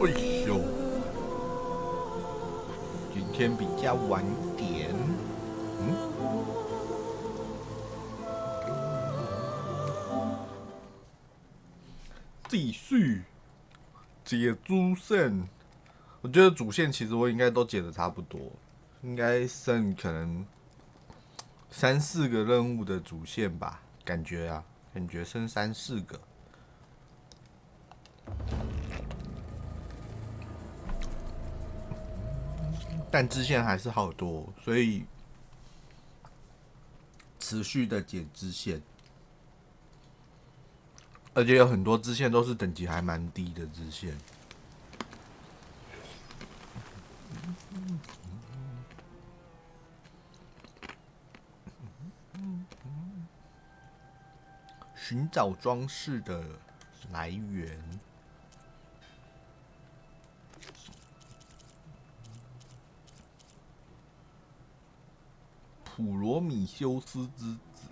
哎呦，今天比较晚一点。继续解主线，我觉得主线其实我应该都解的差不多，应该剩可能3、4个任务的主线吧，感觉剩3、4个。但支线还是好多，所以持续的解支线，而且有很多支线都是等级还蛮低的支线。寻找装饰的来源。普罗米修斯之子，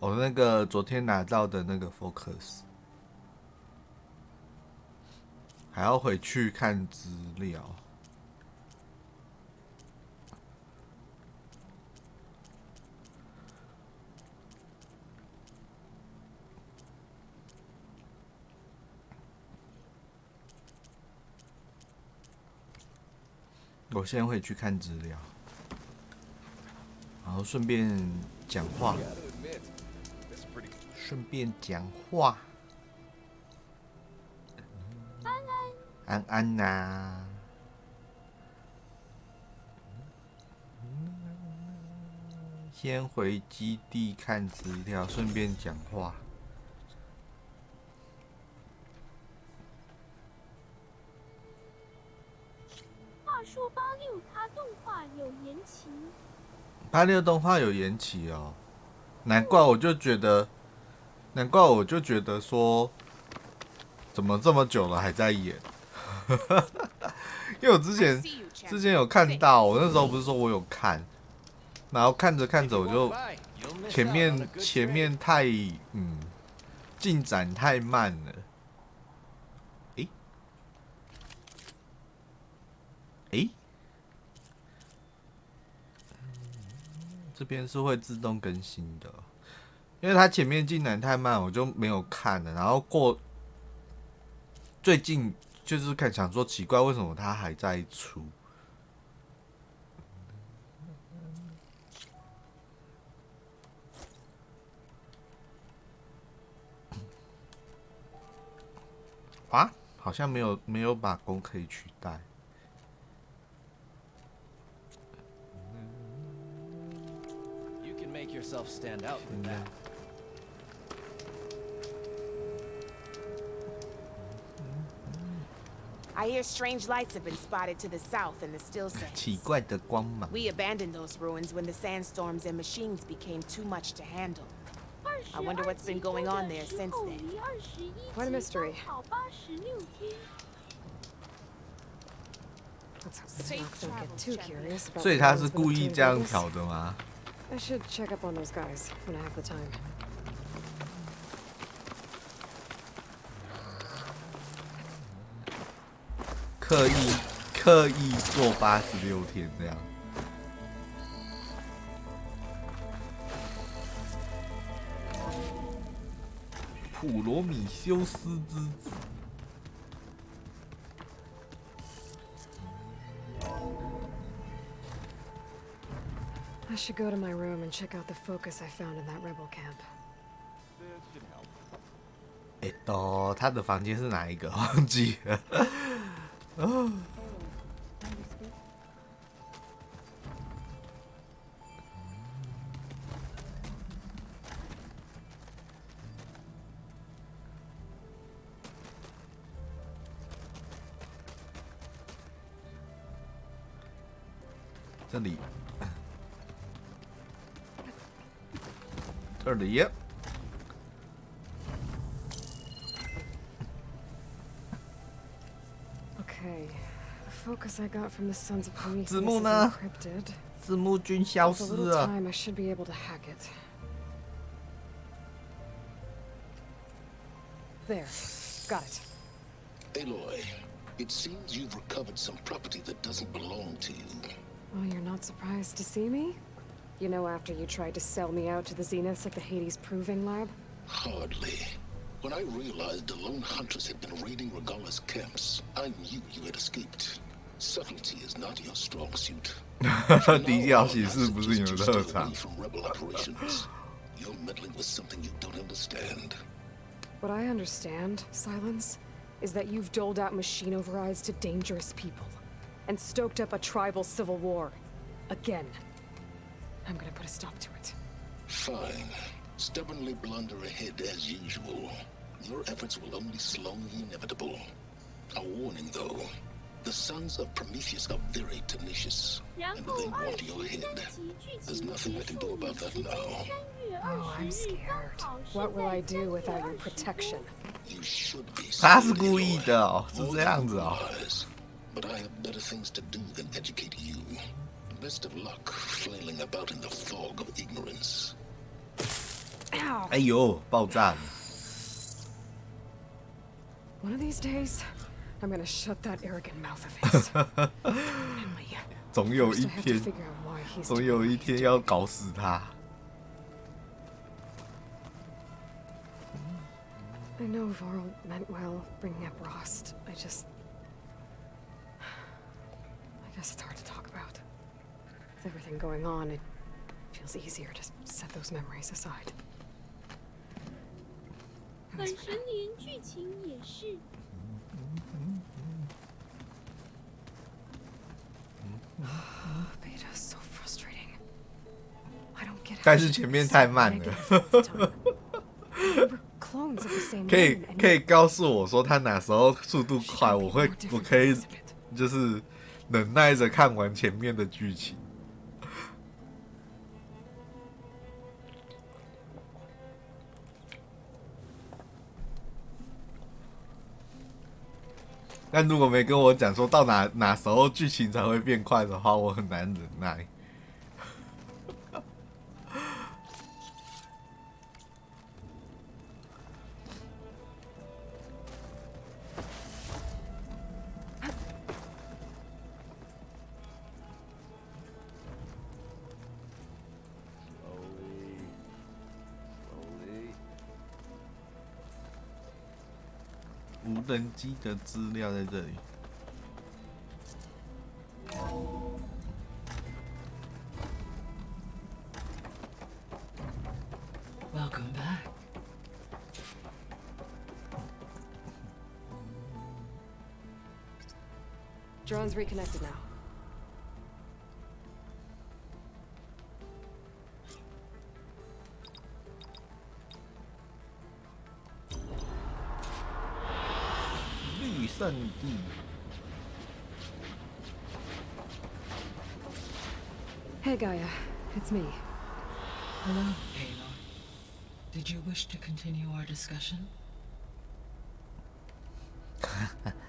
那个昨天拿到的那个 Focus， 还要回去看资料。我先回去看资料，然后顺便讲话。安安呐、先回基地看资料，顺便讲话。话说86它动画有延期。86动画有延期哦，难怪我就觉得说，怎么这么久了还在演？因为我之前有看到，我那时候不是说我有看，然后看着看着我就前面太进展太慢了。诶，这边是会自动更新的，因为它前面进展太慢，我就没有看了。然后最近就是想说奇怪，为什么它还在出？啊，好像没有把弓可以取代。You can make yourself stand out with that. I hear strange lights have been spotted to the south in the still sands. 奇怪的光芒。 We abandoned those ruins when the sandstorms and machines became too much to handle. I wonder what's been going on there since then. Quite a mystery. Let's hope the doc don't get too curious about 所以他 what 是 one's been 故 up 意 to 这样 in Vegas. 调的吗？ I should check up on those guys when I have the time. 刻意做86天这样。普罗米修斯之子。I should go to my room and check out the focus I found in that rebel camp. 他的房间是哪一个？忘记了。这里。Okay, the focus I got from the Sons of Prometheus 字幕 is 呢？ encrypted. 字幕君消 With a 失 little 了。 time, I should be able to hack it. There, got it. Aloy, it seems you've recovered some property that doesn't belong to you. Oh, you're not surprised to see me? You know, after you tried to sell me out to the Zeniths at the Hades Proving Lab? Hardly. When I realized the lone huntress had been raiding Regala's camps, I knew you had escaped. Subtlety is not your strong suit. 低调行事不是你们的特长。 From rebel operations. You're meddling with something you don't understand. What I understand, Silence, is that you've doled out machine overrides to dangerous people and stoked up a tribal civil war. Again. I'm gonna put a stop to it. Fine. Stubbornly blunder ahead as usual. Your efforts will only slow the inevitable. A warning, though. The sons of Prometheus are very tenacious, 然 and 后 they 20 want your 分 head. 级剧 There's 情 nothing 结 I can 束 do 你 about 时 that 间 now. 3月 Oh, I'm 20日，刚 scared. 好是 What will 在 I do 3 without 月 your 20 protection? 日。 You should be 他是 scared, 故意 Aloy. 的哦，是 More 这样子哦。 than you realize. But I have better things to do than educate you. Best of luck flailing about in the fog of ignorance. Ow! 哎呦，爆炸了！ One of these days, I'm gonna shut that arrogant mouth of his. Finally. 总有 First, 一 I have to 天， figure out why he's 总 doing 有 what 一 he's 天 doing. 要搞死他。 I know Varl meant well bringing up Rost. I guess it's hard to talk about. With everything going on, it feels easier to set those memories aside. 本身连剧情也是。 Beta is so frustrating. I don't get it. 但是前面太慢了。 Clones of the same 可以 name and 可以告诉我说他哪时候速度快， yet 我 more 可 different 以 parts of it. 就是忍耐着看完前面的剧情。但如果没跟我讲说到哪时候剧情才会变快的话，我很难忍耐。无人机的资料在这里。 Welcome back. Drone's reconnected now. Hey Gaia, it's me. Hello, Aloy. Did you wish to continue our discussion?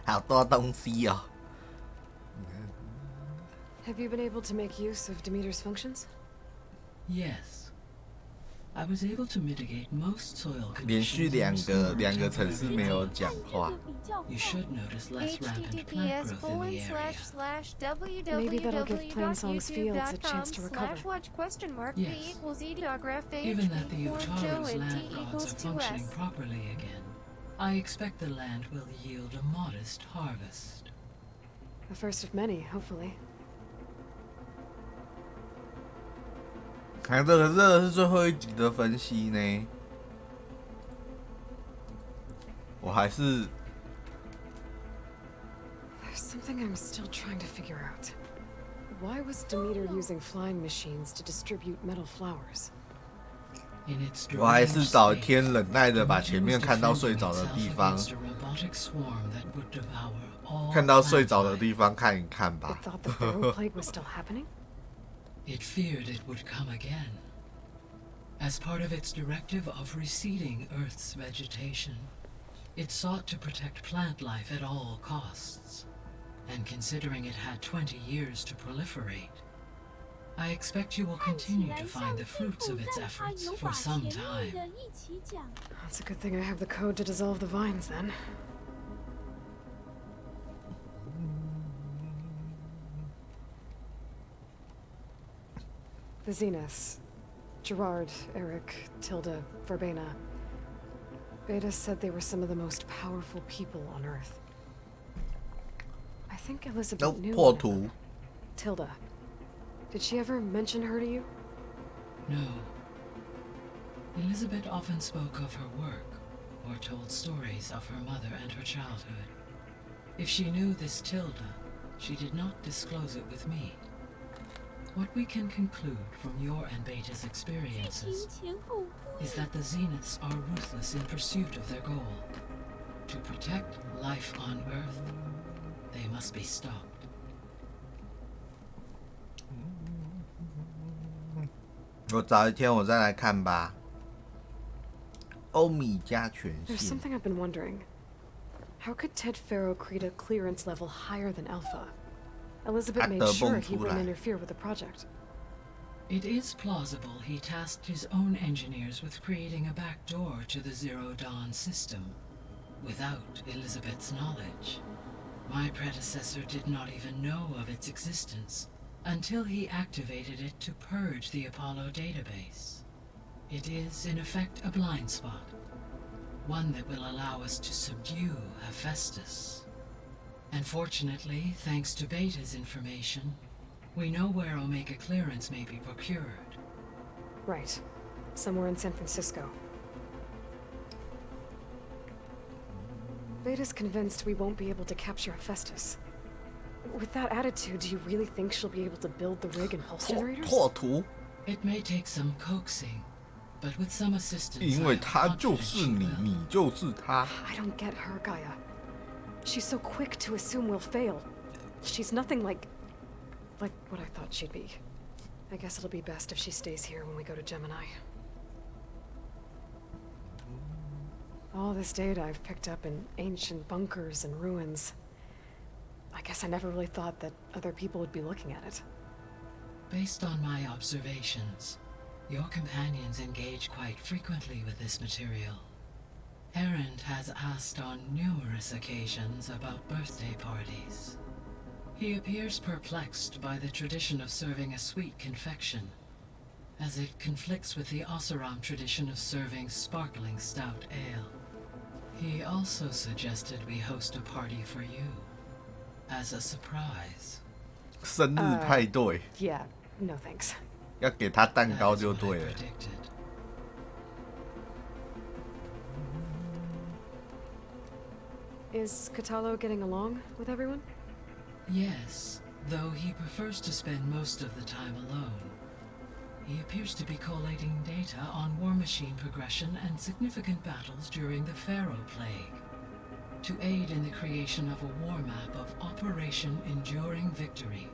好多东西哦。 Have you been able to make use of Demeter's functions? Yes. I was able to mitigate most soil 连续 conditions 两个城市没有讲话。 You should notice less rampant plant growth in the area. Maybe that'll give Plainsong's fields a chance to recover. Yes. Given that the Utaro's land gods are functioning properly again, I expect the land will yield a modest harvest. The first of many, hopefully. 看这个是最后一集的分析呢，我还是 There's something I'm still trying to figure out. Why was Demeter using flying machines to distribute metal flowers? In its 我还是 deranged 找 state, 天忍耐的把 Demeter 前 was 面看到 defending 睡着的 itself 地方， against a robotic swarm that would devour all 看到睡 plant 着的 life. 地方看一看 It 吧。 thought the Pharaoh Plague was still happening? It feared it would come again. As part of its directive of receding Earth's vegetation, it sought to protect plant life at all costs. And considering it had 20 years to proliferate, I expect you will 看起 continue 来 to 像 find the 地 fruits 图 of its 但它 efforts 有 for 把 some 前面 time. 的一起讲。 It's a good thing I have the code to dissolve the vines then. The Zeniths. Gerard, Eric, Tilda, Verbena. Beta said they were some of the most powerful people on Earth. I think Elizabeth knew one of them. Tilda. Did she ever mention her to you? No. Elizabeth often spoke of her work, or told stories of her mother and her childhood. If she knew this Tilda, she did not disclose it with me. What we can conclude from your and Beta's experiences is that the Zeniths are ruthless in pursuit of their goal. To protect life on Earth, they must be stopped. 我找一天我再来看吧。欧米加权 There's 限。 something I've been wondering. How could Ted Farrow create a clearance level higher than Alpha? Elizabeth made sure he wouldn't interfere with the project. It is plausible he tasked his own engineers with creating a back door to the Zero Dawn system, without Elizabeth's knowledge. My predecessor did not even know of its existence until he activated it to purge the Apollo database. It is, in effect, a blind spot, one that will allow us to subdue Hephaestus. And fortunately, thanks to Beta's information, we know where Omega clearance may be procured. Right. Somewhere in San Francisco. Beta's convinced we won't be able to capture Hephaestus. With that attitude, do you really think she'll be able to build the rig and pulse generators? 拓图， It may take some coaxing, but with some assistance, 因 I 为 am 他就 confident 是 she 你， will. 你就是他。 I don't get her, Gaia. She's so quick to assume we'll fail. She's nothing like what I thought she'd be. I guess it'll be best if she stays here when we go to Gemini. All this data I've picked up in ancient bunkers and ruins. I guess I never really thought that other people would be looking at it. Based on my observations, your companions engage quite frequently with this material. Errand has asked on numerous occasions about birthday parties. He appears perplexed by the tradition of serving a sweet confection, as it conflicts with the Oseram tradition of serving sparkling stout ale. He also suggested we host a party for you, as a surprise. 生日派对， Yeah, no thanks. 要给他蛋 That 糕 is 就 what I 对了。 predicted. Is Catalo getting along with everyone? Yes, though he prefers to spend most of the time alone. He appears to be collating data on war machine progression and significant battles during the Pharaoh Plague, to aid in the creation of a war map of Operation Enduring Victory.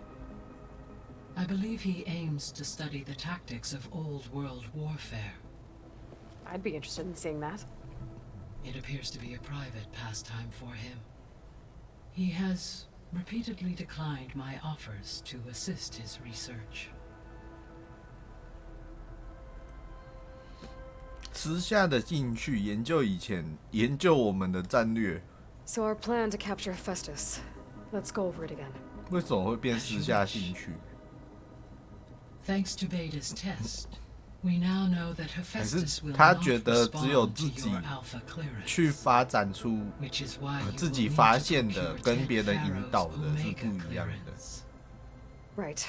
I believe he aims to study the tactics of old world warfare. I'd be interested in seeing that. It appears to be a private pastime for him. He has repeatedly declined my offers to assist his research. 私下的兴趣，研究研究我们的战略， So our plan to capture Hephaestus. Let's go over it again. 为什么会变私下兴趣？ Thanks to Beta's test, we now know that 还是 Hephaestus will 他 not 觉得只有 respond 自 to 己 your alpha clearance, 去发展出 which is why you 自己 will 发 need to 现的 procure 跟 Ted 别人引 Farrow's 导的是 Omega 不一样的。 clearance. Right.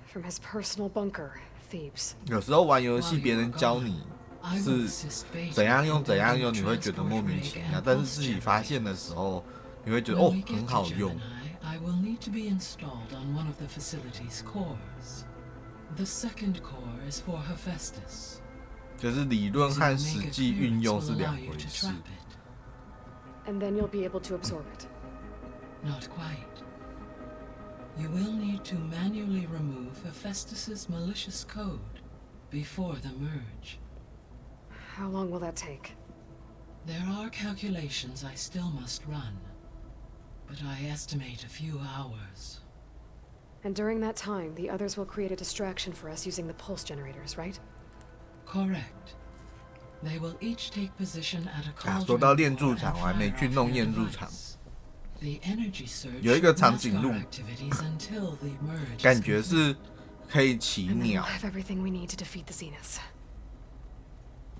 From his personal bunker, Thebes. 有时候玩游戏， While 别 you 人 are 教 gone, 你 I will 是 assist Beta 怎样用 in 怎样 building 用， the 你会觉得 transport 莫名 rig 其 and 妙，但是 pulse 自己发 generator. 现的时候，你会觉得 When 哦 we get 很 to 好用。 Gemini, I will need to be installed on one of the facility's cores. The second core is for Hephaestus. 就是理论 Using 和实 Omega 际运 clearance 用 will 是 allow 两 you 回 to 事。 trap it. And then you'll be able to absorb it. Not quite. You will need to manually remove Hephaestus's malicious code before the merge. How long will that take? There are calculations I still must run, but I estimate a few hours. And during that time, the others will create a distraction for us using the pulse generators, right? Correct. They will each take position at a 啊， cauldron 说到 core 练驻 and 场，我还没 fire 去 off 弄 their 练驻场， device. The energy surge 有一个 should 长 mask 颈鹿 our activities until the merge is 感觉是可以骑 And then we'll 鸟， have everything we need to defeat the Zeniths.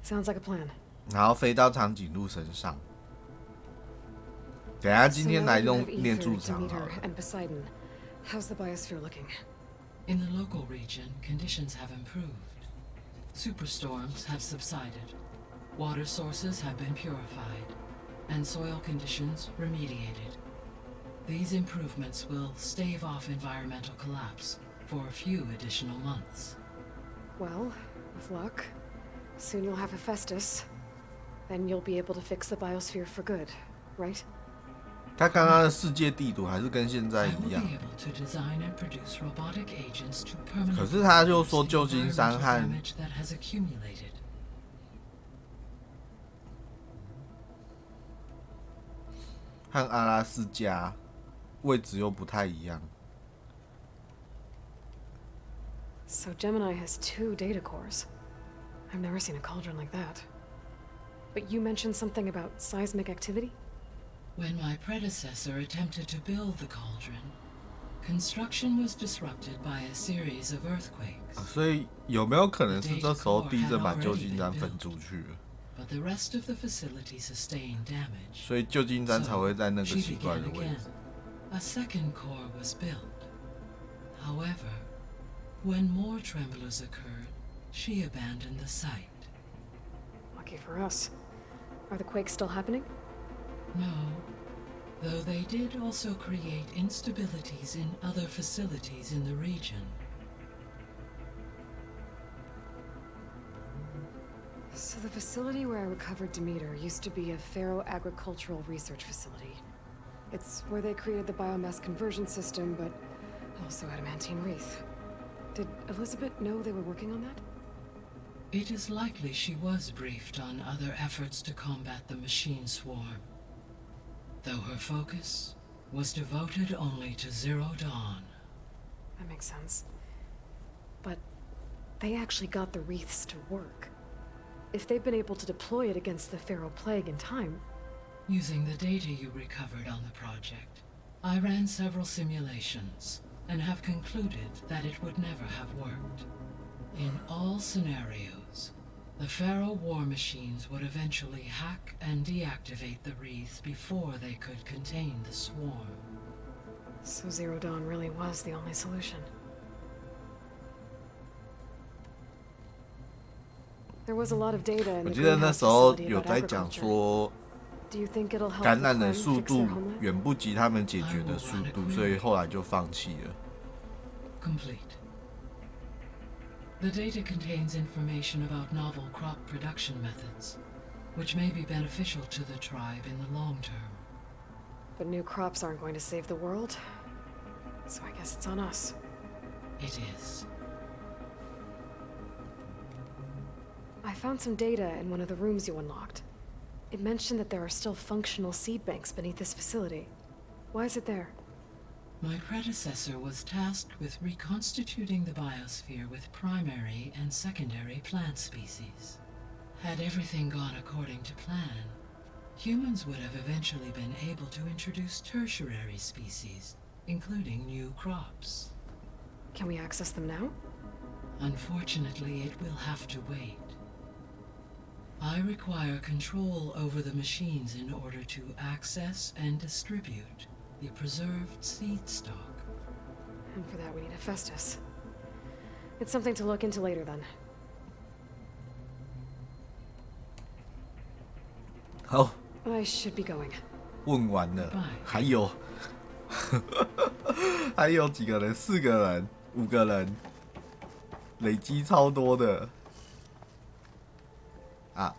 Sounds like a plan. 然后飞到长颈鹿身上。等一下今 So 天 now 来 that you 用 have 练 Ether, 驻场好 Demeter, 了。 and Poseidon, how's the biosphere looking? In the local region, conditions have improved. Superstorms have subsided. Water sources have been purified, and soil conditions remediated. These improvements will stave off environmental collapse for a few additional months. Well, with luck, soon you'll have Hephaestus. Then you'll be able to fix the biosphere for good, right? 他刚刚的世界地图还是跟现在 I 一 will 样 be，able to design and produce robotic agents to permanently 可是他就 reduce 说 the 旧金山 environmental 和 damage that has accumulated. 和阿拉斯加位置又不太一样。 So Gemini has 2 data cores. I've never seen a cauldron like that. But you mentioned something about seismic activity? When my predecessor attempted to build the cauldron, construction was disrupted by a series of earthquakes. 所以有没有可能是这时候地震把旧金山分出去了？ But the rest of the facility sustained damage. 所以旧金山才会在那个 So, 奇 she 怪 began 的位 again. 置。 A second core was built. However, when more tremblers occurred, she abandoned the site. Lucky for us. Are the quakes still happening? No, though they did also create instabilities in other facilities in the region. So the facility where I recovered Demeter used to be a Pharaoh agricultural research facility. It's where they created the biomass conversion system, but also adamantine wreath. Did Elizabeth know they were working on that? It is likely she was briefed on other efforts to combat the machine swarm, though her focus was devoted only to Zero Dawn. That makes sense. But they actually got the wreaths to work. If they've been able to deploy it against the Pharaoh plague in time, Using the data you recovered on the project, I ran several simulations and have concluded that it would never have worked. In all scenarios, the Pharaoh war machines would eventually hack and deactivate the wreaths before they could contain the swarm. so Zero Dawn really was the only solution. There was a lot of data in 我 the 记得那 greenhouse 时候 facility 有 about 在讲 agriculture. 说， Do you think it'll help 感 the 染的 clan 速 fix 度 their homeland? 远不及他们解决的速度，所以后来就放弃了。 Complete. The data contains information about novel crop production methods, which may be beneficial to the tribe in the long term. But new crops aren't going to save the world, so I guess it's on us. It is. I found some data in one of the rooms you unlocked. It mentioned that there are still functional seed banks beneath this facility. Why is it there? My predecessor was tasked with reconstituting the biosphere with primary and secondary plant species. Had everything gone according to plan, humans would have eventually been able to introduce tertiary species, including new crops. Can we access them now? Unfortunately, it will have to wait. I require control over the machines in order to access and distribute the preserved seed stock. And for that we need Hephaestus. It's something to look into later then. 好， I should be going. 问完了，还有，还有几个人？4个人、5个人，累积超多的。啊！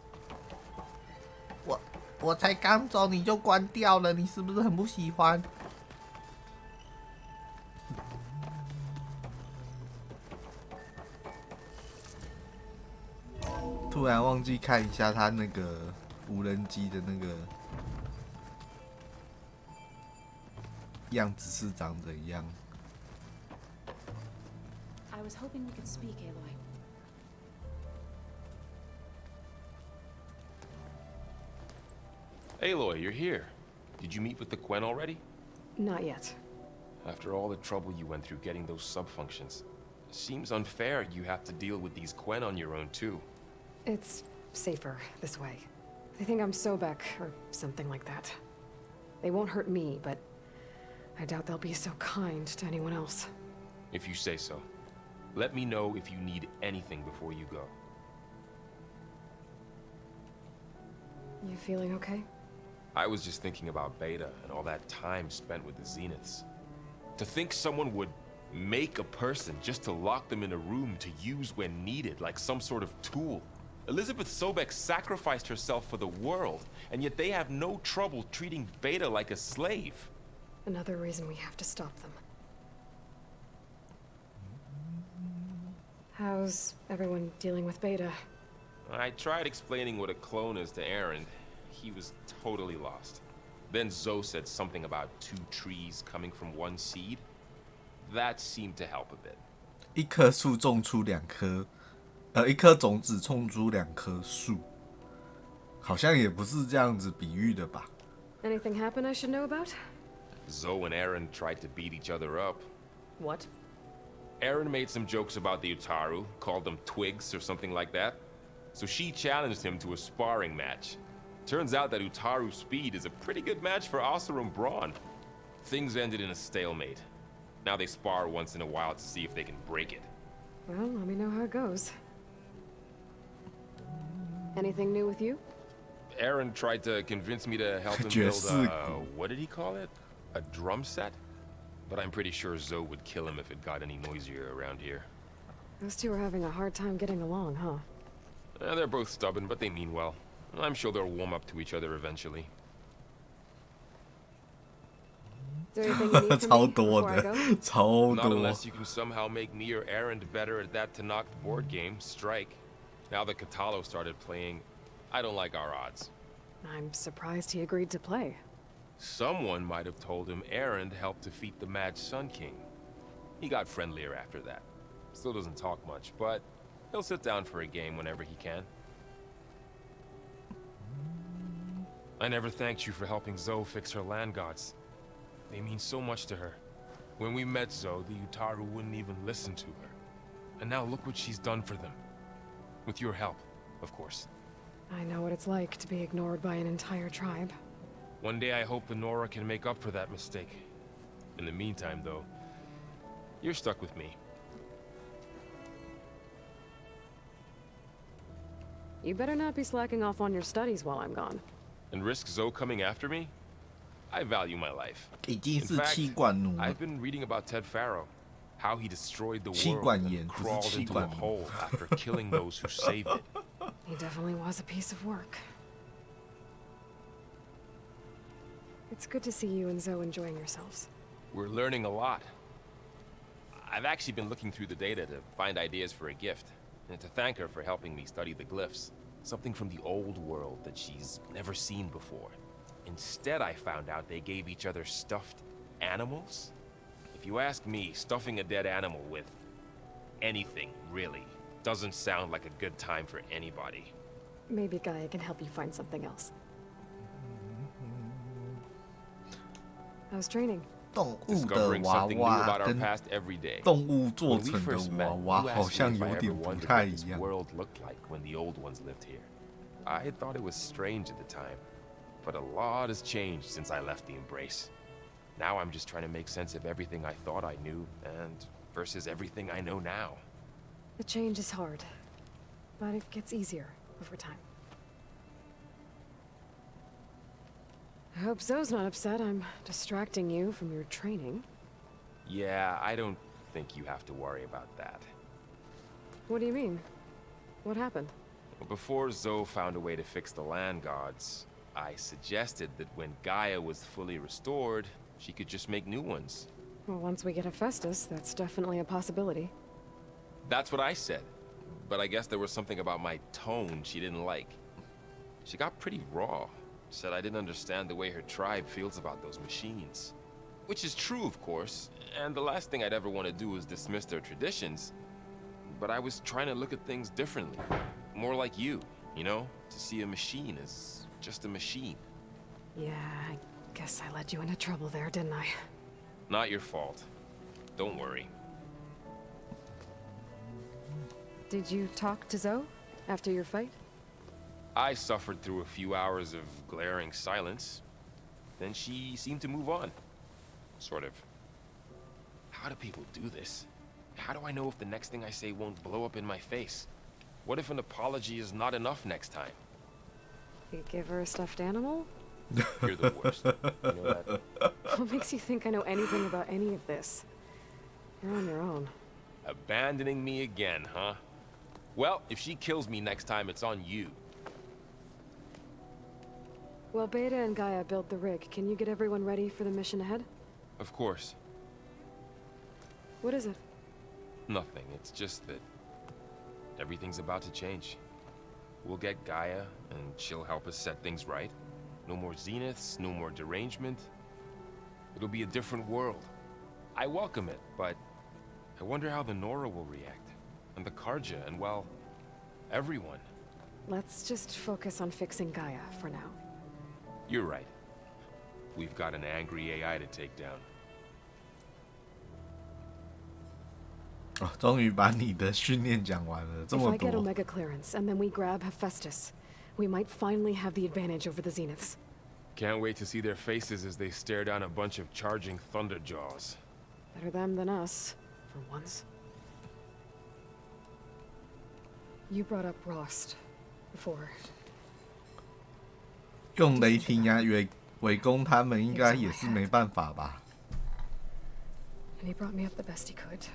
我才刚走你就关掉了，你是不是很不喜欢？突然忘记看一下他那个无人机的那个样子是长怎样。 I was hoping we could speak, Aloy. Aloy, you're here. Did you meet with the Quen already? Not yet. After all the trouble you went through getting those sub-functions, Seems unfair you have to deal with these Quen on your own, too. It's safer this way. They think I'm Sobek, or something like that. They won't hurt me, but I doubt they'll be so kind to anyone else. If you say so. Let me know if you need anything before you go. You feeling okay? I was just thinking about Beta and all that time spent with the Zeniths. To think someone would make a person just to lock them in a room to use when needed, like some sort of tool. Elizabeth Sobek sacrificed herself for the world, and yet they have no trouble treating Beta like a slave. Another reason we have to stop them. How's everyone dealing with Beta? I tried explaining what a clone is to Aaron. He was totally lost. Then Zoe said something about 2 trees coming from 1 seed. That seemed to help a bit. 一棵树种出2棵，一颗种子种出2棵树，好像也不是这样子比喻的吧 Anything happen I should know about? Zoe and Aaron tried to beat each other up. What? Aaron made some jokes about the Utaru, called them twigs or something like that. So she challenged him to a sparring match. Turns out that Utaru speed is a pretty good match for Oseram brawn. Things ended in a stalemate. Now they spar once in a while to see if they can break it. Well, let me know how it goes. Anything new with you? Aaron tried to convince me to help him build a, what did he call it? A drum set? But I'm pretty sure Zoe would kill him if it got any noisier around here. Those two are having a hard time getting along, huh? They're both stubborn, but they mean well. I'm sure they'll warm up to each other eventually. Is there anything you need from me before I go? 超 Not 多 unless you can somehow make me or Aaron better at that Tanakh board game, Strike. Now that Katalo started playing, I don't like our odds. I'm surprised he agreed to play. Someone might have told him Aaron helped defeat the Mad Sun King. He got friendlier after that. Still doesn't talk much, but he'll sit down for a game whenever he can. I never thanked you for helping Zoe fix her land gods. They mean so much to her. When we met Zoe, the Utaru wouldn't even listen to her. And now look what she's done for them. With your help, of course. I know what it's like to be ignored by an entire tribe. One day I hope the Nora can make up for that mistake. In the meantime, though, you're stuck with me. You better not be slacking off on your studies while I'm gone. And risk Zoe coming after me? I value my life. 已经 In 是 fact, 气管奴 I've been reading about Ted Faro, how he destroyed the 气 world 管 and 炎，不是 crawled 气 into 管 a 奴 hole after killing those who saved it. He definitely was a piece of work. It's good to see you and Zoe enjoying yourselves. We're learning a lot. I've actually been looking through the data to find ideas for a gift, and to thank her for helping me study the glyphs. Something from the old world that she's never seen before. Instead, I found out they gave each other stuffed animals. If you ask me, stuffing a dead animal with anything, really, doesn't sound like a good time for anybody. Maybe Gaia can help you find something else. How's training? 动物的 Discovering 娃 something new 娃 about our 跟 past every day. 动物做 When we 成 first 的 met, 娃娃 you 好 asked 像 me if 有 I ever 点不 wondered 太 what 一 this 样。 world looked like when the old ones lived here. I thought it was strange at the time, but a lot has changed since I left the Embrace. Now I'm just trying to make sense of everything I thought I knew and versus everything I know now. The change is hard, but it gets easier over time. I hope Zoe's not upset I'm distracting you from your training. Yeah, I don't think you have to worry about that. What do you mean? What happened? Before Zoe found a way to fix the land gods, I suggested that when Gaia was fully restored, she could just make new ones. Well, once we get Hephaestus, that's definitely a possibility. That's what I said. But I guess there was something about my tone she didn't like. She got pretty raw. Said I didn't understand the way her tribe feels about those machines. Which is true, of course, and the last thing I'd ever want to do is dismiss their traditions. But I was trying to look at things differently. More like you know? To see a machine as just a machine. Yeah, I guess I led you into trouble there, didn't I? Not your fault. Don't worry. Did you talk to Zoe after your fight? I suffered through a few hours of glaring silence. Then she seemed to move on. Sort of. How do people do this? How do I know if the next thing I say won't blow up in my face? What if an apology is not enough next time? You give her a stuffed animal? You're the worst. You know that? What makes you think I know anything about any of this? You're on your own. Abandoning me again, huh? Well, if she kills me next time, it's on you. Well, Beta and Gaia built the rig. Can you get everyone ready for the mission ahead? Of course. What is it? Nothing. It's just that everything's about to change. We'll get Gaia, and she'll help us set things right. No more zeniths, no more derangement. It'll be a different world. I welcome it, but I wonder how the Nora will react. And the Karja, and well, everyone. Let's just focus on fixing Gaia for now. You're right. We've got an angry AI to take down. 哦，终于把你的训练讲完了，这 If 么 I get 多。 Omega clearance and then we grab Hephaestus, we might finally have the advantage over the Zeniths. Can't wait to see their faces as they stare down a bunch of charging thunderjaws. Better them than us, for once. You brought up Rost before. 用雷霆呀、围攻他们应该也是没办法吧？ And he brought me up the best he could.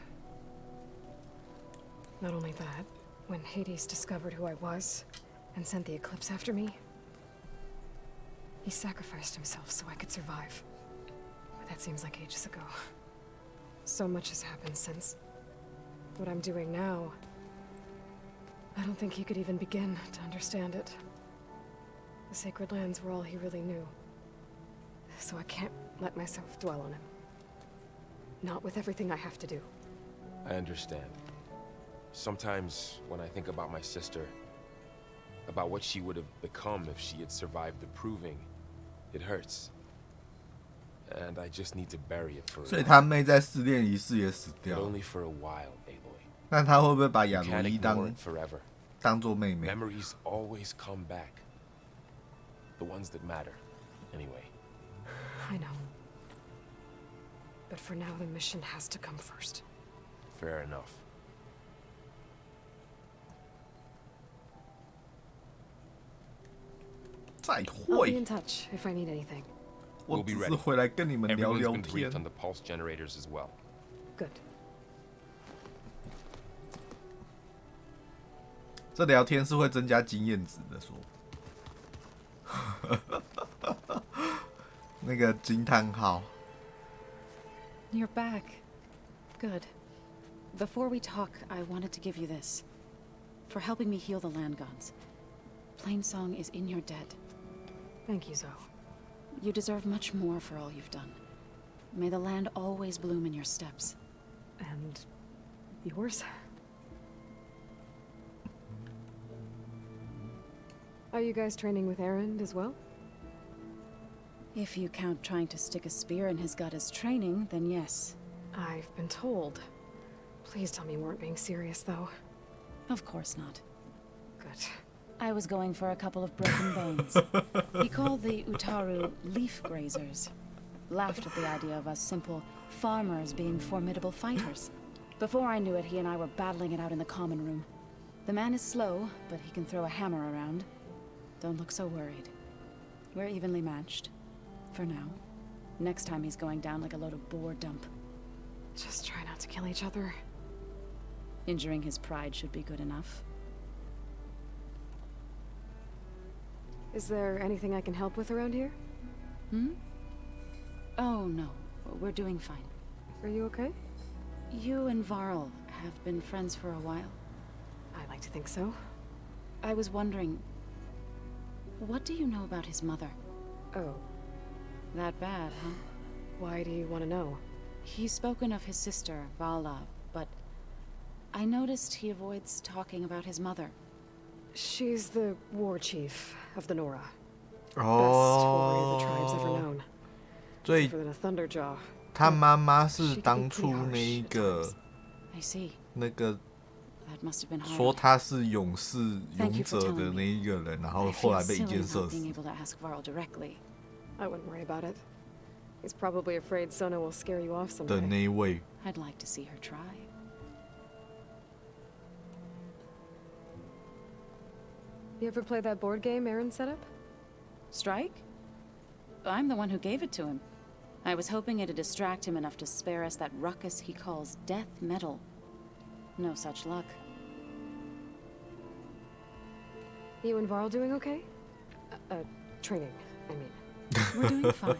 Not only that, when Hades discovered who I was and sent the Eclipse after me, he sacrificed himself so I could survive. But that seems like ages ago. So much has happened since. What I'm doing now, I don't think he could even begin to understand it. The sacred lands were all he really knew. So I can't let myself dwell on him. Not with everything I have to do. I understand. Sometimes, when I think about my sister, about what she would have become if she had survived the proving, it hurts. And I just need to bury it for a 所以 while. 他妹在试炼仪式也死 But 掉了。 only for a while, Aloy. 那他会不会把 You 亚罗 can't 伊 ignore it forever. 当做妹妹？ Memories always come back. The ones that matter, anyway. I know. But for now, the mission has to come first. Fair enough. 再 I'll be 会 in，touch if I need anything. 我 We'll be 只是 ready. 回来跟你们聊 Everyone's 聊 been 天 briefed。on the pulse generators as well. Good. 这聊天是会增加经验值的，说。那个惊叹号。 You're back. Good. Before we talk, I wanted to give you this. For helping me heal the land gods. Plainsong is in your debt. Thank you, Zoe. You deserve much more for all you've done. May the land always bloom in your steps. And yours? Are you guys training with Erend as well? If you count trying to stick a spear in his gut as training, then yes. I've been told. Please tell me you weren't being serious, though. Of course not. Good. I was going for a couple of broken bones. He called the Utaru leaf grazers. Laughed at the idea of us simple farmers being formidable fighters. Before I knew it, he and I were battling it out in the common room. The man is slow, but he can throw a hammer around. Don't look so worried. We're evenly matched. For now. Next time he's going down like a load of boar dump. Just try not to kill each other. Injuring his pride should be good enough. Is there anything I can help with around here? Hmm? Oh, no. We're doing fine. Are you okay? You and Varl have been friends for a while. I like to think so. I was wondering... What do you know about his mother? Oh, That bad, huh? why do you want to know? He's spoken of his sister, Vala, but... I noticed he avoids talking about his mother. She's the war chief of the Nora. Best 哦 warrior the tribe's ever known. 所以 Tougher than a Thunderjaw. 他妈妈 She 是 can be 当 pretty 初 harsh 那一 at 个 times. I see. 那个 That must have been 说 hard. 他是勇士 Thank 勇 you for 者的 telling 那 me. 一个人，然后 I 后 feel 来被一 silly 箭射 not 死 being。able to ask Varl directly. I wouldn't worry about it. He's probably afraid Sona will scare you off 的 someday. 那一位， I'd like to see her try. You ever play that board game Aaron set up? Strike? I'm the one who gave it to him. I was hoping it'd distract him enough to spare us that ruckus he calls death metal. No such luck. You and Varl doing okay? Training, I mean. We're doing fine.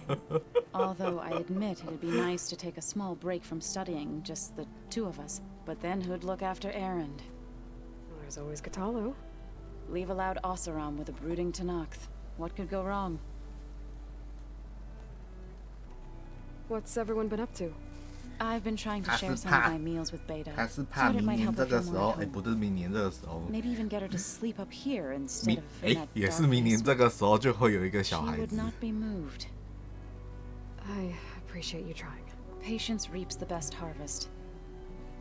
Although I admit it'd be nice to take a small break from studying, just the two of us. But then who'd look after Aaron? Well, there's always Katalo. Leave a loud Oseram with a brooding Tenakth. What could go wrong? What's everyone been up to? I've been trying to 他 share 是 some of 怕 my meals with Beta. 他是怕 Thought it 明 might 年 help 这 her 个 feel 时 more 候， at 哎， home. 不是明年这个时候， Maybe even get her to sleep up here instead of 哎 in that 也 dark 是明年 basement. 这个时候就会有一个 She 小孩 would 子。 not be moved. I appreciate you trying. Patience reaps the best harvest.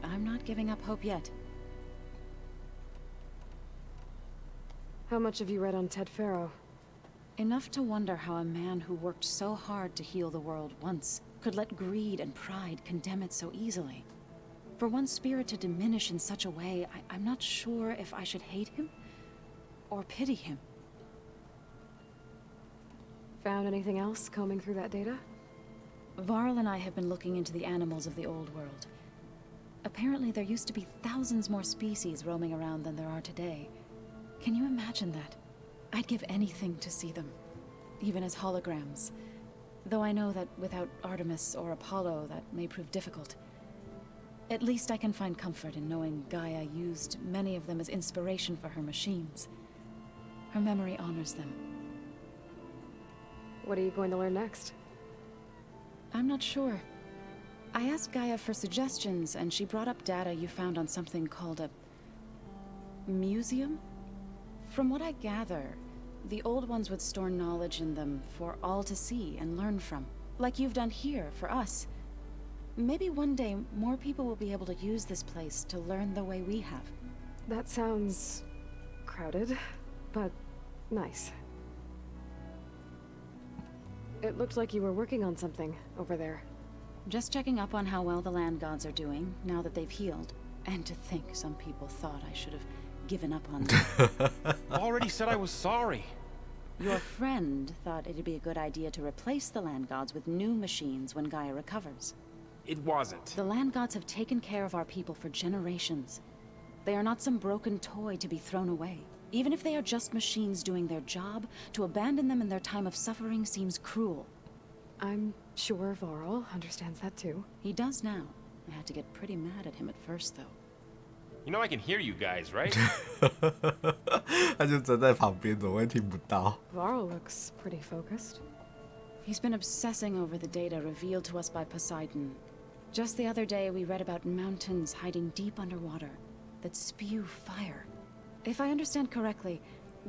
I'm not giving up hope yet. How much have you read on Ted Faro? Enough to wonder how a man who worked so hard to heal the world once could let greed and pride condemn it so easily. For one's spirit to diminish in such a way, I'm not sure if I should hate him or pity him. Found anything else combing through that data? Varl and I have been looking into the animals of the old world. Apparently there used to be thousands more species roaming around than there are today. Can you imagine that? I'd give anything to see them, even as holograms. Though I know that without Artemis or Apollo, that may prove difficult. At least I can find comfort in knowing Gaia used many of them as inspiration for her machines. Her memory honors them. What are you going to learn next? I'm not sure. I asked Gaia for suggestions, and she brought up data you found on something called a museum? From what I gather, the old ones would store knowledge in them for all to see and learn from, like you've done here for us. Maybe one day more people will be able to use this place to learn the way we have. That sounds crowded, but nice. It looked like you were working on something over there. Just checking up on how well the land gods are doing now that they've healed. And to think some people thought I should have given up on them. Already said I was sorry. Your friend thought it'd be a good idea to replace the land gods with new machines when Gaia recovers. It wasn't. The land gods have taken care of our people for generations. They are not some broken toy to be thrown away. Even if they are just machines doing their job, to abandon them in their time of suffering seems cruel. I'm sure Varl understands that too. He does now. I had to get pretty mad at him at first, though. You know I can hear you guys, right? 他就站在旁边，怎么会听不到？ Varl looks pretty focused. He's been obsessing over the data revealed to us by Poseidon. Just the other day, we read about mountains hiding deep underwater that spew fire. If I understand correctly,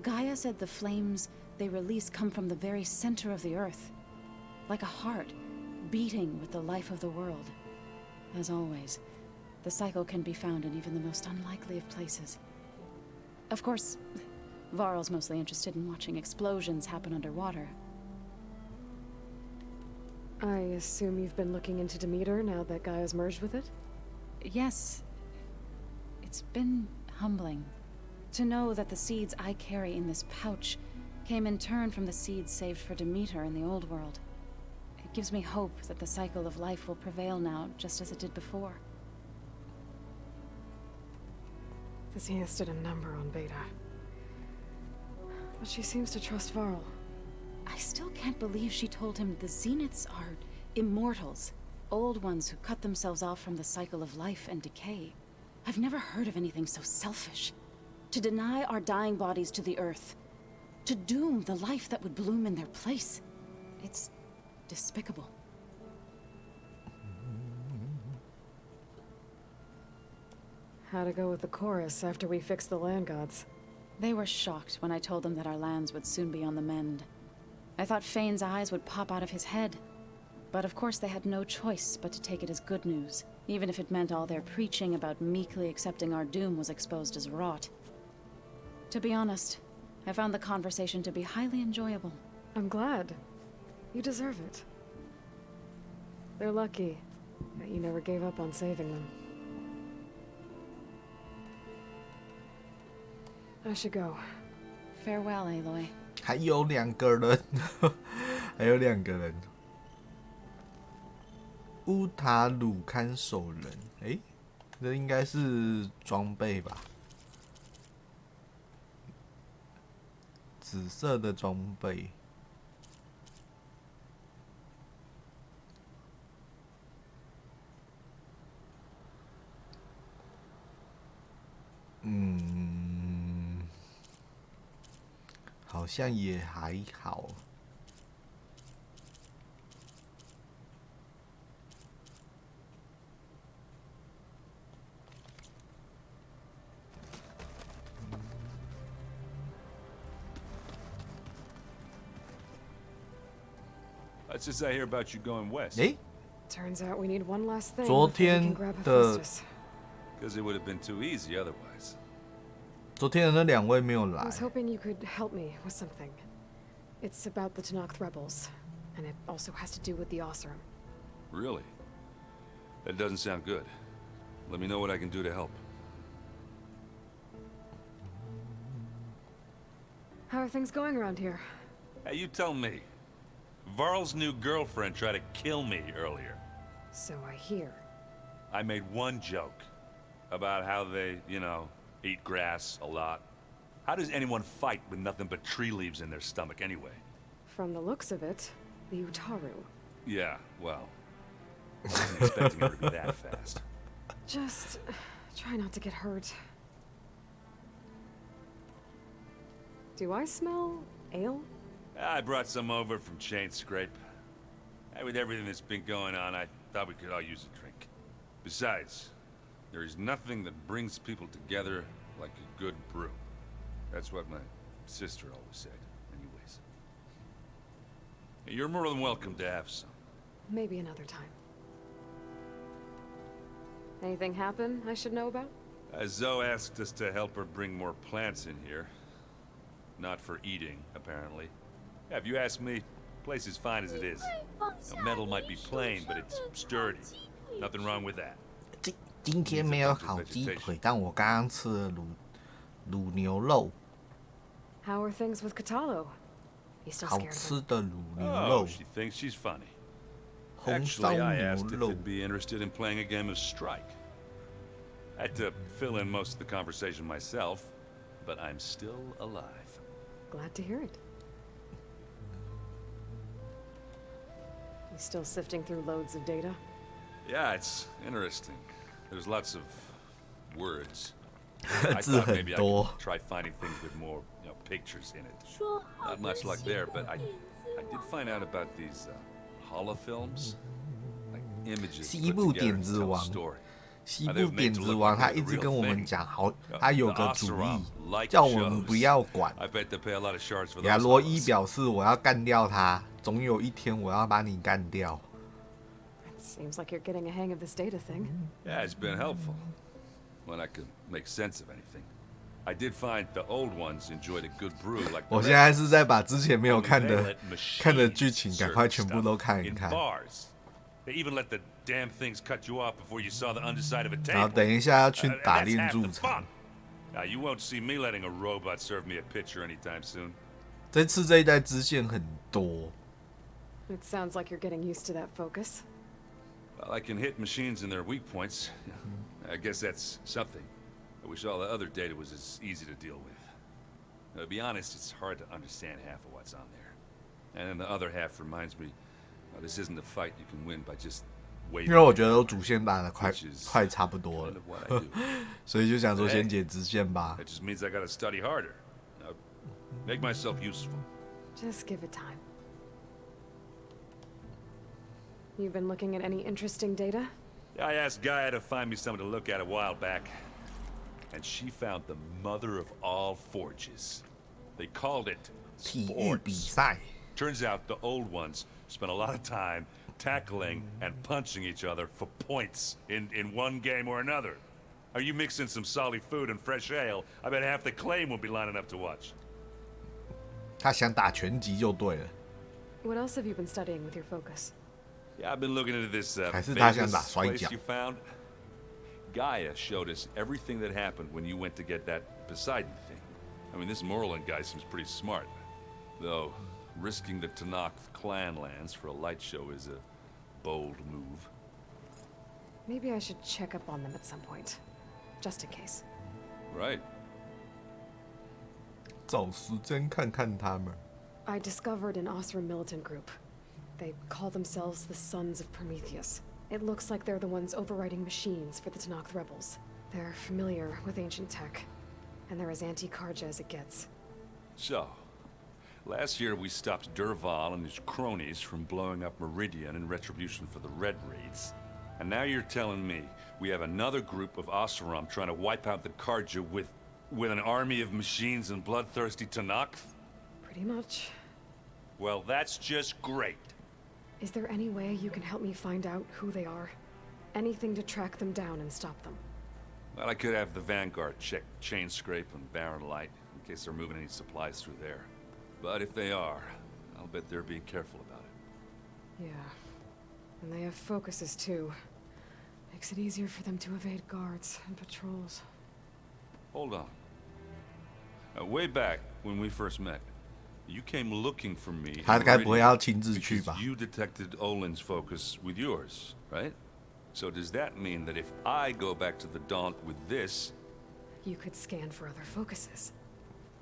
Gaia said the flames they release come from the very center of the earth. Like a heart, beating with the life of the world. As always, the cycle can be found in even the most unlikely of places. Of course, Varl's mostly interested in watching explosions happen underwater. I assume you've been looking into Demeter now that Gaia's merged with it? Yes. It's been humbling to know that the seeds I carry in this pouch came in turn from the seeds saved for Demeter in the old world. It gives me hope that the cycle of life will prevail now, just as it did before. The Zeniths did a number on Beta. But she seems to trust Varl. I still can't believe she told him the Zeniths are immortals. Old ones who cut themselves off from the cycle of life and decay. I've never heard of anything so selfish. To deny our dying bodies to the earth. To doom the life that would bloom in their place. It's despicable. How to go with the chorus after we fix the land gods? They were shocked when I told them that our lands would soon be on the mend. I thought Fane's eyes would pop out of his head. But of course they had no choice but to take it as good news, even if it meant all their preaching about meekly accepting our doom was exposed as rot. To be honest, I found the conversation to be highly enjoyable. I'm glad. You deserve it. They're lucky that you never gave up on saving them. I should go. Farewell, Aloy. 还有2个人，还有2个人。乌塔鲁看守人，诶，这应该是装备吧？紫色的装备。好像也还好。What's this I hear about you going west? Turns out we need one last thing 昨 before we 天 can grab 的 Hephaestus. Because it would have been too easy otherwise. 昨天的那2位没有 I 来 was。hoping you could help me with something. It's about the Tanakh rebels, and it also has to do with the Osram. Really? That doesn't sound good. Let me know what I can do to help. How are things going around here? Hey, you tell me. Varl's new girlfriend tried to kill me earlier. So I hear. I made one joke about how they, eat grass a lot. How does anyone fight with nothing but tree leaves in their stomach anyway? From the looks of it, the Utaru. Yeah, well, I wasn't expecting her to be that fast. Just try not to get hurt. Do I smell ale? I brought some over from Chain Scrape. With everything that's been going on, I thought we could all use a drink. Besides, there is nothing that brings people together like a good brew. That's what my sister always said, anyways. You're more than welcome to have some. Maybe another time. Anything happen I should know about? Zoe asked us to help her bring more plants in here. Not for eating, apparently. Yeah, if you ask me, the place is fine as it is. Metal might be plain, but it's sturdy. Nothing wrong with that. 今天没有烤鸡腿，但我刚刚吃了卤牛肉。 How are things with Katalo? You still 好 scared of 吃 him? 的卤牛 Oh, 肉， she thinks she's funny. 红烧 Actually, I 牛 asked if 肉 they'd。be interested in playing a game of Strike. I had to fill in most of the conversation myself, but I'm still alive. Glad to hear it. You still sifting through loads of data? Yeah, it's interesting. There's lots of words. I 字 thought 很 maybe I 多 could。try finding things with more, pictures in it. 说好 Not 的 much luck 新 there, 的 but I 点子 did find out about these holofilms, like images 西 put 部 together 点 to 子 tell a 王 story. 西部点子王，他一直跟我们讲，他有个主意， Like 叫我们不要管。 I bet they pay a lot of shards for 亚 those 罗伊 holos. 表示我要干掉他，总有一天我要把你干掉。 It seems like you're getting a hang of this data thing. Yeah, it's been helpful when I could make sense of anything. I did find the old ones enjoyed a good brew like the 我现在 rest. 是在把之前没有 Only 看 they 的 let machines 看的剧情 serve 赶快全部都 stuff 看一 in 看， bars. They even let the damn things cut you off before you saw the underside of a 然后 table. 等一下要去 And 打 that's 练 half 驻 the 场 fun.。Now you won't see me letting a robot serve me a pitcher anytime soon. 这次这一代支线很多， It sounds like you're getting used to that focus. Well, I can hit machines in their weak points. I guess that's something. I wish all the other data was as easy to deal with. To be honest, it's hard to understand half of what's on there. And then the other half reminds me, this isn't a fight you can win by just 因 waiting. 为我觉得我主线打的快 Which is 快差不多 kind 了 of，what I do. 所以就想说先解支线吧。 That just means I gotta study harder. Now, make myself useful. Just give it time. You've been looking at any interesting data? I asked Gaia to find me something to look at a while back, and she found the mother of all forges. They called it 体育比 sports. 赛， Turns out the old ones spent a lot of time tackling and punching each other for points in one game or another. Are you mixing some solid food and fresh ale? I bet half the claim will be lining up to watch. 他想打拳击就对了。What else have you been studying with your focus? Yeah, I've been looking into this 还是他想 Vegas 打摔 place 跤 you found. Gaia showed us everything that happened when you went to get that Poseidon thing. I mean, this Merlin guy seems pretty smart. Though, risking the Tanakh clan lands for a light show is a bold move. Maybe I should check up on them at some point. Just in case. Right. 找时间看看他们。I discovered an Osram militant group. They call themselves the Sons of Prometheus. It looks like they're the ones overriding machines for the Tanakh rebels. They're familiar with ancient tech, and they're as anti-Karja as it gets. So, last year we stopped Durval and his cronies from blowing up Meridian in retribution for the Red Raids. And now you're telling me we have another group of Oseram trying to wipe out the Karja with an army of machines and bloodthirsty Tanakh? Pretty much. Well, that's just great. Is there any way you can help me find out who they are? Anything to track them down and stop them? Well, I could have the Vanguard check Chain Scrape and Barren Light in case they're moving any supplies through there. But if they are, I'll bet they're being careful about it. Yeah. And they have focuses too. Makes it easier for them to evade guards and patrols. Hold on. Now, way back when we first met, you came looking for me in 他该不会要 Meridian 亲自去吧 because you detected Olin's focus with yours, right? So does that mean that if I go back to the Daunt with this, You could scan for other focuses.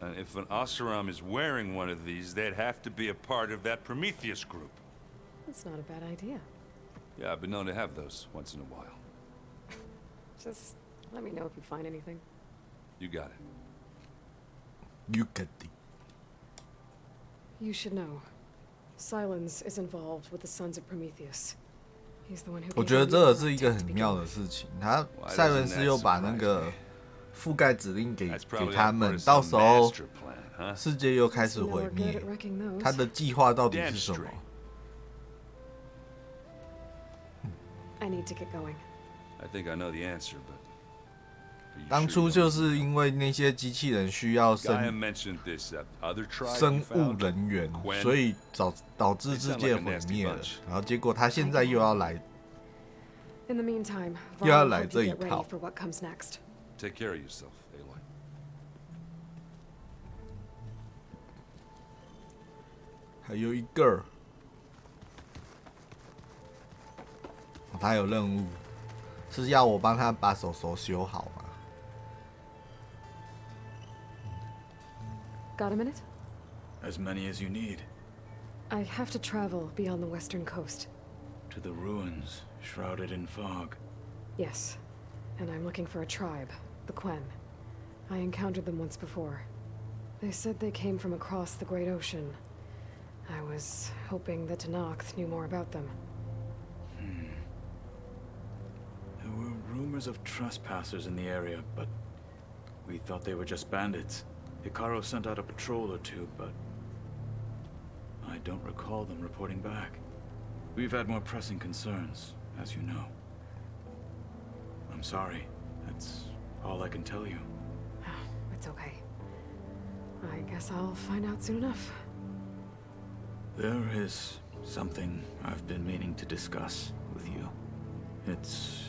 and if an Oseram is wearing one of these, they'd have to be a part of that Prometheus group? That's not a bad idea. Yeah, I've been known to have those once in a while. Just let me know if you find anything. You got it. You get it. You should know. Silence is involved with the Sons of Prometheus. He's the one who 我 gave 觉得 me 这个 the 是一个 tech 很 to 妙 begin 的 with. 事情。他赛伦斯又把那个覆盖指令给 That's 给 probably 他 all part 们， of 到 some 时候 master plan, huh? 世界又开始 You know 毁 we're good 灭 at。wrecking those. 他的计划到底 Damn 是什么 straight.？ I need to get going. I think I know the answer, but... are you 当 sure 初 you 就 know? 是因为那些机器人需要 Gaia mentioned this other tribe 生 you 物 found, 人员， Quen. 所以导致世界毁灭了。然后结果他现在又要来， In the meantime, 又 Vaughn 要 will 来 help 这 you 一 get 套 ready。for what comes next. Take care of yourself, Aloy. 还有一个，他有任务，是要我帮他把手修好吗？ Got a minute? As many as you need. I have to travel beyond the western coast. To the ruins, shrouded in fog. Yes, and I'm looking for a tribe, the Quen. I encountered them once before. They said they came from across the Great Ocean. I was hoping that Tanakh knew more about them. There were rumors of trespassers in the area, but we thought they were just bandits. Hikaru sent out a patrol or two, but I don't recall them reporting back. We've had more pressing concerns, as you know. I'm sorry. That's all I can tell you. It's okay. I guess I'll find out soon enough. There is something I've been meaning to discuss with you. It's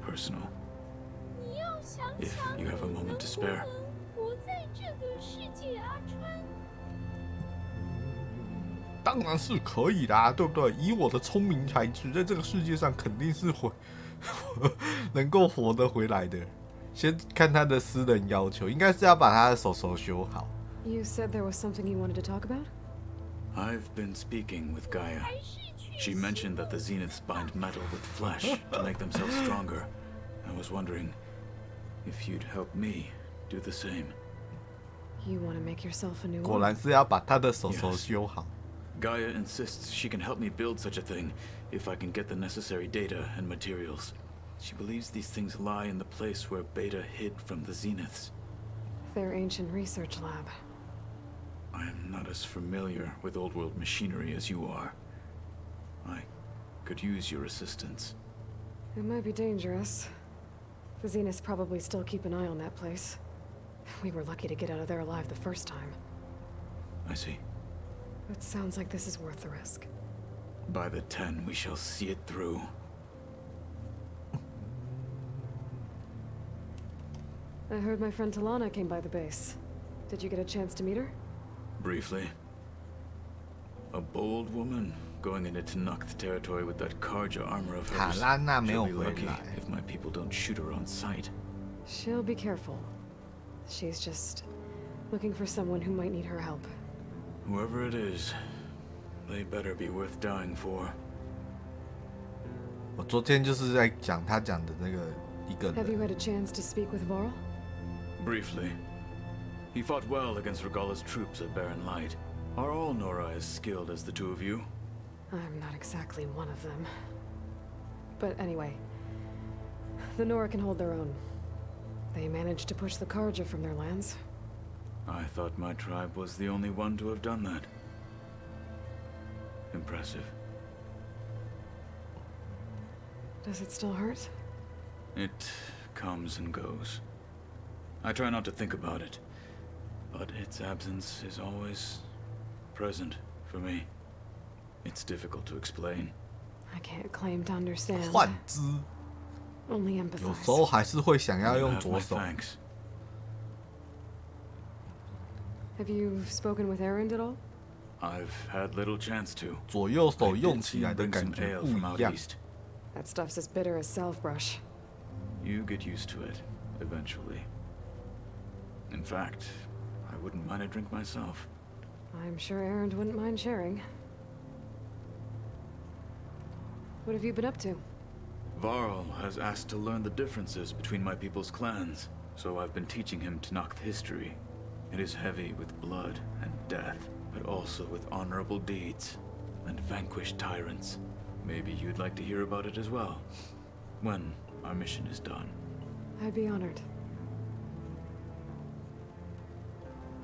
personal. 你要想 If 想 you have a 你 moment 能 to 不 spare. 能活在这个世界，阿川？当然是可以啦，对不对？以我的聪明才智，在这个世界上肯定是能够活得回来的。先看他的私人要求，应该是要把他的手修好。 You said there was something you wanted to talk about? I've been speaking with Gaia. She mentioned that the Zeniths bind metal with flesh to make themselves stronger. I was wondering if you'd help me do the same. You want to make yourself a new 果 one? 然是要把他的手修好。 Gaia insists she can help me build such a thing if I can get the necessary data and materials. She believes these things lie in the place where Beta hid from the Zeniths. Their ancient research lab. I'm not as familiar with old world machinery as you are. I could use your assistance. It might be dangerous. The Zeniths probably still keep an eye on that place. We were lucky to get out of there alive the first time. I see. It sounds like this is worth the risk. By the 10, we shall see it through. I heard my friend Talana came by the base. Did you get a chance to meet her? Briefly. A bold woman going into Tanakh territory with that Karja armor of hers. She'll be lucky if my people don't shoot her on sight. She'll be careful. She's just looking for someone who might need her help. Whoever it is, they better be worth dying for. 我昨天就是在讲他讲的那个一个 Have you 人， had a chance to speak with Varl? Briefly. He fought well against Regalla's troops at Barren Light. Are all Nora as skilled as the two of you? I'm not exactly one of them. But anyway, the Nora can hold their own. They managed to push the Karja from their lands. I thought my tribe was the only one to have done that. Impressive. Does it still hurt? It comes and goes. I try not to think about it, but its absence is always present for me. It's difficult to explain. I can't claim to understand. 幻肢 Only 有 empathize. 时候还是会想要 You 用 have 左 my 手。 thanks. Have you spoken with Erend at all? I've had little chance to. 左右 I 手 did 用 see 起来 him 的 bring 感 some 觉 ale 不 from 一 out 样。 east. That stuff's as bitter as salve-brush. You get used to it, eventually. In fact, I wouldn't mind a drink myself. I'm sure Erend wouldn't mind sharing. What have you been up to? Varl has asked to learn the differences between my people's clans, so I've been teaching him Tanakh history. It is heavy with blood and death, but also with honorable deeds and vanquished tyrants. Maybe you'd like to hear about it as well, when our mission is done. I'd be honored.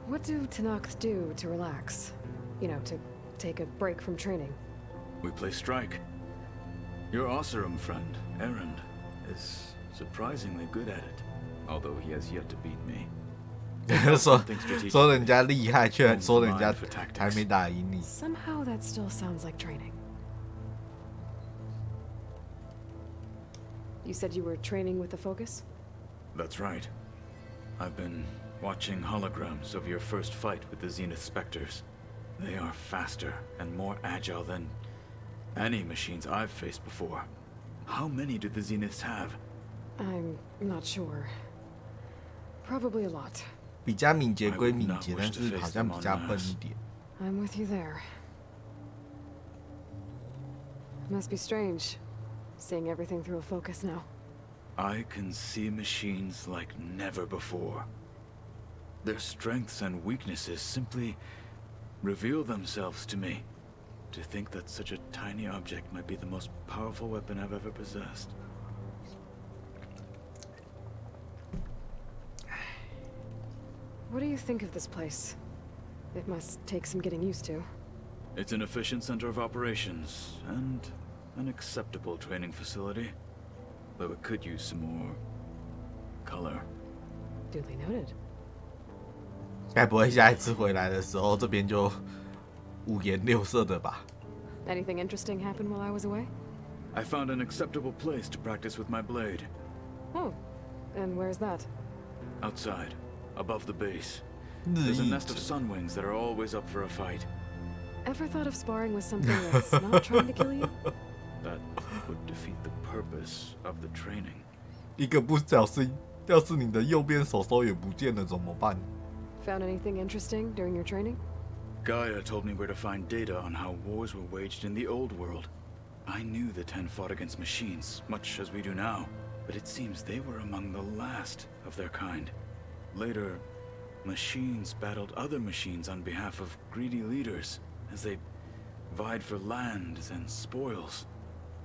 What do Tanakh do to relax? You know, to take a break from training. We play strike. Your Oseram friend, Erend, is surprisingly good at it, although he has yet to beat me. 说人家厉害，却说人家还没打赢你。 Somehow that still sounds like training. You said you were training with the Focus? That's right. I've been watching holograms of your first fight with the Zenith Spectres. They are faster and more agile than any machines I've faced before. How many do the Zeniths have? I'm not sure. Probably a lot. 比较敏捷归敏捷，但是好像比较笨一点。 I'm with you there. Must be strange, seeing everything through a focus now. I can see machines like never before. Their strengths and weaknesses simply reveal themselves to me. To think that such a tiny object might be the most powerful weapon I've ever possessed. What do you think of this place? It must take some getting used to. It's an efficient center of operations, and an acceptable training facility. Though it could use some more color. Duly noted. 该不会下一次回来的时候，这边就五颜六色的吧？ Anything interesting happened while I was away? I found an acceptable place to practice with my blade. Oh, and where's that? Outside, above the base. There's a 日 nest of 意 sunwings that are always up for a fight. Ever thought of sparring with something that's not trying to kill you? That would defeat the purpose of the training. 一个不小心，要是你的右边手也不见了怎么办？ Found anything interesting during your training? Gaia told me where to find data on how wars were waged in the old world. I knew the Ten fought against machines, much as we do now, but it seems they were among the last of their kind. Later, machines battled other machines on behalf of greedy leaders, as they vied for lands and spoils.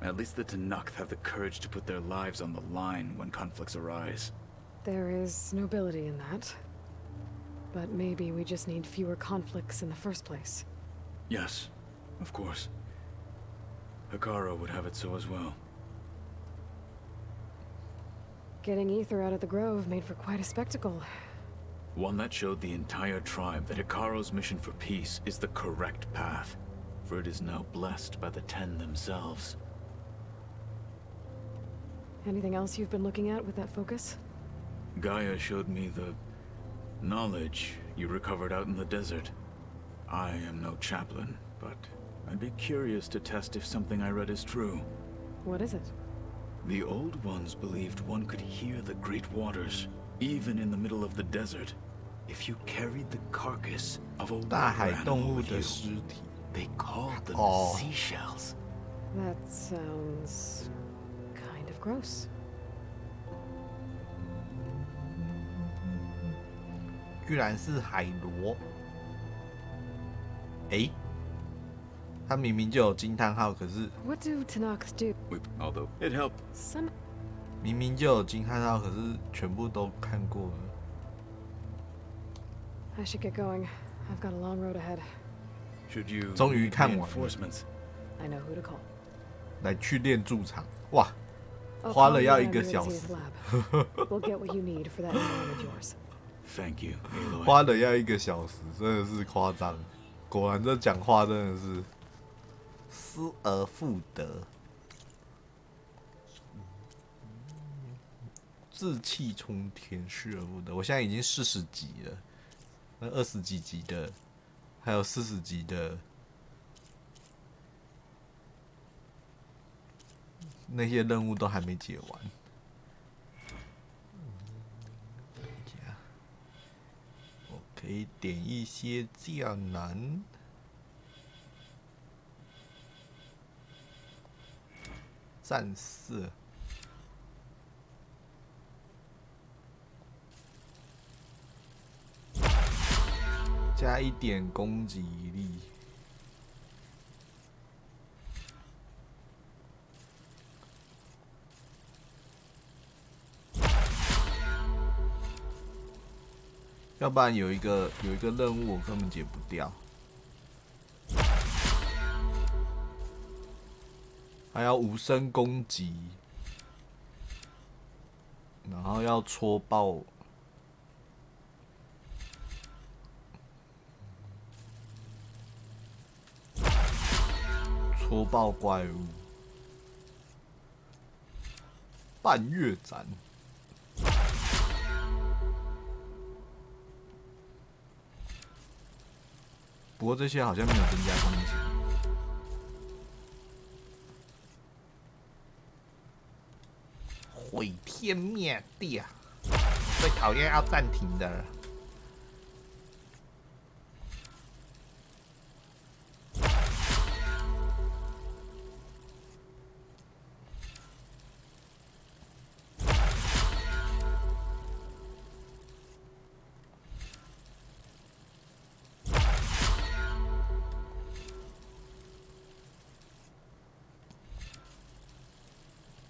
At least the Tanakh have the courage to put their lives on the line when conflicts arise. There is nobility in that. But maybe we just need fewer conflicts in the first place. Yes, of course. Hikaru would have it so as well. Getting ether out of the grove made for quite a spectacle. One that showed the entire tribe that Hikaru's mission for peace is the correct path, for it is now blessed by the Ten themselves. Anything else you've been looking at with that focus? Gaia showed me the knowledge you recovered out in the desert. I am no chaplain, but I'd be curious to test if something I read is true. What is it? The old ones believed one could hear the great waters, even in the middle of the desert, if you carried the carcass of a water animal with you. They called them seashells. That sounds kind of gross. 居然是海螺！诶，他明明就有惊叹号，可是 What do Tanaks do? Although it helped. Some 明明就有惊叹号，可是全部都看过了。 I should get going. I've got a long road ahead. Should you 终于 need 看完了， reinforcements? I know who to call. 来去练驻场，哇， I'll 花 call 了 you 要 when 一 I'm 个 near 小 Zia's 时， lab. We'll get what you need for that arm of yours. Thank you, Aloy. 花了要一个小时，真的是夸张。果然这讲话真的是失而复得，志气冲天，失而复得。我现在已经40级了，那20几级的，还有40级的，那些任务都还没解完。我可以点一些较难。战士，加一点攻击力。要不然有一个任务我根本解不掉。 还要无声攻击，然后要戳爆，戳爆怪物，半月斩。不过这些好像没有增加攻击。 毁天灭地啊！最讨厌要暂停的了。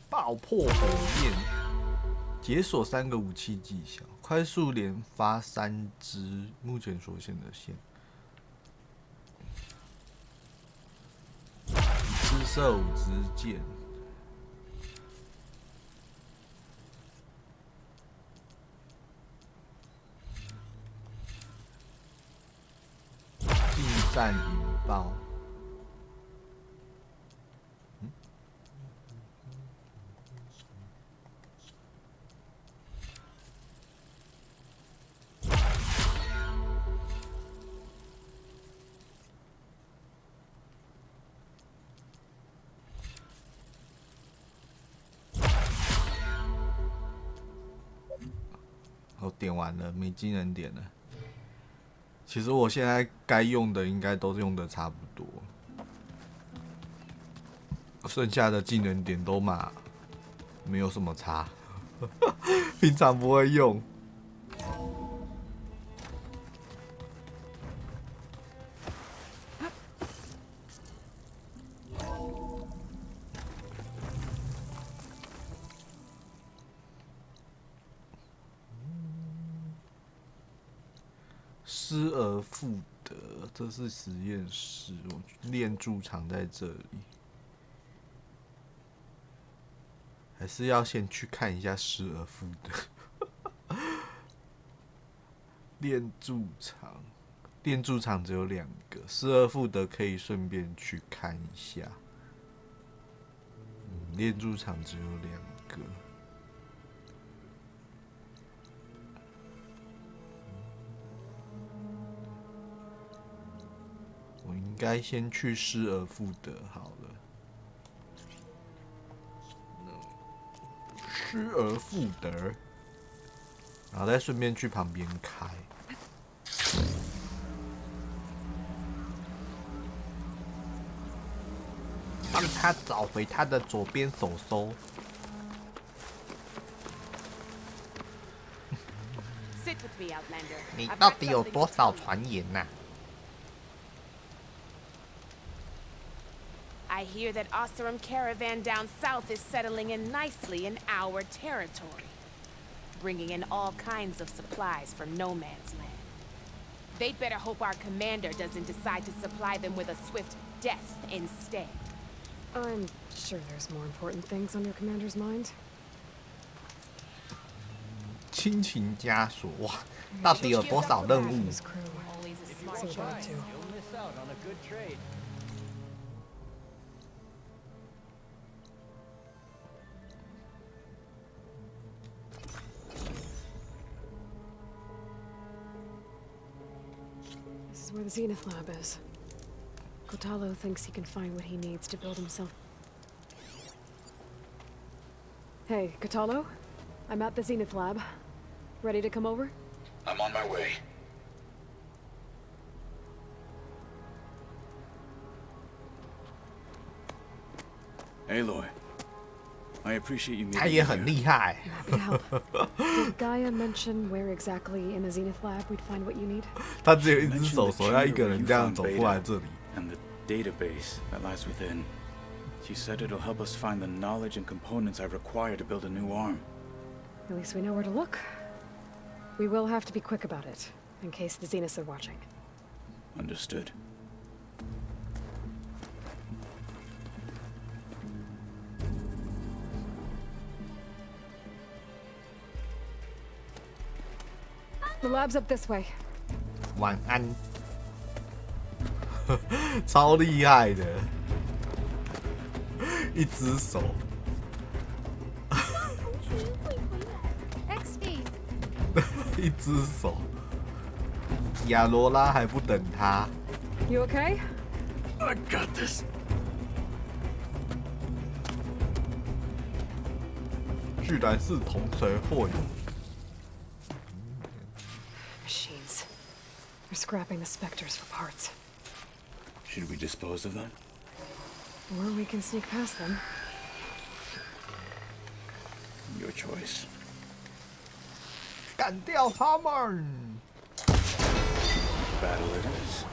爆破火焰，解锁3个武器技巧，快速连发3支目前所现的线，一次射5支箭，近战引爆。 我点完了，没技能点了。其实我现在该用的应该都用的差不多，剩下的技能点都没有什么差，平常不会用。失而复得，这是实验室。我练驻场在这里。还是要先去看一下失而复得。练驻场，练驻场只有2个，失而复得可以顺便去看一下。练驻场只有2个。我应该先去失而复得好了。失而复得，然后再顺便去旁边开。帮他找回他的左边手手。你到底有多少传言呐？I hear that Oseram caravan down south is settling in nicely in our territory, bringing in all kinds of supplies from no man's land. They'd better hope our commander doesn't decide to supply them with a swift death instead. I'm sure there's more important things on your commander's mind. 亲情枷锁，哇，到底有多少任务？ So that too. You'll miss out on a good trade. This is where the Zenith lab is. Kotalo thinks he can find what he needs to build himself. Hey, Kotalo? I'm at the Zenith lab. Ready to come over? I'm on my way. Aloy, I appreciate you meeting 他也很厉害。 Happy to help. Did Gaia mention where exactly in the Zenith lab we'd find what you need? 他只有一只手手，要一个人这样走过来这里。 And the database that lies within. She said it'll help us find the knowledge and components I require to build a new arm. At least we know where to look. We will have to be quick about it, in case the Zeniths are watching. Understood. The lab's up this way. 晚安。超厉害的，一只手。一只手。亚罗拉还不等他。 You okay? I got this. 居然是同锤货友。 Machines. They're scrapping the specters for parts. Should we dispose of them? Or we can sneak past them. Your choice. 干掉他们！ Battle it is.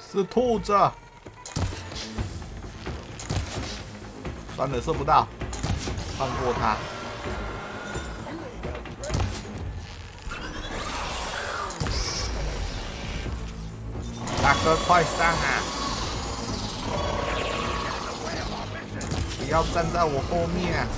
"是兔子！算了，射不到，放过他。大哥，快上啊！不要站在我后面。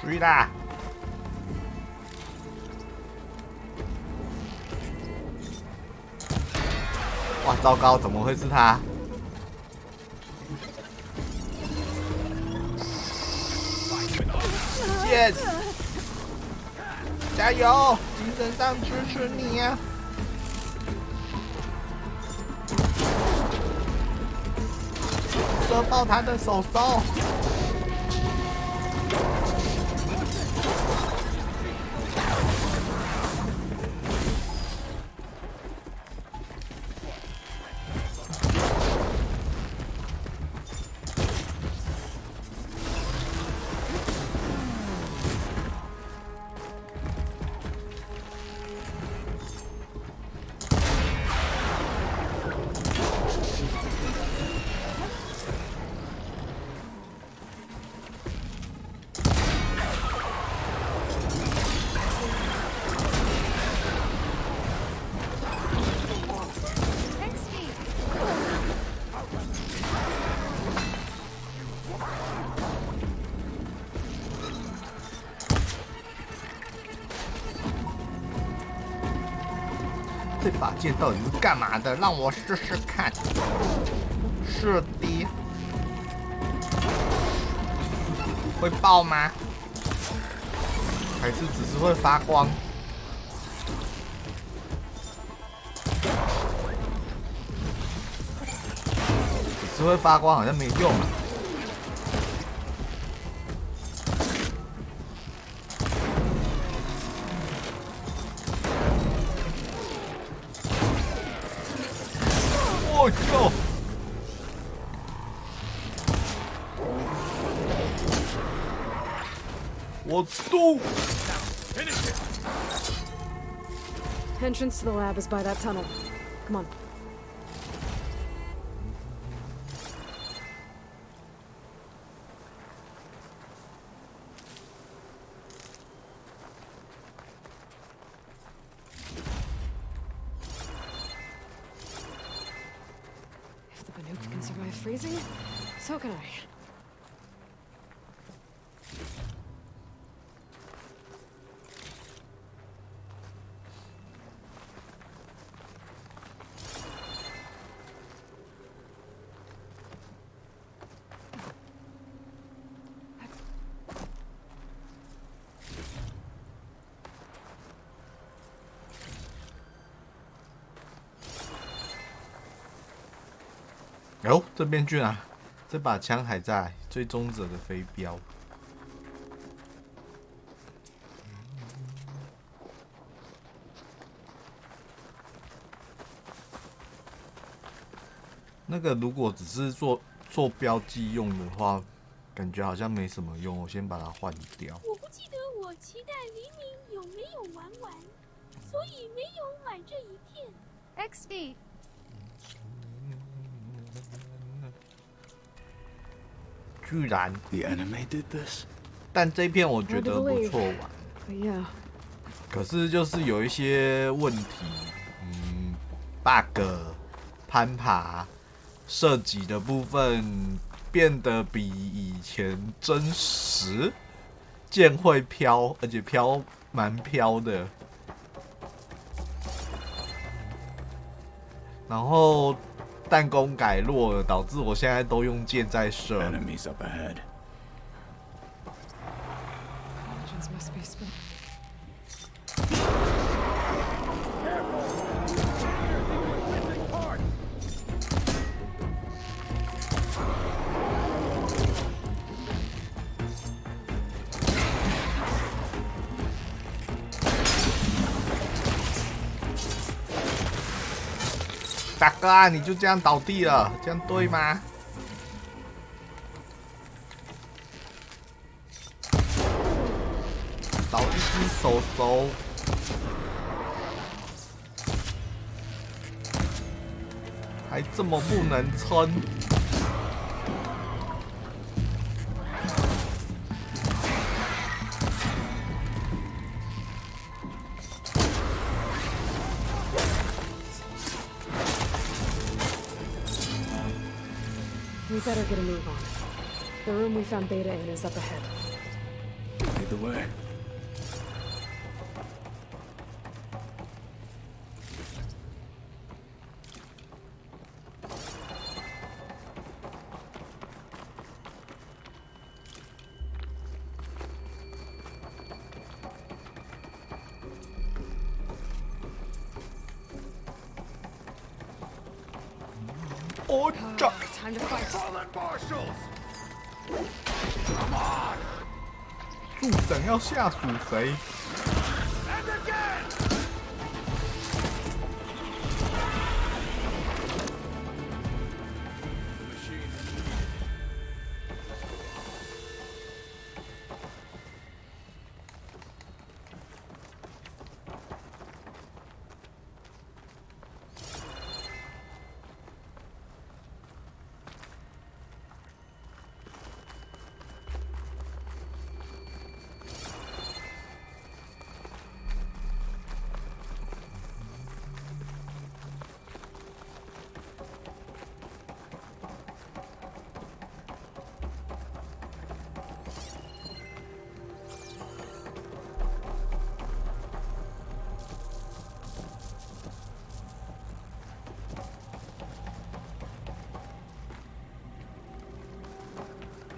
水啦！哇，糟糕，怎么会是他？剑，加油！精神上支持你呀、射爆他的手手！这把剑到底是干嘛的？让我试试看。是的。会爆吗？还是只是会发光？只是会发光，好像没用啊。我靠！我嘟！ Entrance to the lab is by that tunnel. Come on. If the Banuk can survive freezing, so can I.哦，这边居然这把枪还在，追踪者的飞镖。那个如果只是做标记用的话，感觉好像没什么用。我先把它换掉。我不记得我期待黎明有没有玩完，所以没有买这一片。XD。居然 The enemy did this? 但这片我觉得不错玩。Yeah. 可是就是有一些问题，bug、攀爬、射击的部分变得比以前真实，剑会飘，而且飘蛮飘的。然后弹弓改弱了，导致我现在都用剑在射。Enemies up ahead. Engines must be spent. 大哥啊，你就这样倒地了，这样对吗？少一只手手，还这么不能撑。We better get a move on. The room we found Beta in is up ahead. Lead the way. Time to fight. 助审要下属谁？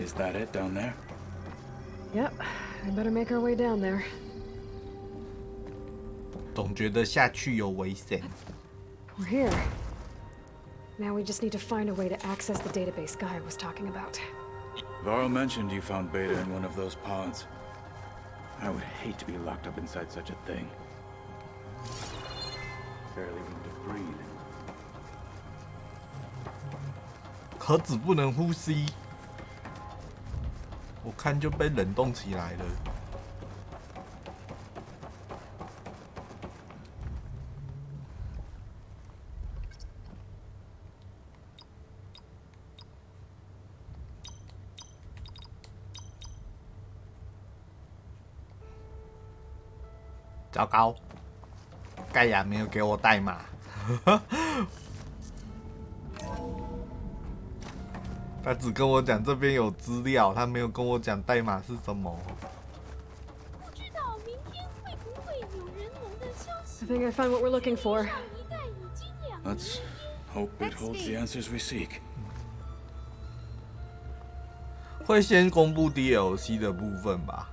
Is that it down there? Yep, I better make our way down there. 总觉得下去有危险。We're here. Now we just need to find a way to access the database Guy was talking about. Varro mentioned you found Beta in one of those pods. I would hate to be locked up inside such a thing. Barely room to breathe. 壳子不能呼吸，我看就被冷冻起来了。糟糕，盖亚没有给我代码。他只跟我讲这边有资料，他没有跟我讲代码是什么。不知道明天会不会有人龙的消息。 I think I found what we're looking for. 上一代已经2年。 Let's hope it holds the answers we seek. 会先公布 DLC 的部分吧，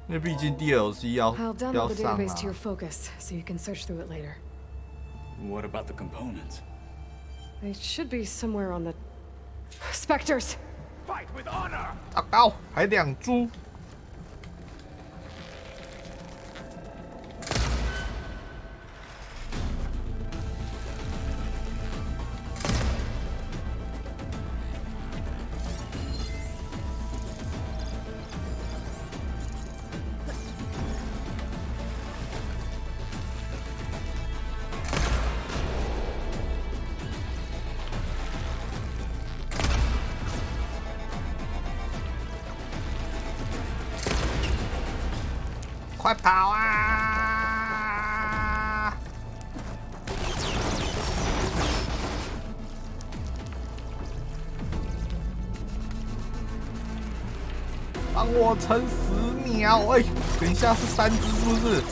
因为毕竟 DLC 要 I'll download 要 the 上 database to your 啊。 focus so you can search through it later. What about the components? They should be somewhere on the Spectres. Fight with honor. 糟糕，还2株。快跑啊！帮我撑10秒！哎，等一下是3只是不是？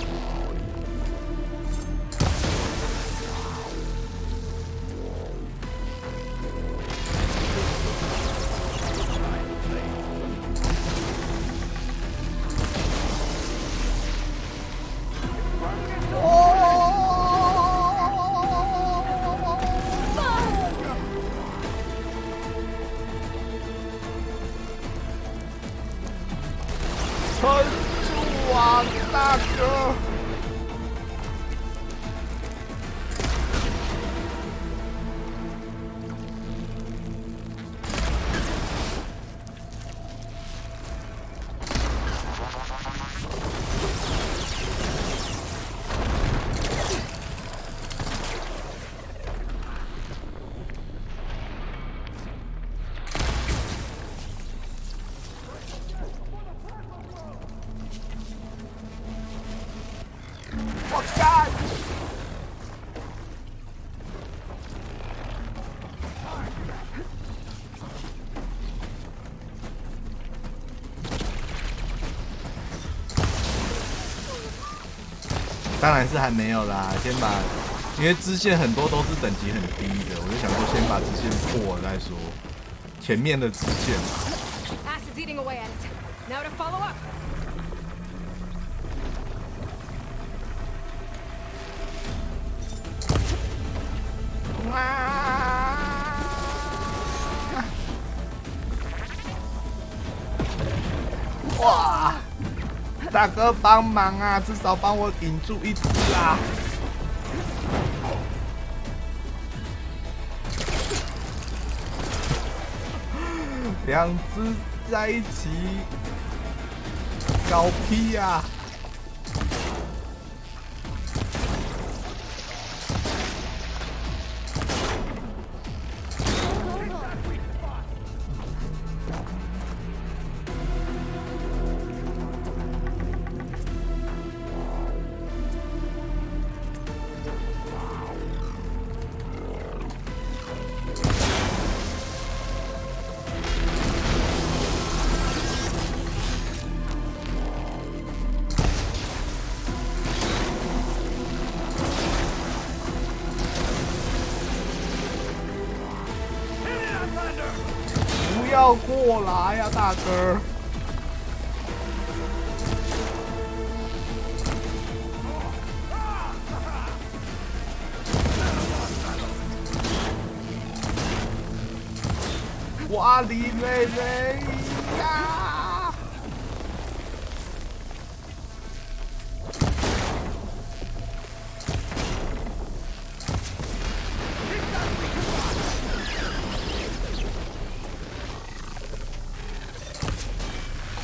撑住啊，大哥！我干！当然是还没有啦，先把，因为支线很多都是等级很低的，我就想说先把支线破了再说，前面的支线嘛。 Acid's eating away at it. Now to follow up. 哇！大哥帮忙啊，至少帮我顶住一只啊！2只在一起，搞屁呀！要过来呀，大哥！哇哩嘞嘞呀！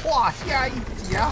胯下一夹。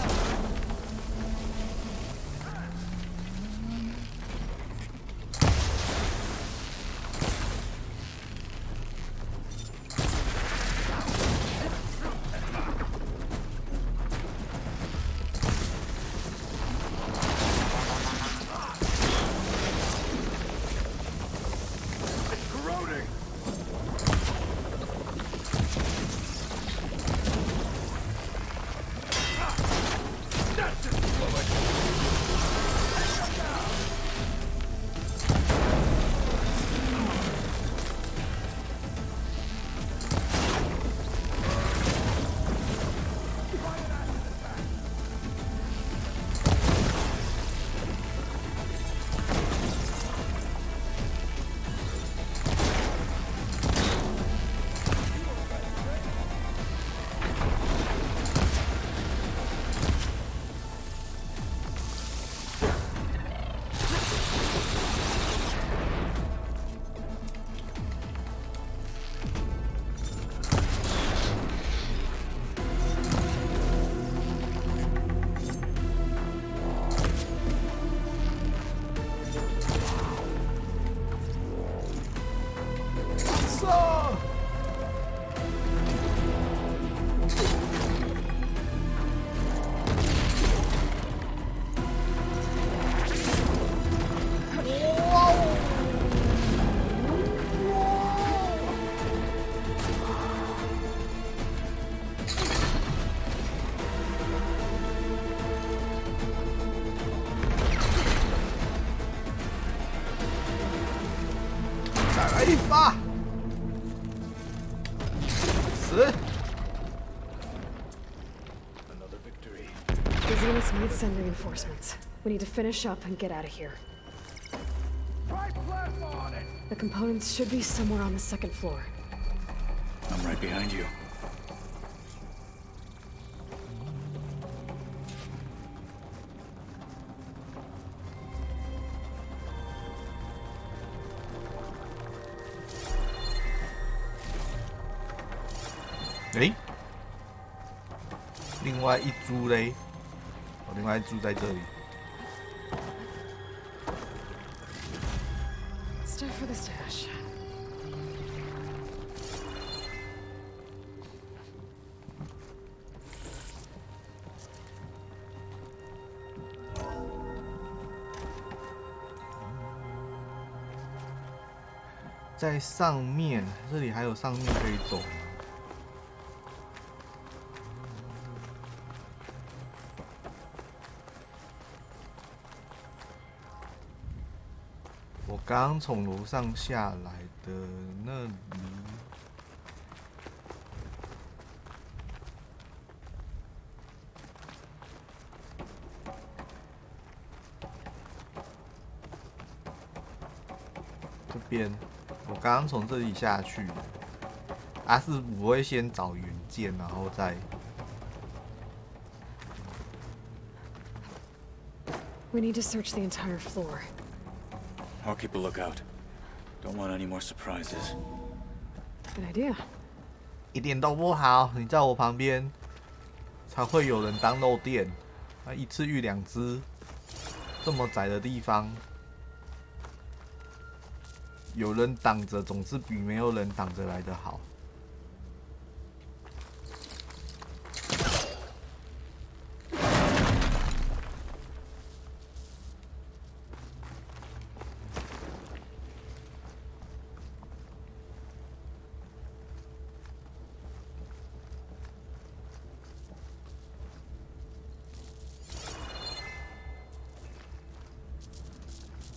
来一发！死！ The Zeniths need send reinforcements. We need to finish up and get out of here. The components should be somewhere on the second floor. I'm right behind you. Hey. 另外一株嘞，另外一株在这里。 Stuff for the stash. "在上面，这里还有上面可以走吗？ 我刚从楼上下来的那里，这边，我刚刚从这里下去，是不会先找原件，然后再。 We need to search the entire floor. I'll keep a lookout. Don't want any more surprises. Good idea. 一点都不好，你在我旁边，才会有人当漏电。一次遇2只，这么窄的地方，有人挡着总是比没有人挡着来的好。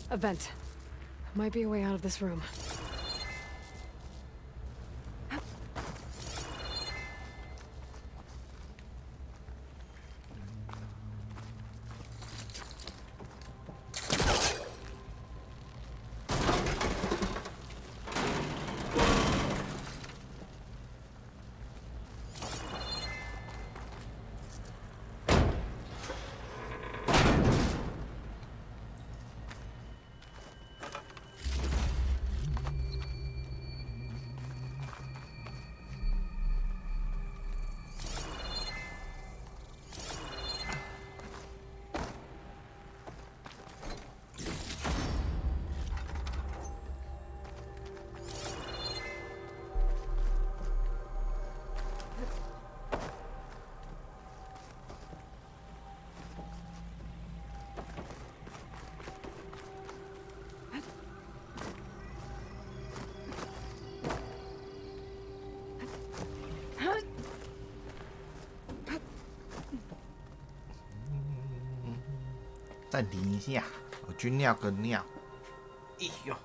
A vent. Might be a way out of this room. 暂停一下，我去尿个尿。哎呦！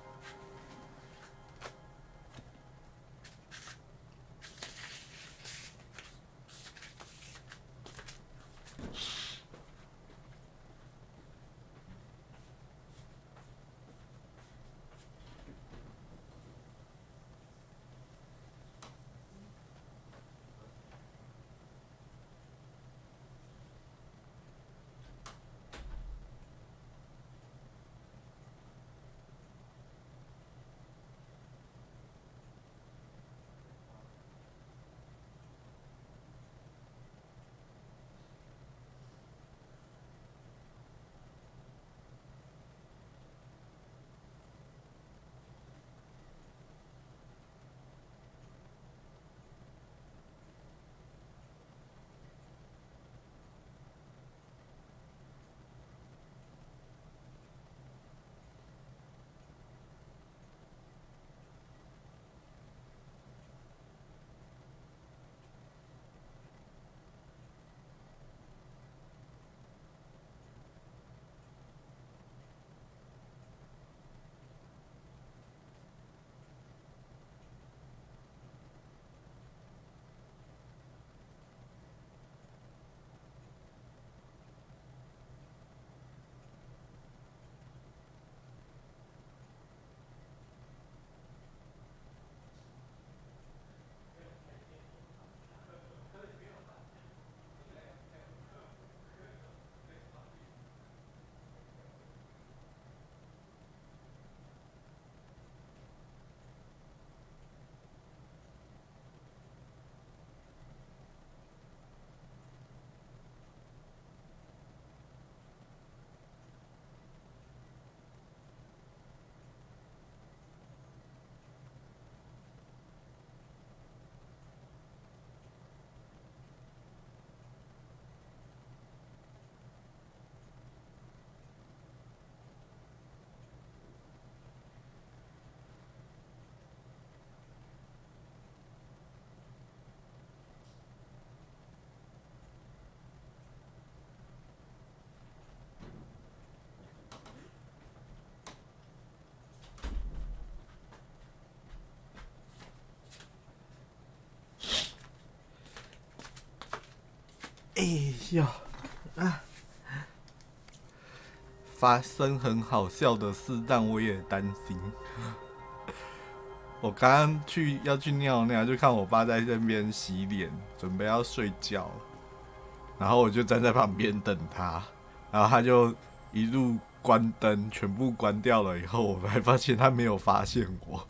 哎呀啊！发生很好笑的事，但我也担心。我刚刚要去尿尿，就看我爸在那边洗脸，准备要睡觉了。然后我就站在旁边等他，然后他就一路关灯，全部关掉了以后，我才发现他没有发现我，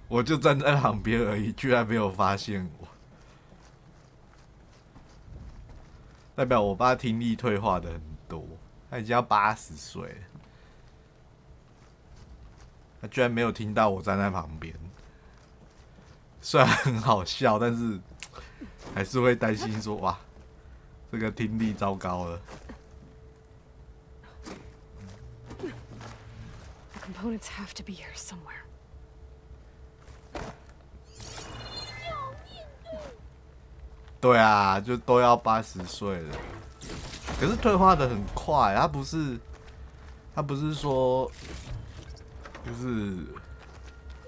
我就站在旁边而已，居然没有发现我。代表我爸听力退化的很多，他已经要80岁了，他居然没有听到我站在旁边。虽然很好笑，但是还是会担心说，哇，这个听力糟糕了。The components have to be here somewhere. 对啊，就都要80岁了，可是退化的很快，他不是说，就是你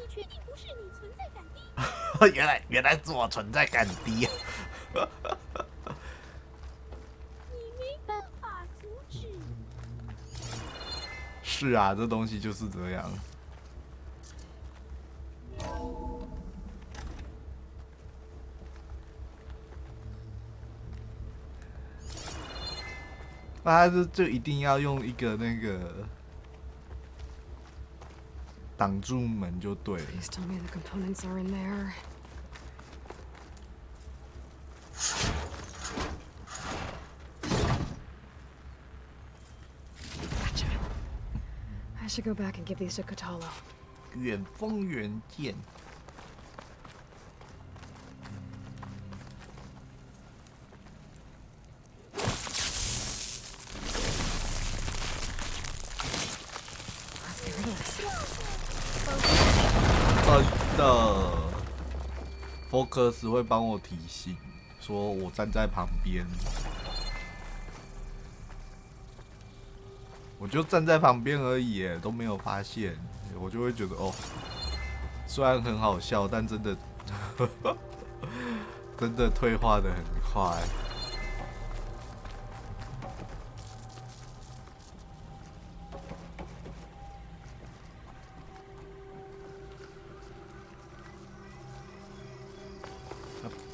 确定不是你存在感低？原来是我存在感低啊！你没办法阻止。是啊，这东西就是这样。他就一定要用一个那个挡住门就对了。Please tell me the components are in there. Gotcha. I should go back and give these to Kotalo. 远风元件。真的 ，Focus 会帮我提醒，说我站在旁边。我就站在旁边而已耶，都没有发现，我就会觉得哦，虽然很好笑，但真的真的退化的很快。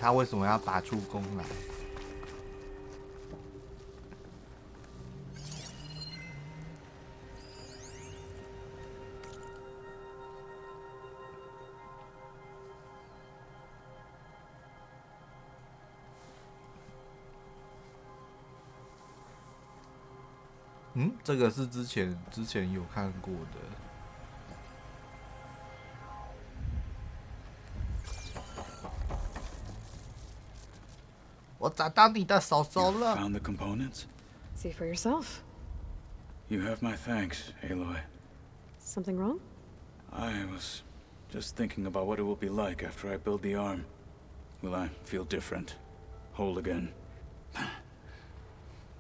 他为什么要拔出弓来？这个是之前有看过的。我找到你的手手了。 Found the components? See for yourself. You have my thanks, Aloy. Something wrong? I was just thinking about what it will be like after I build the arm. Will I feel different? Whole again?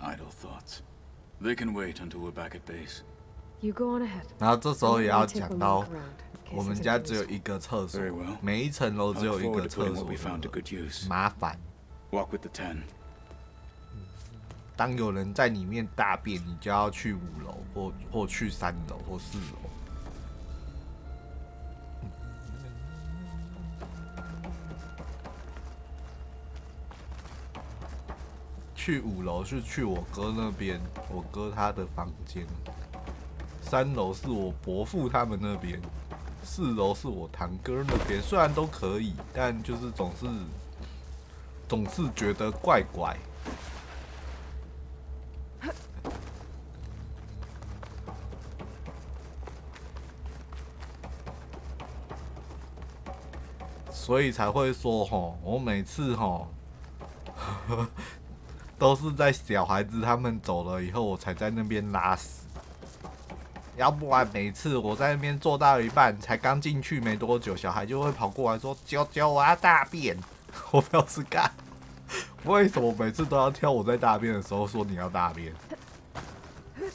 Idle thoughts. They can wait until we're back at base. You go on ahead. 然后这时候也要讲到， I'll take one look around, in case 我们 there's 家 anything 只有 useful. 一个厕所 Very well. 每一层楼只有 I 一 look 个 forward to 厕 putting 所 what we found to good use. 麻烦。 Walk with the 10. 当有人在里面大便，你就要去5楼，或去3楼或4楼。去5楼是去我哥那边，我哥他的房间。3楼是我伯父他们那边，4楼是我堂哥那边。虽然都可以，但就是总是觉得怪怪。所以才会说吼，我每次吼都是在小孩子他们走了以后，我才在那边拉屎。要不然每次我在那边做到一半，才刚进去没多久，小孩就会跑过来说：“啾啾，我要大便。”我表示干，为什么每次都要挑我在大便的时候说你要大便？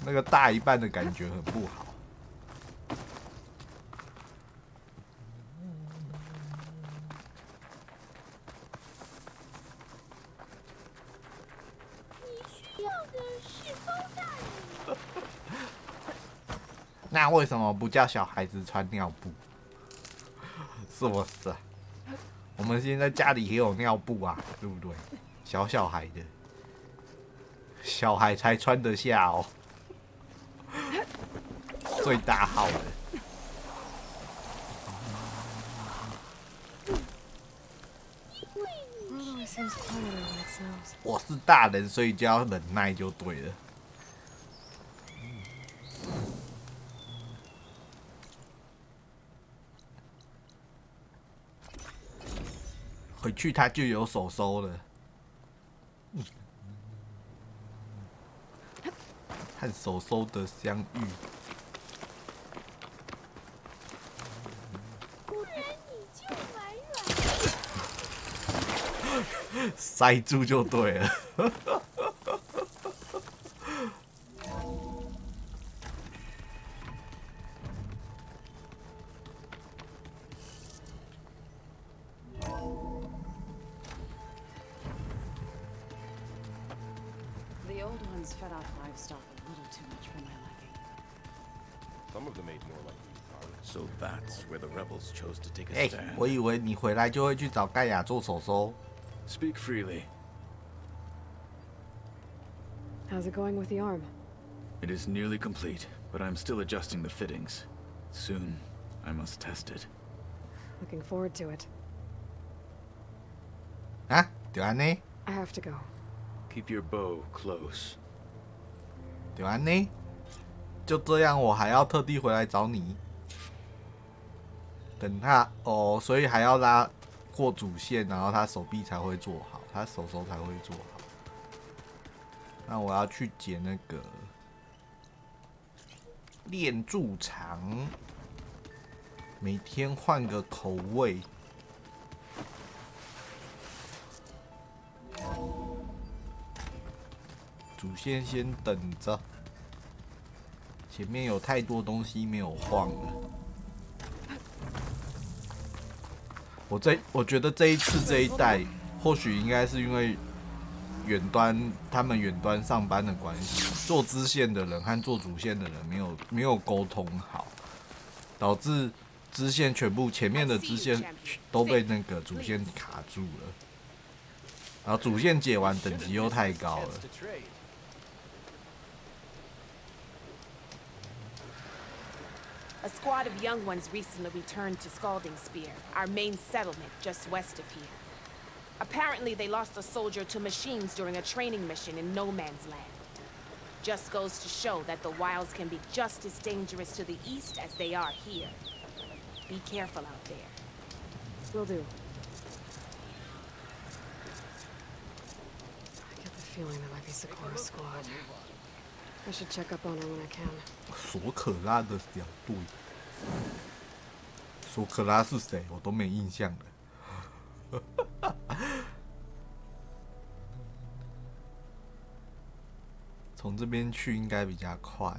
那个大一半的感觉很不好。那为什么不叫小孩子穿尿布？是不是？我们现在家里也有尿布啊，对不对？小孩的，小孩才穿得下哦，最大号的。我是大人，所以就要忍耐就对了。回去他就有手收了。和手收的相遇。不然你就买软。塞住就对了。The old ones fed off livestock a little too much for my liking. Some of them ate more like So that's where the rebels chose to take a 哎、 stand. 我以为你回来就会去找盖亚做手收。 Speak freely. How's it going with the arm? It is nearly complete, but I'm still adjusting the fittings. Soon, I must test it. Looking forward to it. 啊，就安呢？ I have to go. Keep your bow close. 就安呢？就这样，我还要特地回来找你。等他哦，所以还要拉过主线，然后他手臂才会做好，他手手才会做好。那我要去捡那个炼柱肠，每天换个口味。主线先等着。前面有太多东西没有晃了。我觉得这一次这一代，或许应该是因为他们远端上班的关系，做支线的人和做主线的人没有沟通好，导致支线前面的支线都被那个主线卡住了，然后主线解完等级又太高了。A squad of young ones recently returned to Scalding Spear, our main settlement just west of here. Apparently, they lost a soldier to machines during a training mission in No Man's Land. Just goes to show that the wilds can be just as dangerous to the east as they are here. Be careful out there. Will do. I get the feeling that might be Sakura's squad. I should check up on her when I can. 索可拉的小队，索可拉是谁？我都没印象了。从这边去应该比较快。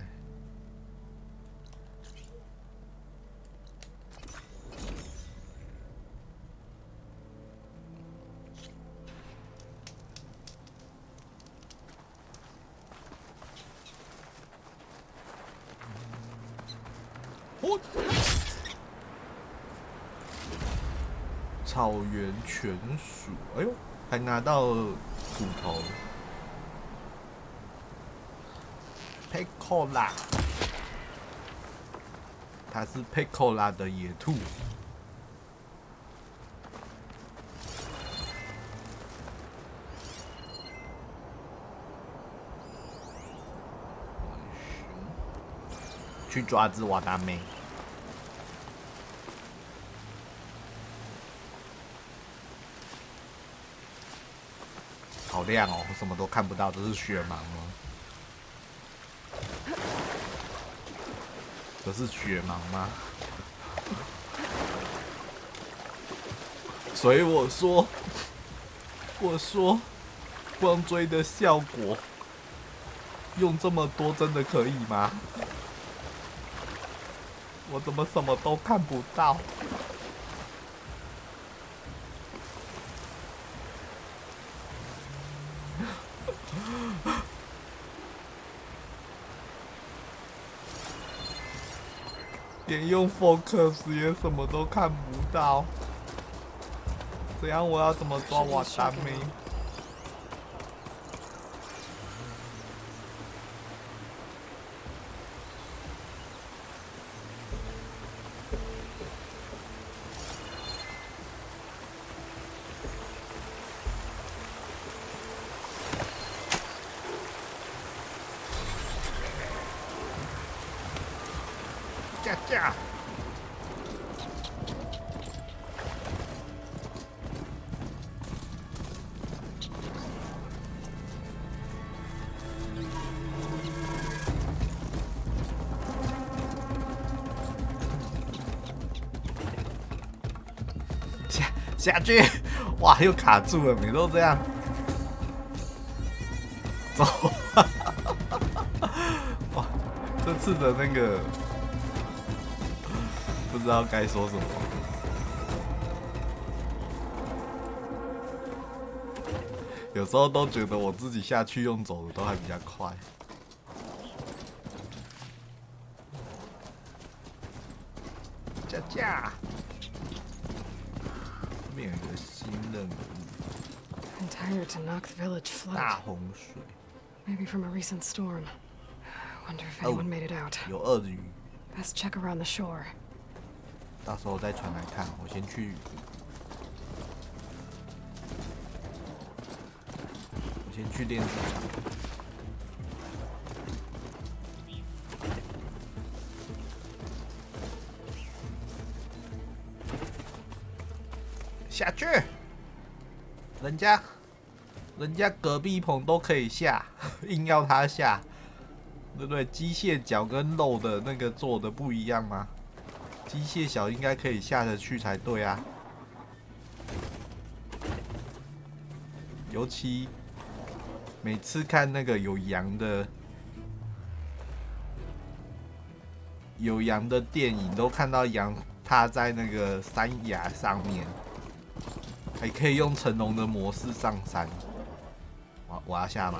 草原犬鼠，哎呦，还拿到骨头。Pecola， 它是 Pecola 的野兔。去抓只瓦达妹。好亮哦，我什么都看不到，这是雪盲吗？这是雪盲吗？所以我说，光追的效果用这么多真的可以吗？我怎么什么都看不到？连用 focus 也什么都看不到，这样我要怎么抓瓦达妹？架！下去！哇，又卡住了，每次都这样。走！哇，这次的那个。不知道该说什么。有时候都觉得我自己下去用走的都还比较快。架！这边有一个新任务。Entire Tanakh village flooded. 大洪水。Maybe from a recent storm. Wonder if anyone made it out. 有鳄鱼。Best check around the shore. 到时候再传来看，我先去电视场。下去，人家隔壁棚都可以下，硬要他下，对不对？机械脚跟肉的那个做的不一样吗？机械小应该可以下得去才对啊，尤其每次看那个有羊的有羊的电影，都看到羊踏在那个山崖上面，还可以用成龙的模式上山。我要下马。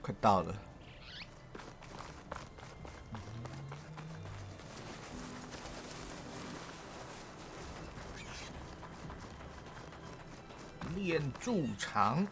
快到了。练筑场。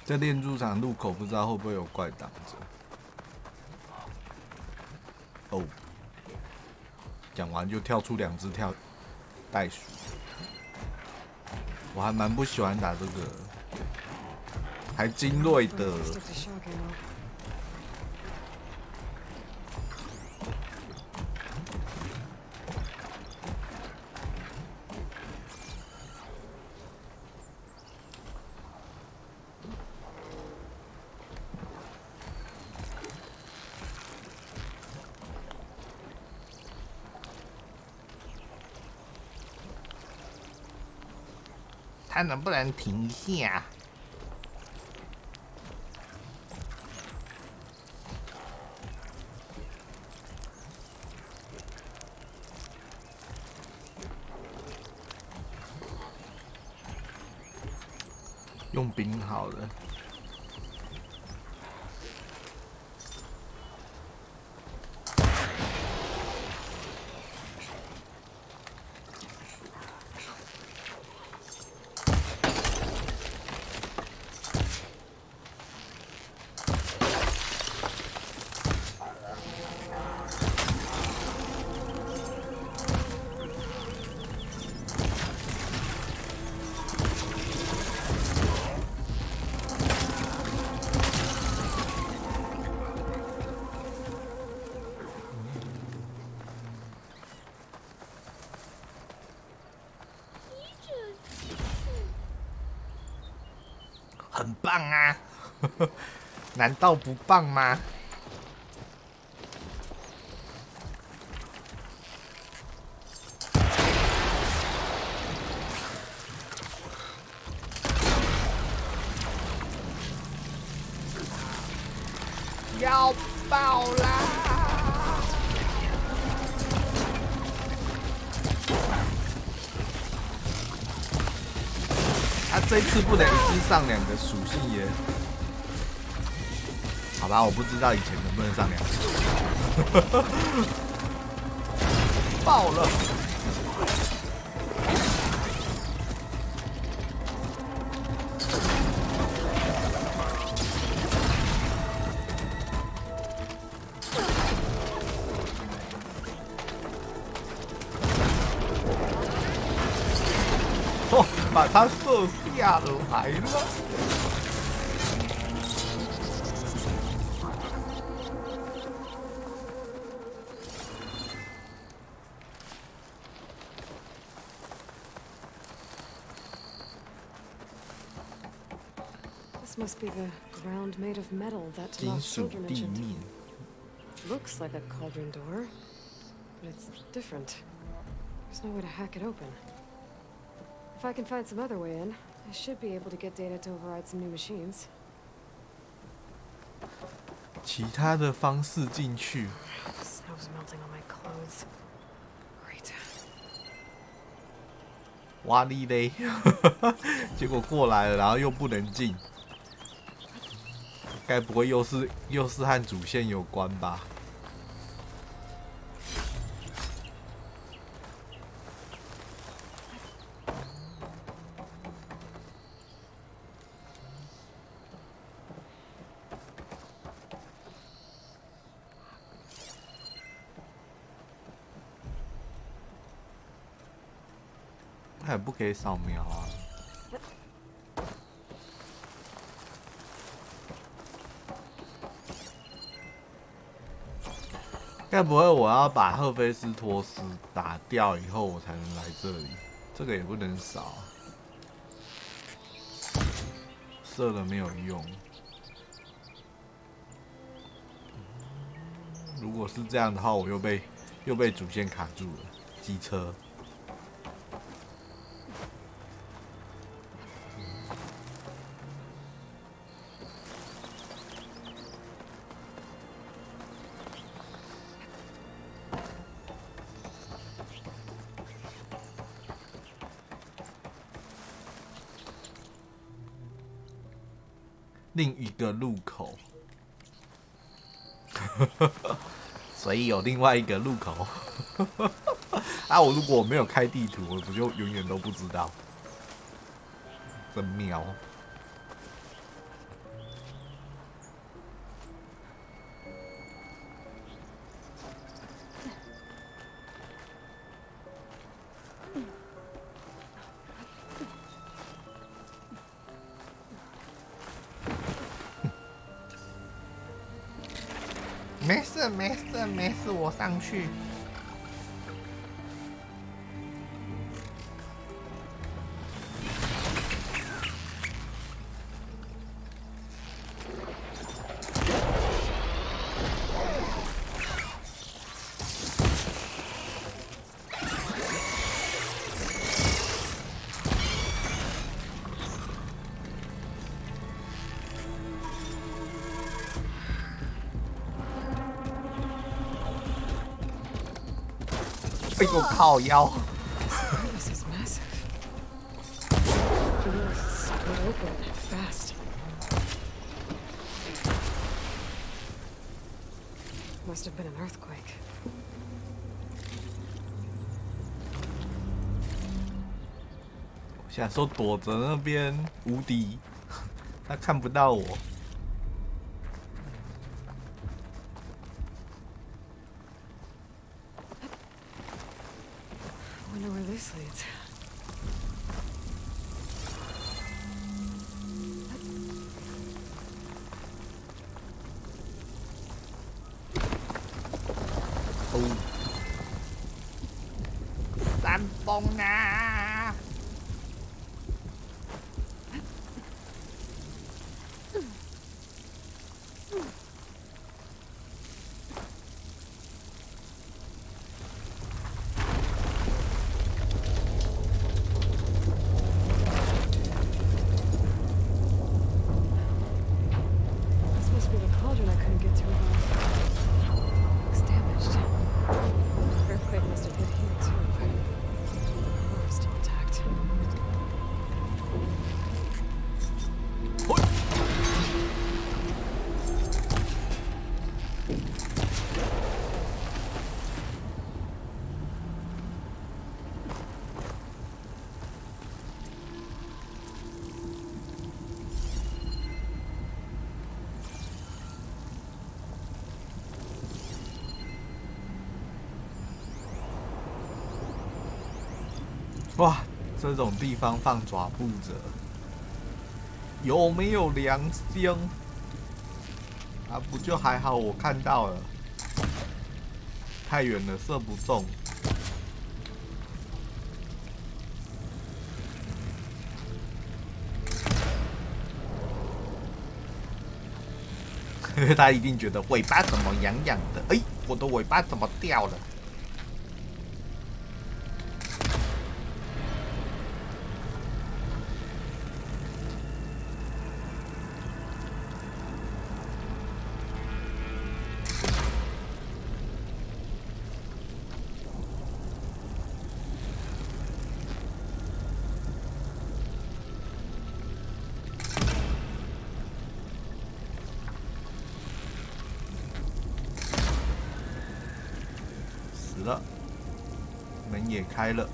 这练筑场路口不知道会不会有怪挡着。哦，讲完就跳出2只袋鼠，我还蛮不喜欢打这个，还精锐的。他能不能停下？用冰好了。很棒啊，难道不棒吗？到啦！他这一次不能一次上2个属性耶。好吧，我不知道以前能不能上2个。爆了！哦，把他射下来了。This must be the ground made of metal that 金 lost 属 children 地 mentioned. 面。 Looks like a cauldron door, but it's different. There's no way to hack it open. If I can find some other way in, I should be able to get data to override some new machines. 其他的方式进去。 The snow's melting on my clothes. Great. 哇哩嘞！结果过来了，然后又不能进，该不会又是和主线有关吧？它也不可以扫描啊。该不会我要把赫菲斯托斯打掉以后，我才能来这里？这个也不能扫，射了没有用。如果是这样的话，我又被主线卡住了，机车。另一个路口，所以有另外一个路口。啊，我如果我没有开地图，我不就永远都不知道？真妙！没事没事没事，我上去。哎呦，靠腰！ This is massive. The earth split open fast. Must have been an earthquake. 我想说躲着那边无敌，他看不到我。I wonder where this leads. Oh. 山崩啊！This must be the cauldron I couldn't get to above. 哇，这种地方放爪步者，有没有良心？啊，不就还好，我看到了，太远了，射不中。他一定觉得尾巴怎么痒痒的？哎，我的尾巴怎么掉了？了，门也开了。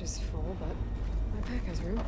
Is full, but my pack has room.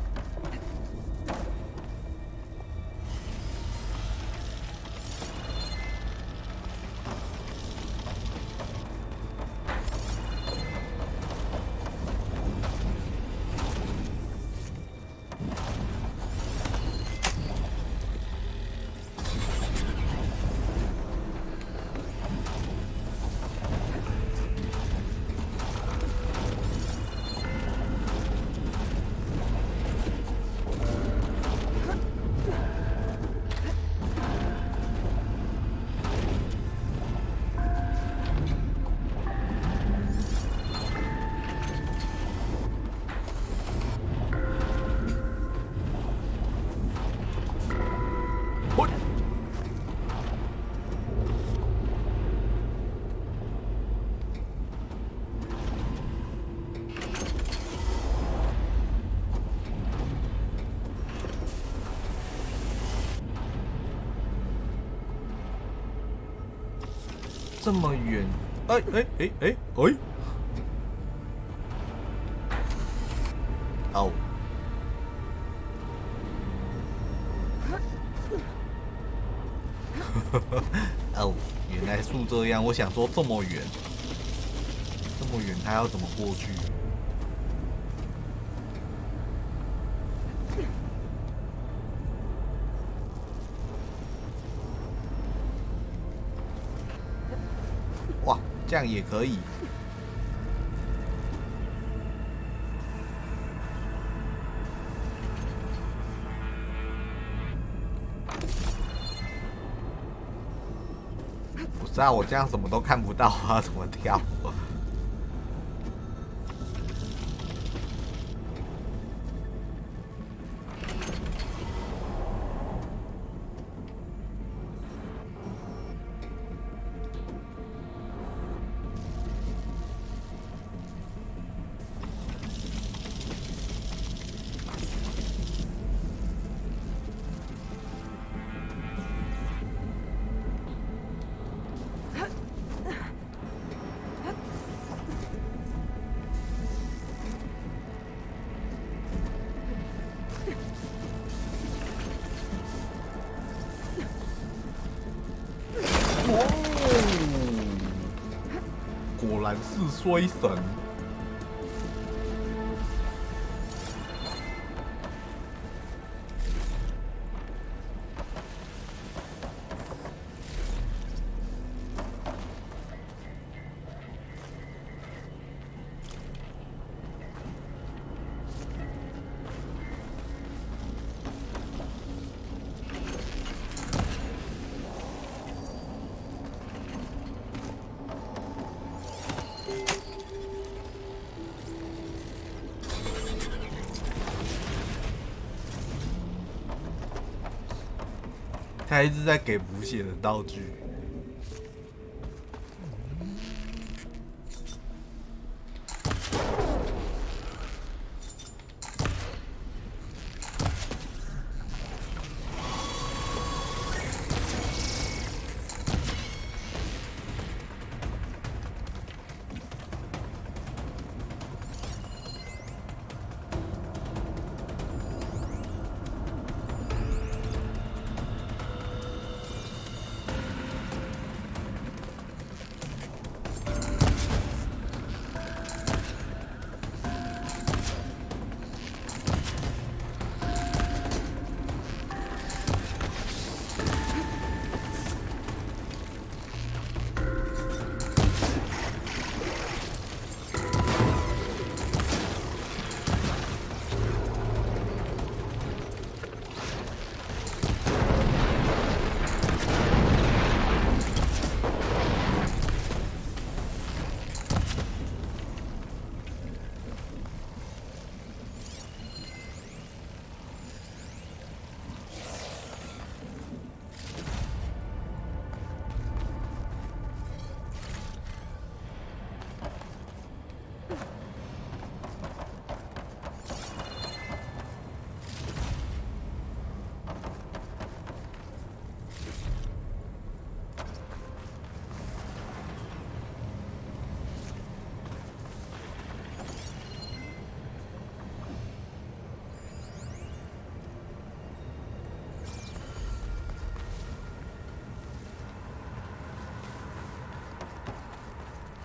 这么远，哎！哦，哦，原来是这样。我想说这么远，他要怎么过去？哇，这样也可以。不是啊，我这样什么都看不到啊，怎么跳？果然是衰神。他一直在给补血的道具。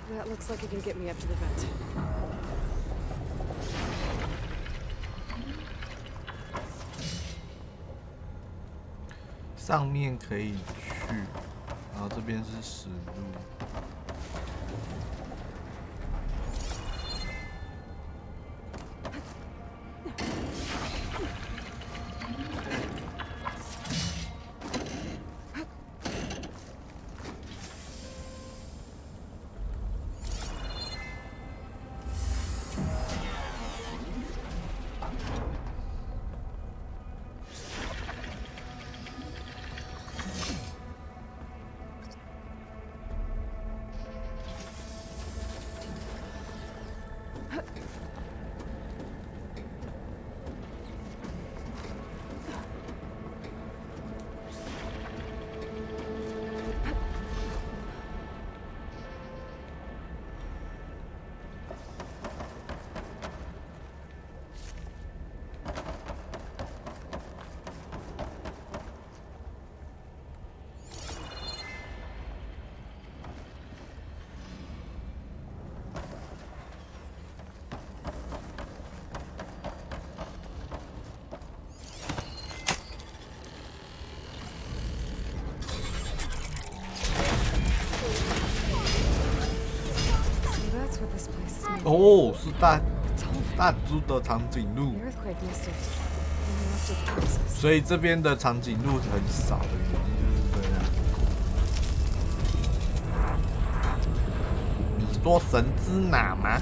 That looks like it can get me up to the vent. 上面可以去，然后这边是死路。哦，是大猪的长颈鹿，所以这边的长颈鹿很少的原因就是这样。你说神之哪吗？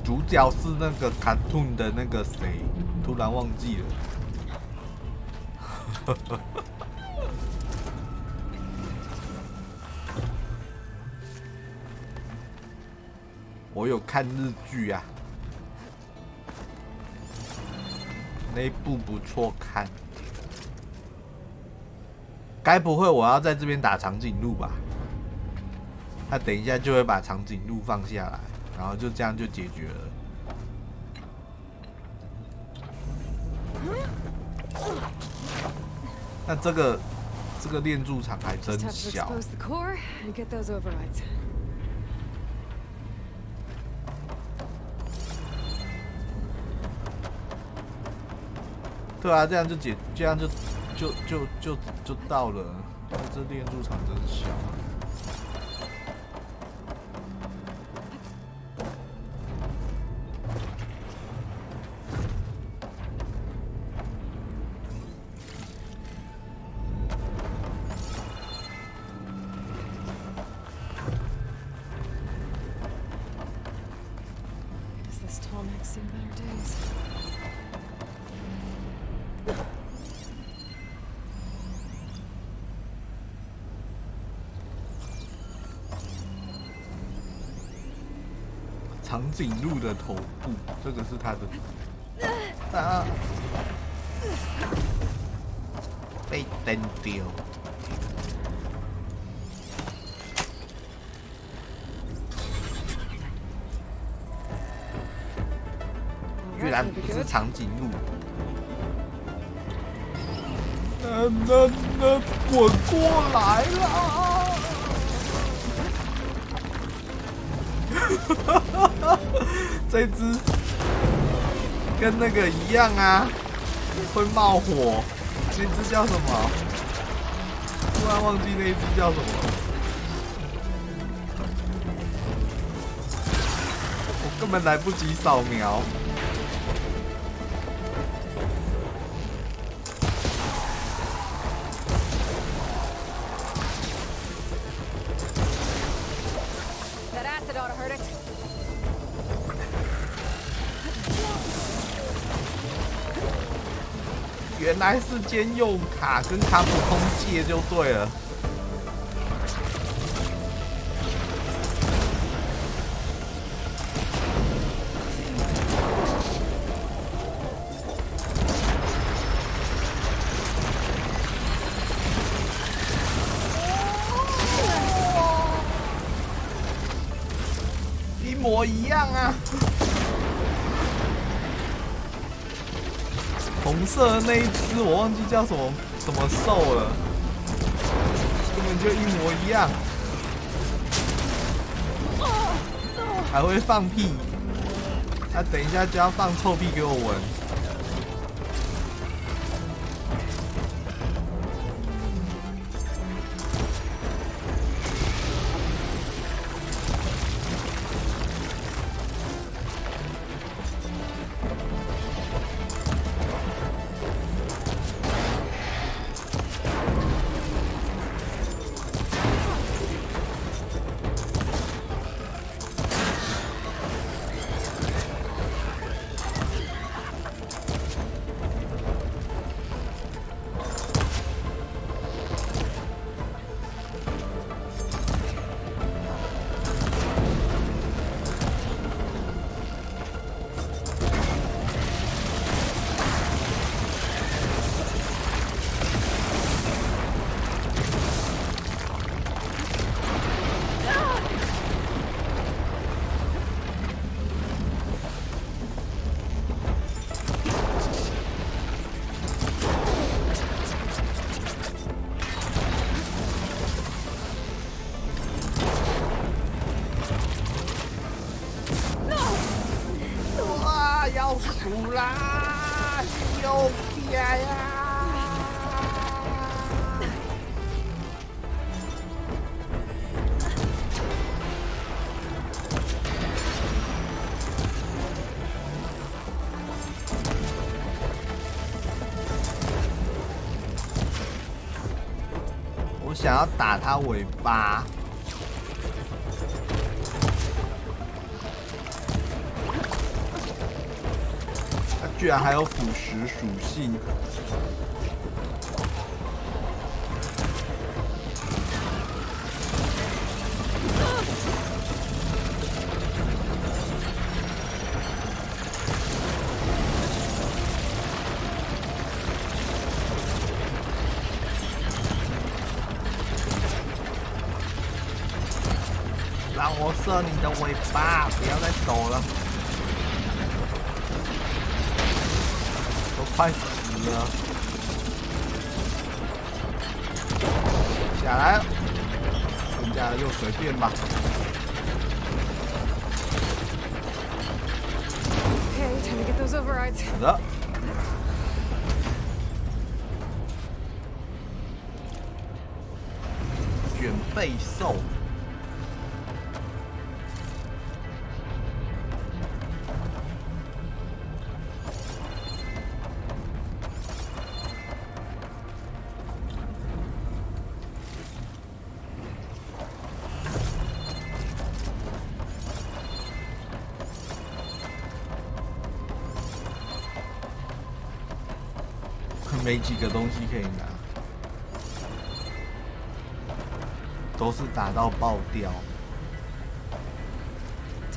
主角是那个 cartoon 的那个谁，突然忘记了。我有看日剧啊，那一部不错看。该不会我要在这边打长颈鹿吧？他等一下就会把长颈鹿放下来，然后就这样就解决了。那这个练筑场还真小。对啊，这样就到了。这练筑场真小。长颈鹿的头部，这个是它的啊，被灯丢。居然不是长颈鹿！那滚过来啦！这只跟那个一样啊，会冒火。那只叫什么？突然忘记那一只叫什么。我根本来不及扫描。原来是兼用卡跟卡普空借就对了。一模一样啊！红色的那一只我忘记叫什么兽了，根本就一模一样，还会放屁，他等一下就要放臭屁给我闻。要输啦！又起来呀！我想要打它尾巴。居然还有腐蚀属性，让我射你的尾巴，不要再抖了。快死了！下来了，剩下的就随便吧。好的。卷背兽。没几个东西可以拿，都是打到爆掉。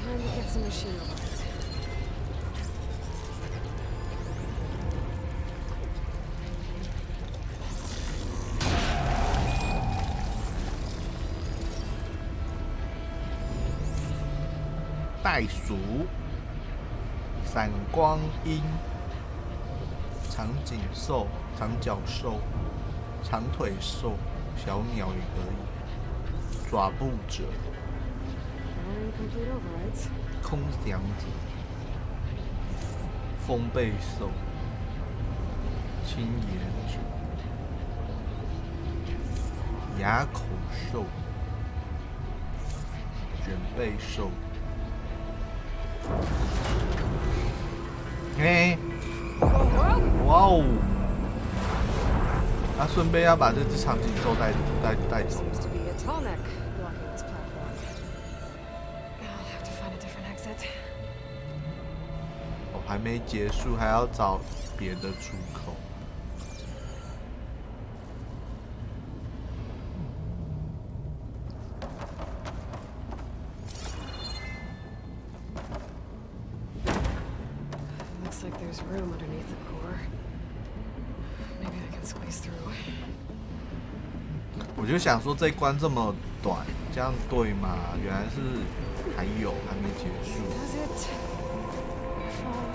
Time to get some machine overrides. 袋鼠、闪光鹰、长颈兽、长脚兽、长腿兽、小鸟也可以，爪步者、 Complete overrides. 空想者、风背兽、青野者、哑口兽、卷背兽。哎、哇哦！他顺便要把这只长颈兽带走。 Seems to be a tall neck blocking this platform. I'll have to find a different exit. 我还没结束，还要找别的出口。Looks like there's room underneath the core. Maybe I can squeeze through. 我就想说这一关这么短，这样对吗？原来是还没结束。 Does it? Fall.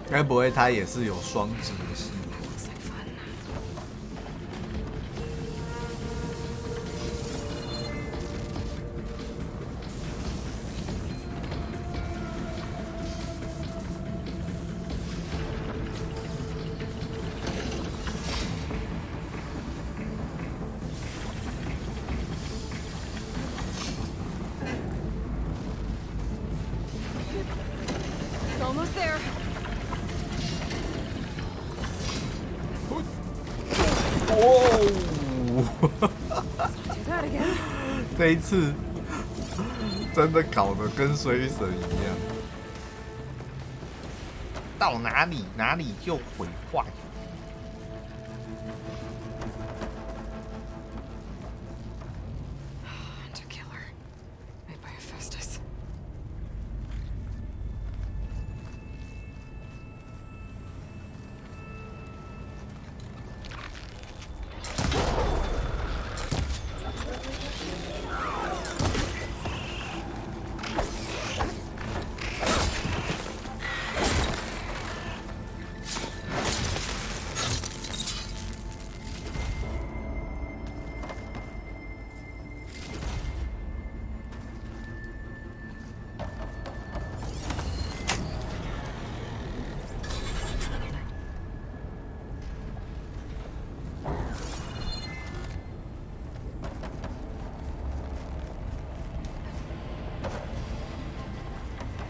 该不会它也是有双指的系统？ Looks like fun. 这一次真的搞得跟水神一样，到哪里哪里就毁坏。Hunter killer, made by Hephaestus.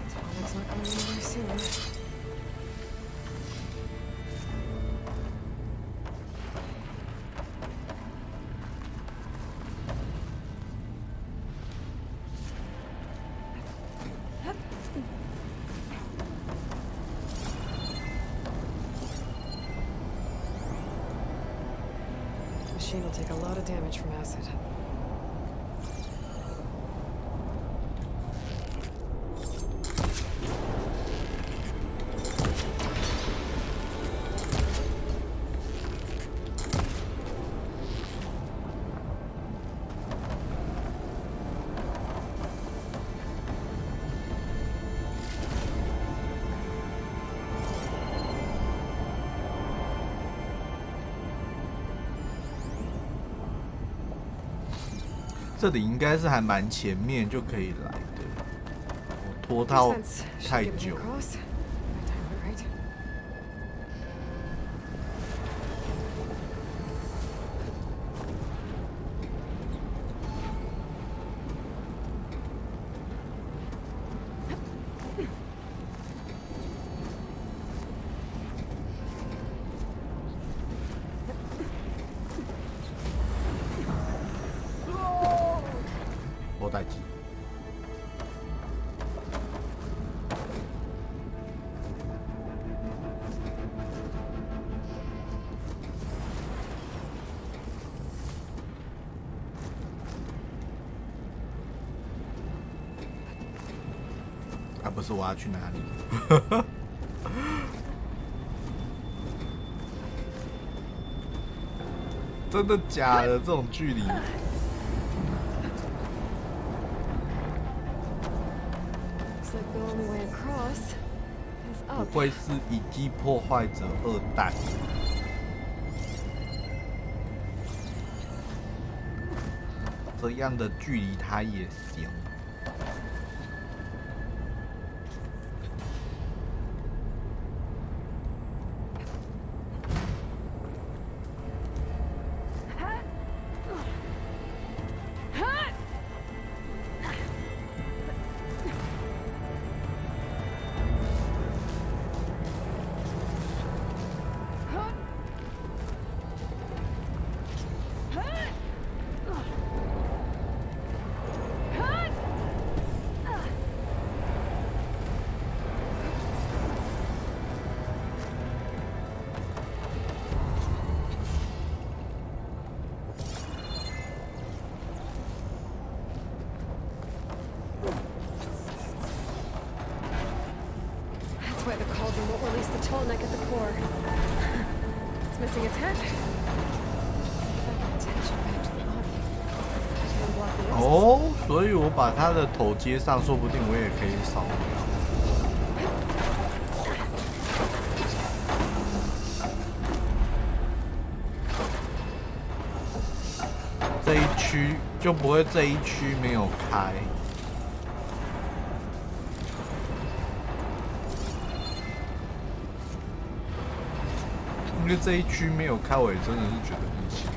Tonic's not going anywhere soon. Machine will take a lot of damage from acid. 这里应该是还蛮前面就可以来的，我拖到太久。无代志。啊，不是我要去哪里？真的假的？这种距离？不会是遗迹破坏者2代？这样的距离他也行。Why the cauldron won't release the tall neck at the core. It's missing its head. If I can attach it back to the body, I can unblock the rest. 哦，所以我把他的头接上，说不定我也可以扫描。这一区就不会这一区没有开。因为这一区没有开，我也真的是觉得很奇怪。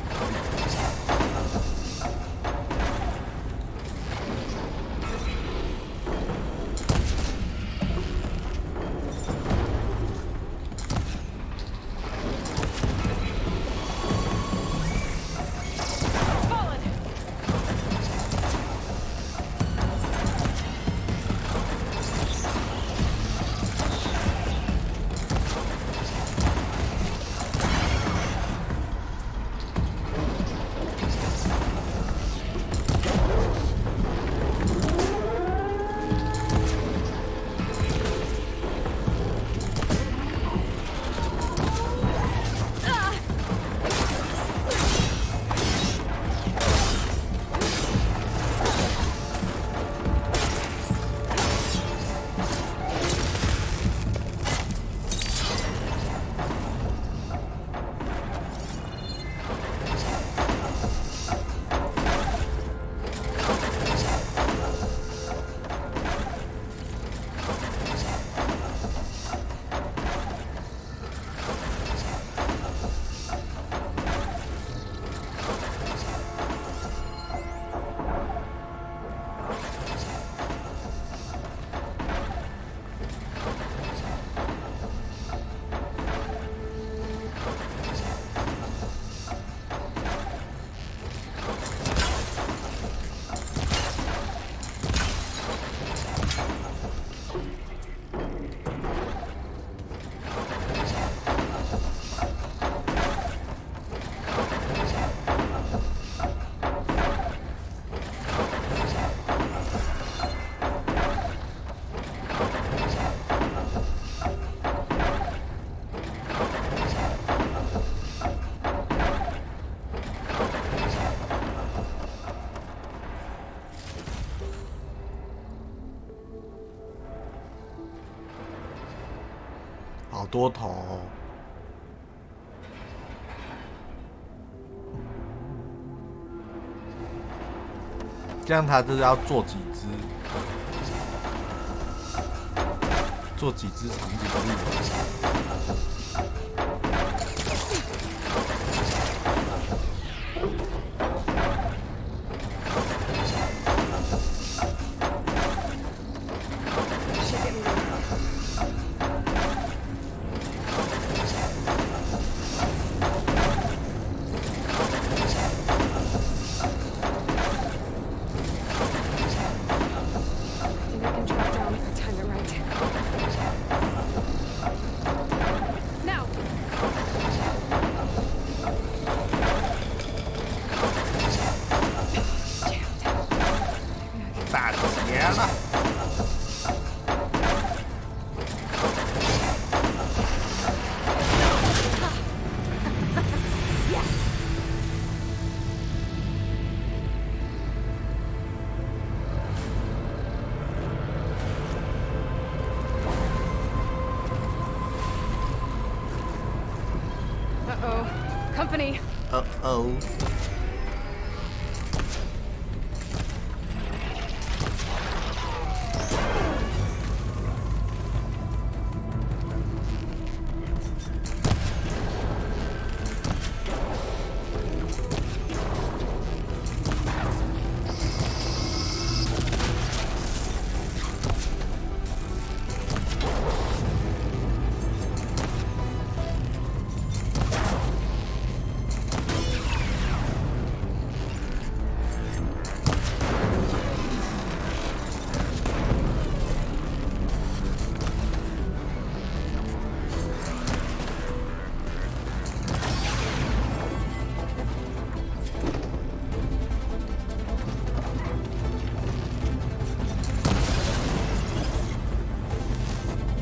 好多头哦。这样他就是要做几只长颈鹿。打劫了！Uh-oh. Company. Uh-oh.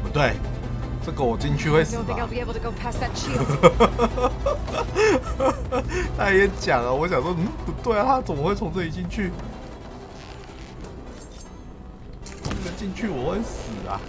不对，这个我进去会死 Don't think 吧 I'll？be able to go past that shield. 他也讲了，我想说，不对啊，他怎么会从这里进去？这个进去我会死啊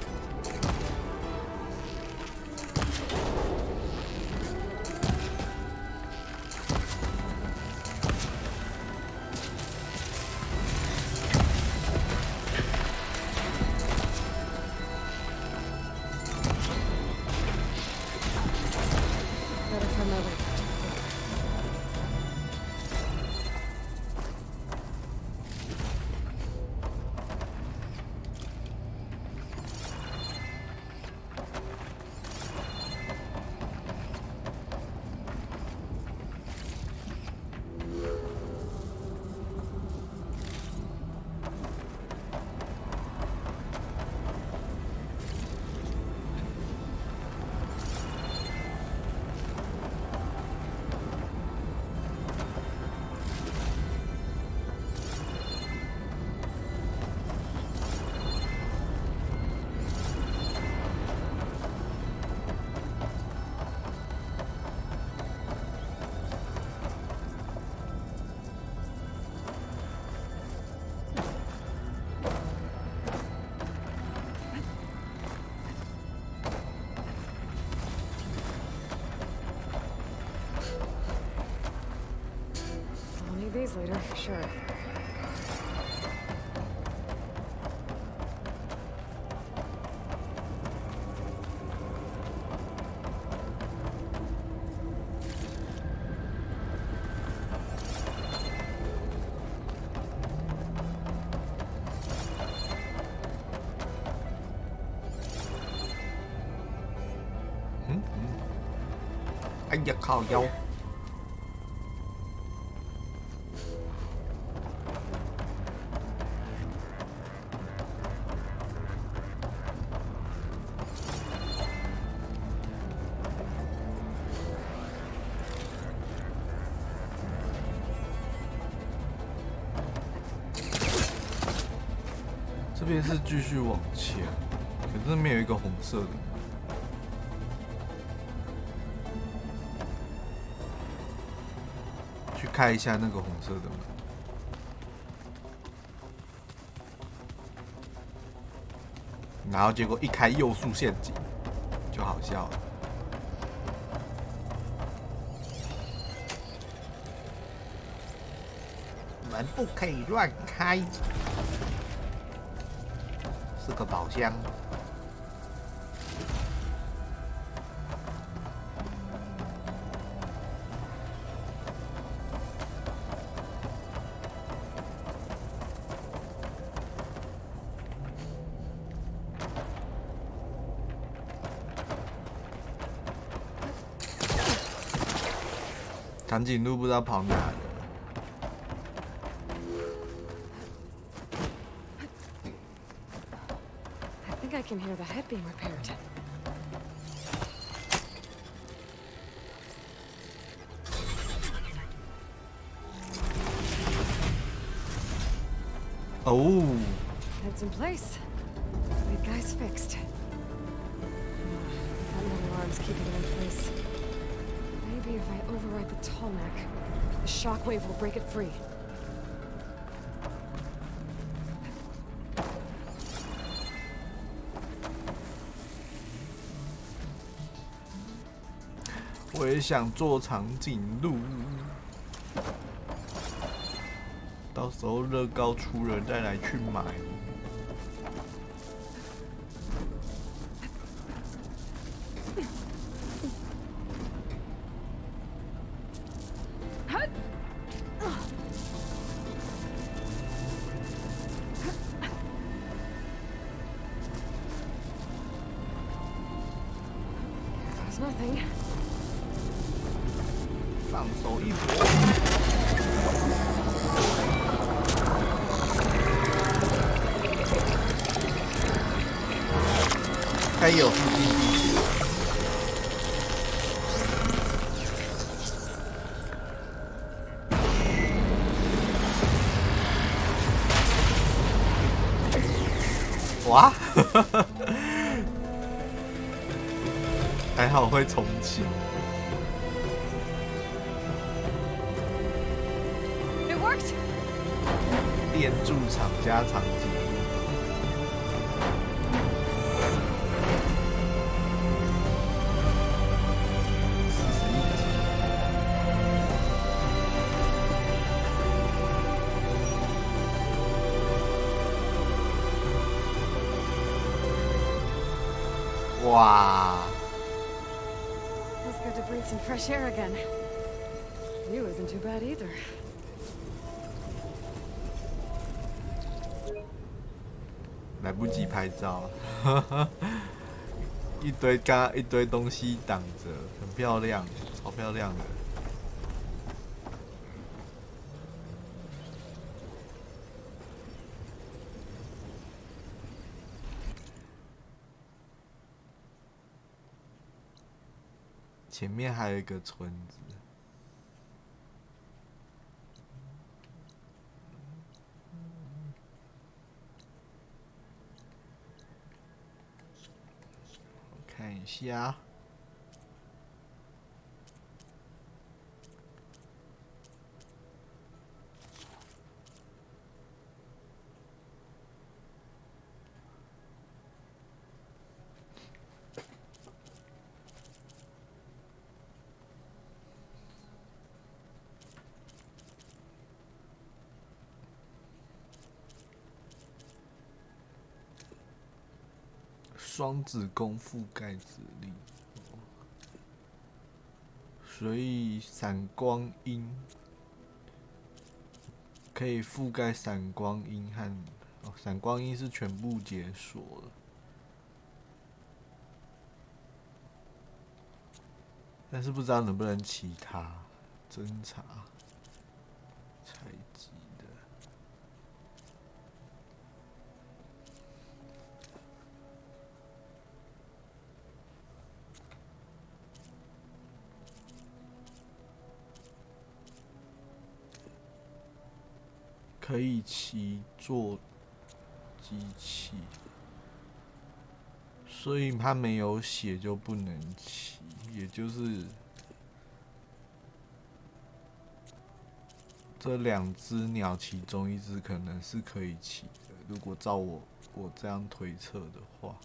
！These later, sure. 哎呀，靠腰！这边是继续往前，可是那边有一个红色的。去开一下那个红色的门。然后结果一开诱诉陷阱，就好笑了。门门不可以乱开。是个宝箱。长颈鹿不知道跑哪了。I think I can hear the head being repaired. Oh. Head's in place. Big guy's fixed. That little arm's keeping it in place. Maybe if I override the Tallneck, the shockwave will break it free. 我也想做长颈鹿，到时候乐高出了再来去买。There's nothing. 放手一搏。该有附近地址。哇！还好会重启。It worked. 电筑厂加场景。哇 Feels good to breathe some fresh air again. You isn't too bad either. 来不及拍照，一堆东西挡着，很漂亮，超漂亮的。前面还有一个村子。看一下，双子宫覆盖指令。所以闪光音可以覆盖闪光音和闪光音是全部解锁了，但是不知道能不能其他侦查采集的。可以骑坐机器，所以它没有血就不能骑，也就是这两只鸟其中一只可能是可以骑的。如果照我这样推测的话。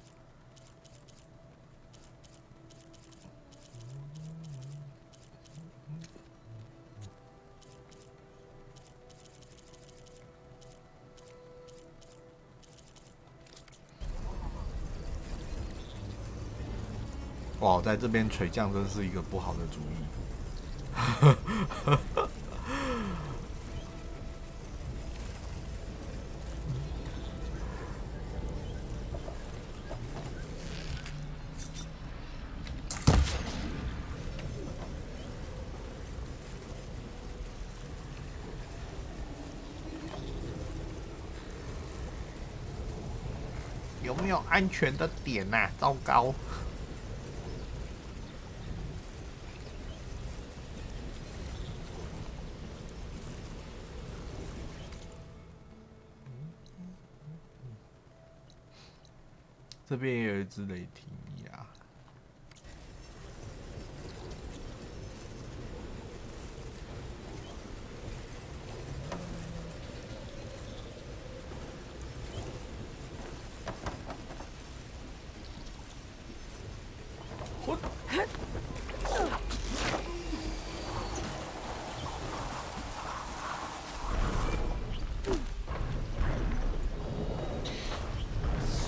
哇，在这边垂降真是一个不好的主意。有没有安全的点啊？糟糕！这边也有一只雷霆鸭。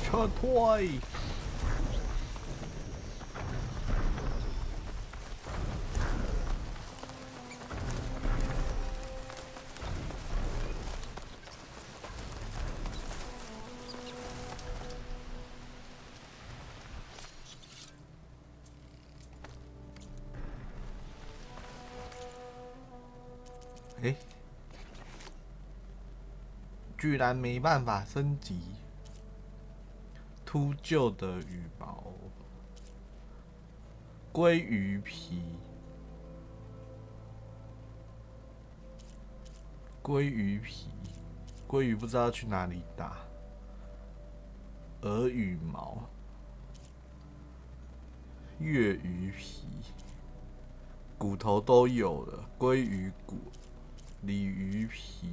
撤退！哎，居然没办法升级。秃鹫的羽毛，鲑鱼皮，鲑鱼皮，鲑鱼不知道去哪里打。鹅羽毛，月鱼皮，骨头都有了，鲑鱼骨，鲤鱼皮，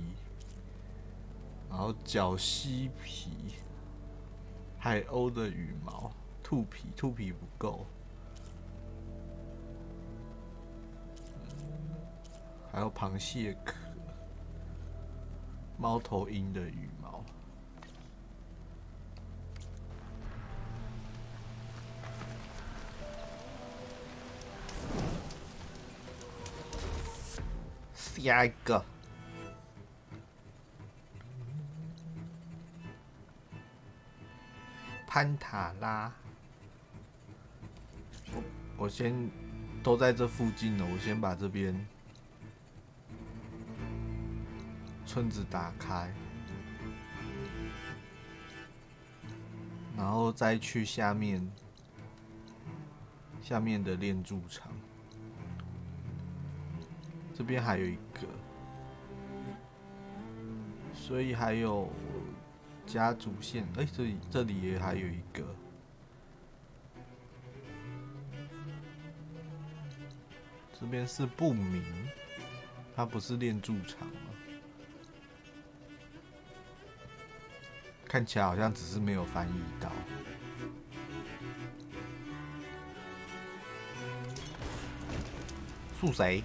然后角蜥皮。海鸥的羽毛，兔皮不够，还有螃蟹壳，猫头鹰的羽毛，下一个。潘塔拉，我先都在这附近了，我先把这边村子打开，然后再去下面的炼铸厂，这边还有一个，所以还有。加主线，哎，这里也还有一个，这边是不明，它不是炼铸厂吗？看起来好像只是没有翻译到。树谁？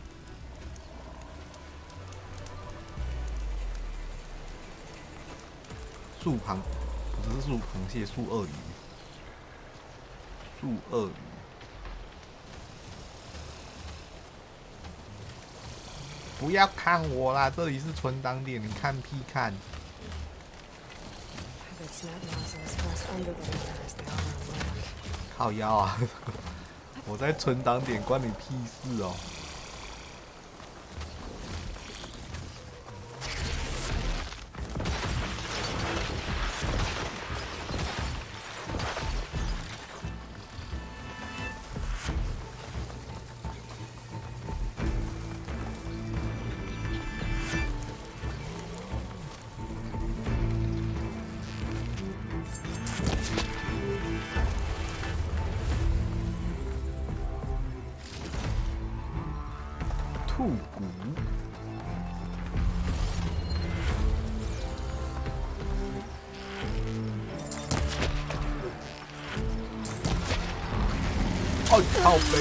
树螃不是树螃蟹，树鳄鱼，树鳄鱼。不要看我啦，这里是存档点，你看屁看。靠腰啊！我在存档点，关你屁事哦。兔骨，哦，靠背。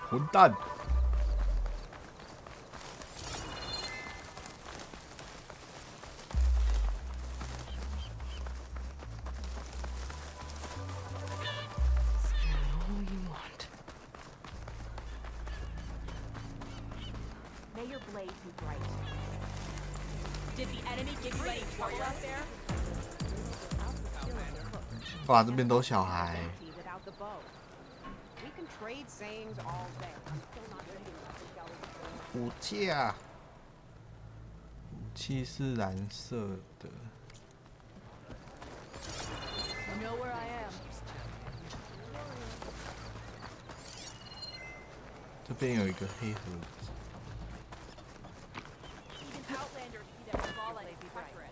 混蛋！ your blade be bright. Did the enemy give you any trouble out there? 哇，这边都小孩。 Without the bow. We can trade sayings all day. I'm still not ready to 武器啊，武器是蓝色的。 You know where I am. 这边有一个黑盒子。 Even Outlanders see that small like pressure.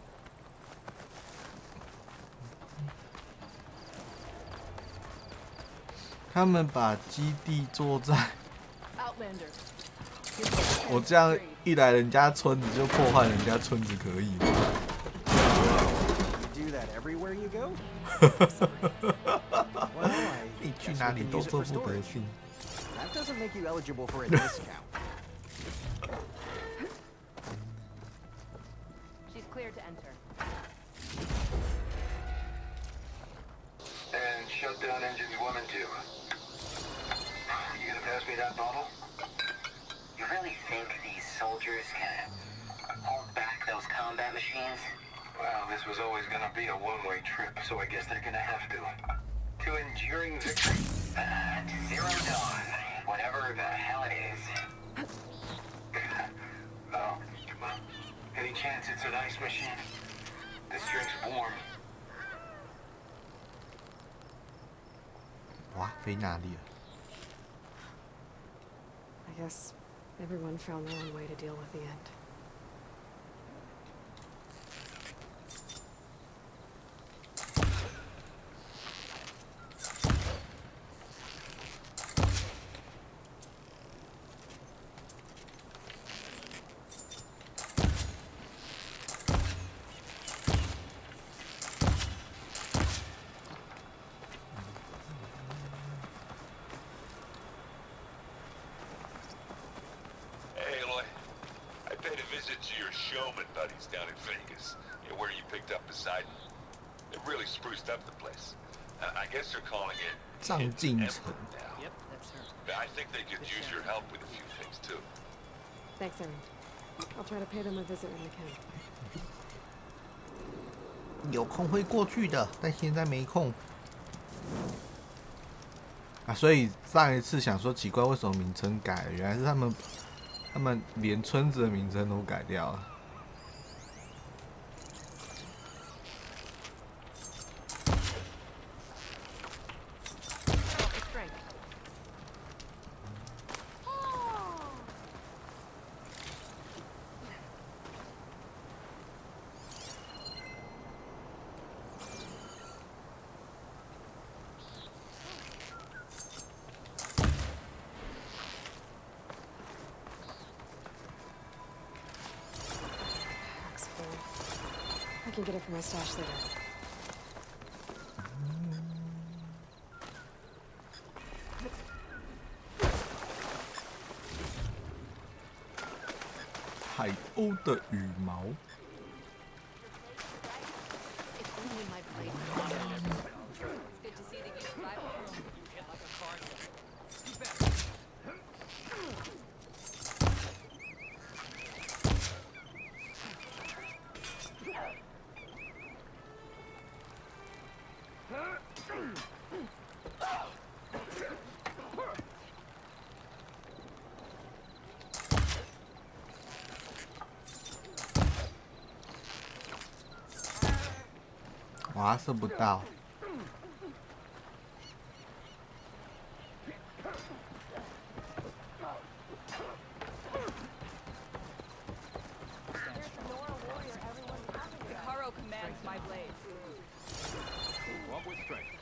他们把基地做在 Outlanders. 我这样一来，人家村子就破坏人家村子，可以吗？ You do that everywhere you go? 你去哪里都这副德行。 That doesn't make you eligible for a discount. She's clear to enter. And shut down engines 1 and 2. You gonna pass me that bottle? You really think these soldiers can hold back those combat machines? Well, this was always gonna be a one-way trip, so I guess they're gonna have to. To enduring victory. To Zero Dawn, whatever the hell it is. Oh, come on. Any chance it's an ice machine? This drink's warm. 哇，飞哪里了？ I guess everyone found their own way to deal with the end. To your showman buddies down in Vegas, where you picked up Poseidon. They really spruced up the place. I guess they're calling it 藏进城。 Yep, that's her. I think they could use your help with a few things too. Thanks, Aaron. I'll try to pay them a visit when I can. 有空会过去的，但现在没空。啊，所以上一次想说奇怪，为什么名称改了？原来是他们连村子的名称都改掉了。I can get it from my stash later. 海鸥的羽毛。哇，射不到。Hikaru commands my blade. Walk with strength.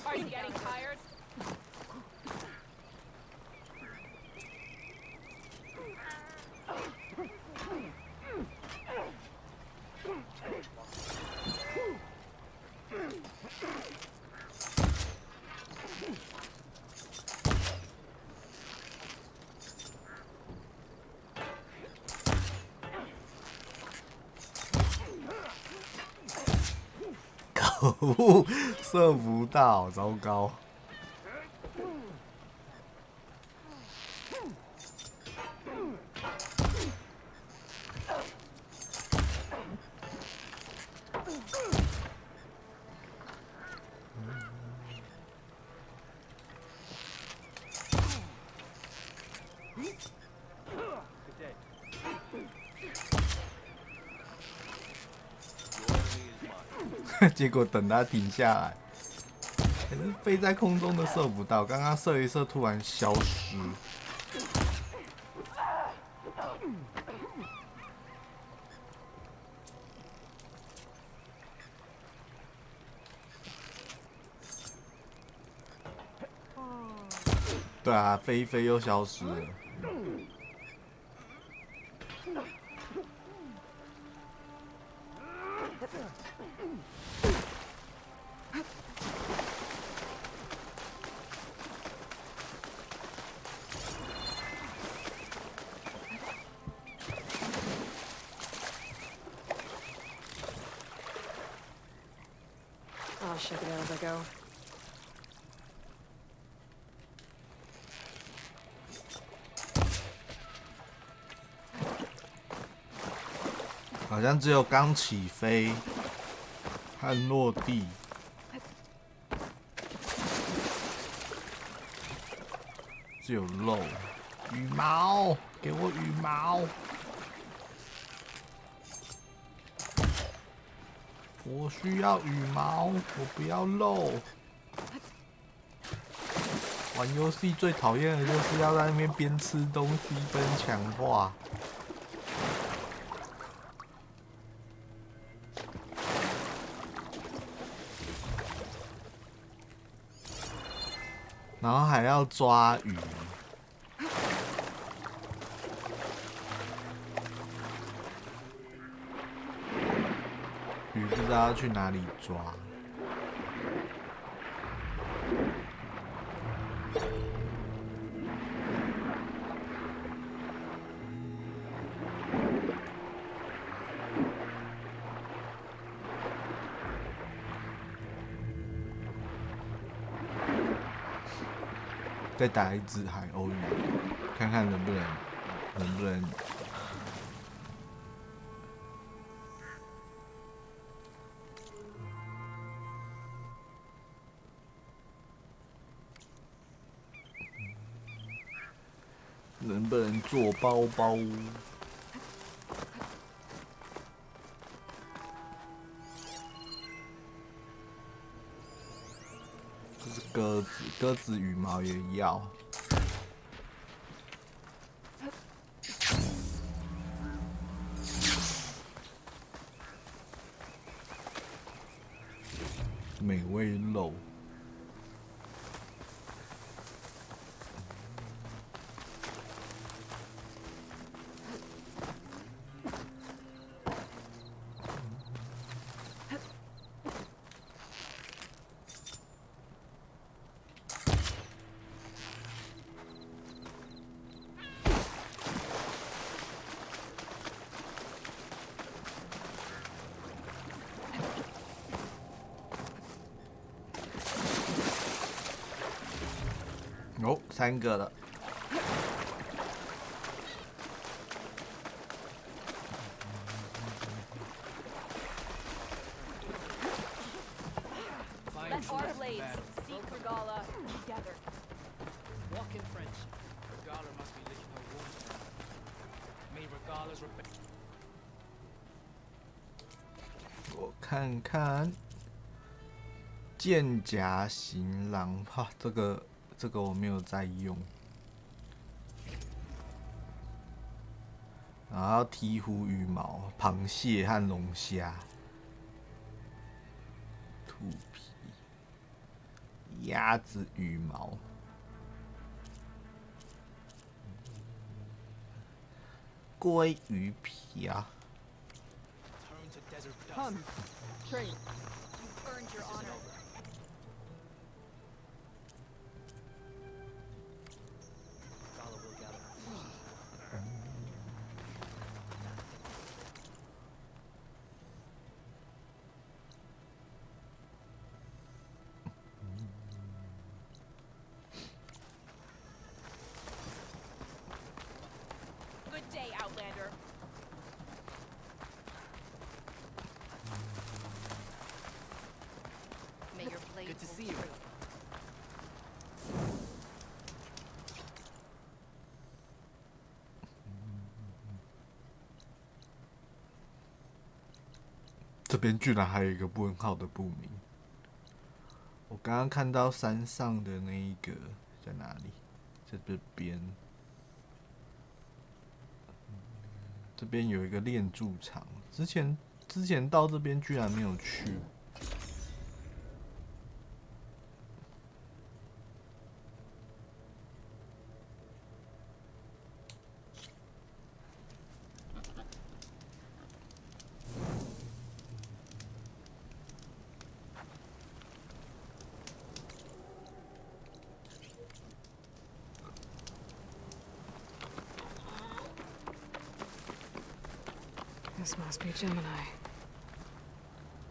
Are you getting tired? 可恶，射不到，糟糕。结果等他停下来，可是飞在空中的射不到，刚刚射一射突然消失。对啊，飞一飞又消失了。I'll shake it out as I go. 好像只有刚起飞和落地。只有肉，羽毛，给我羽毛！我需要羽毛，我不要肉。玩游戏最讨厌的就是要在那边边吃东西边强化。然后还要抓鱼，鱼不知道要去哪里抓。再打一只海鸥鱼，看看能不能做包包。这是鸽子，鸽子羽毛也要。美味肉。哦，3个了。Let our blades seek Regala together. Walk in friendship. Regala must be licking her wounds for her. May Regala's rebellion. 我看看，剑甲行狼，哈，这个我没有在用。然后鹈鹕羽毛、螃蟹和龙虾、兔皮、鸭子羽毛、鲑鱼皮啊。Come, trade. You've earned your honor. Regala will gather. Outlander. ，Good to see you. 这边居然还有一个问号的不明。我刚刚看到山上的那一个在哪里？在这边，这边有一个炼铸厂。之前到这边居然没有去。This must be Gemini.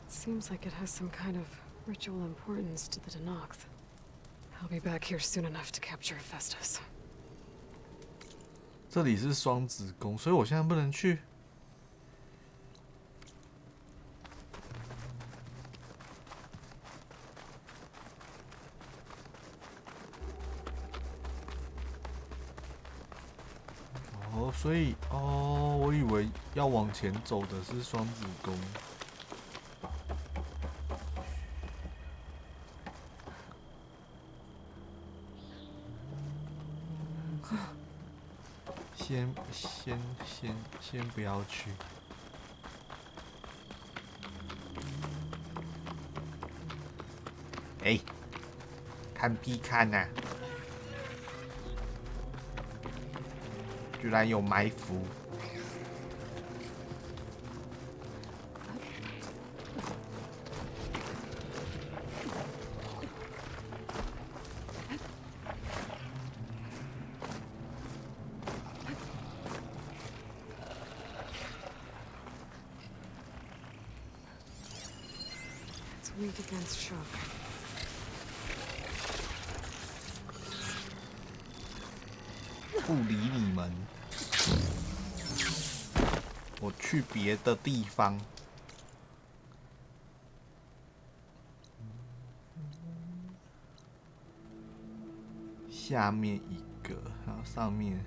It seems like it has some kind of ritual importance to the Denoth. I'll be back here soon enough to capture Festus. 这里是双子宫，所以我现在不能去。哦，所以哦，我以为要往前走的是双子宫。先不要去。哎，看必看呐、居然有埋伏！It's weak against shock. 不理你们，我去别的地方。下面一个，然后上面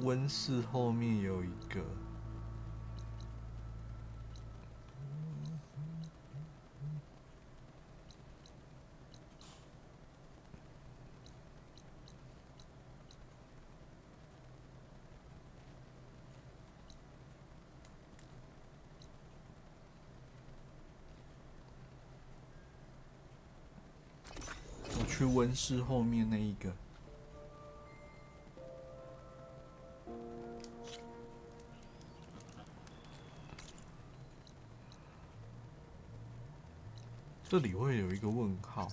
温室后面有一个。去温室后面那一个。这里会有一个问号。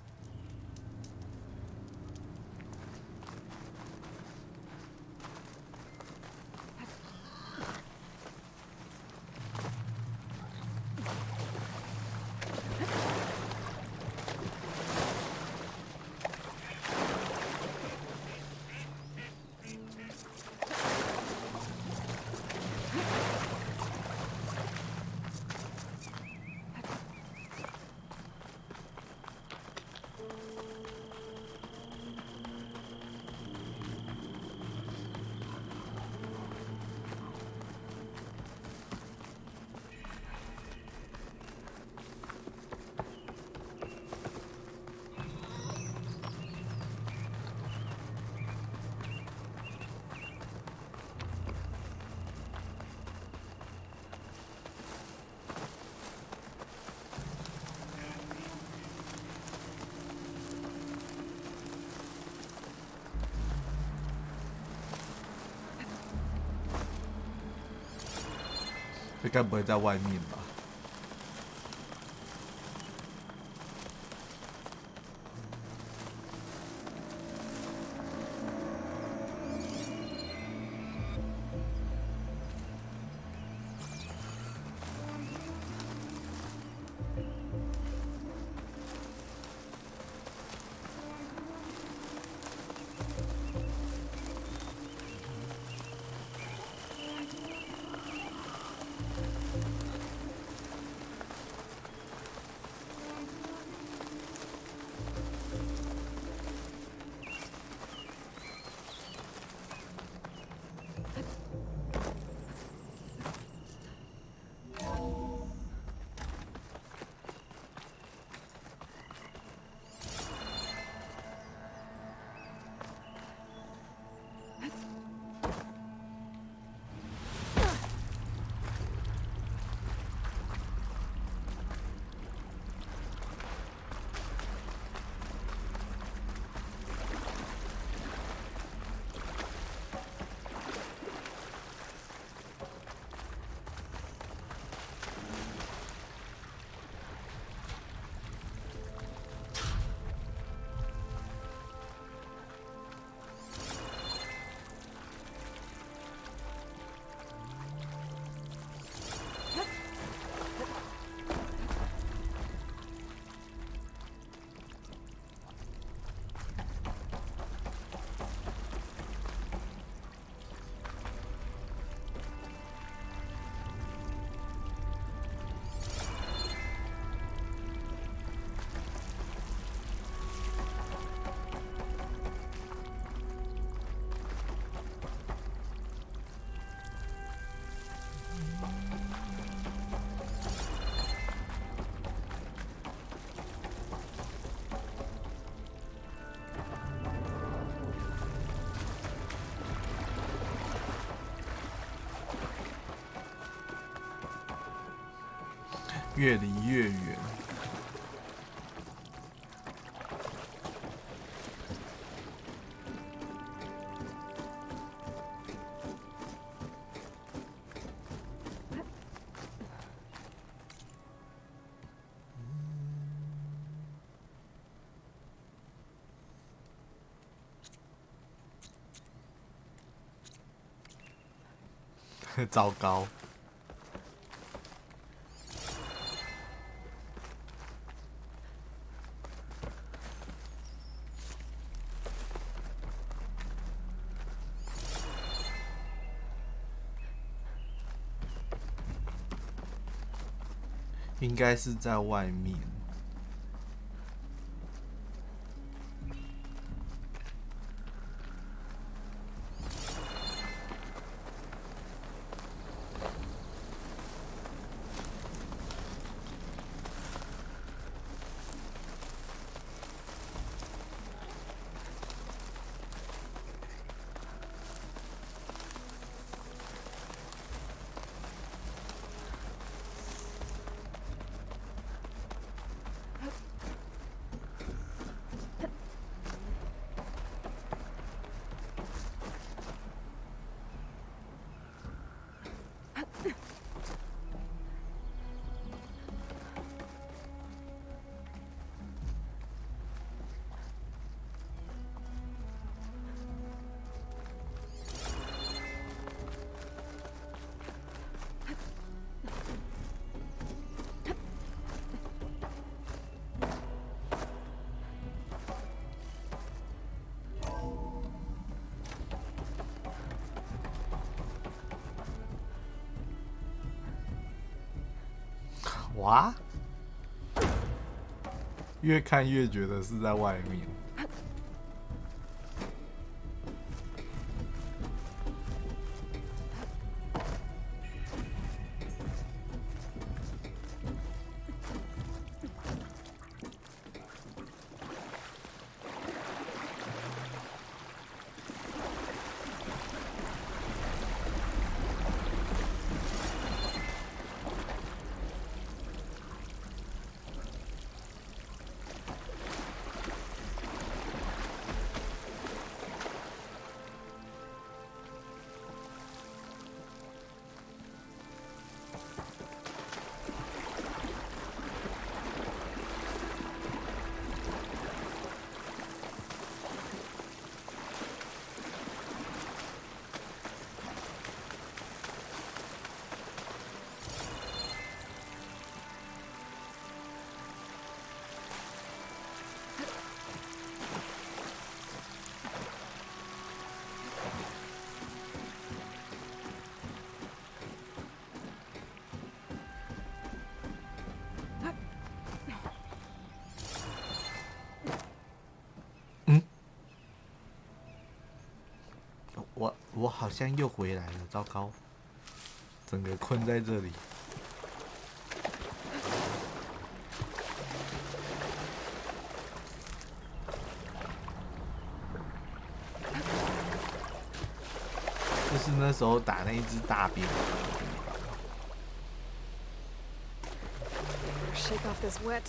这该不会在外面吧？越离越远。糟糕。应该是在外面。哇！越看越觉得是在外面。我好像又回来了，糟糕，整个困在这里。就是那时候打那一只大蝙蝠。Shake off this wet.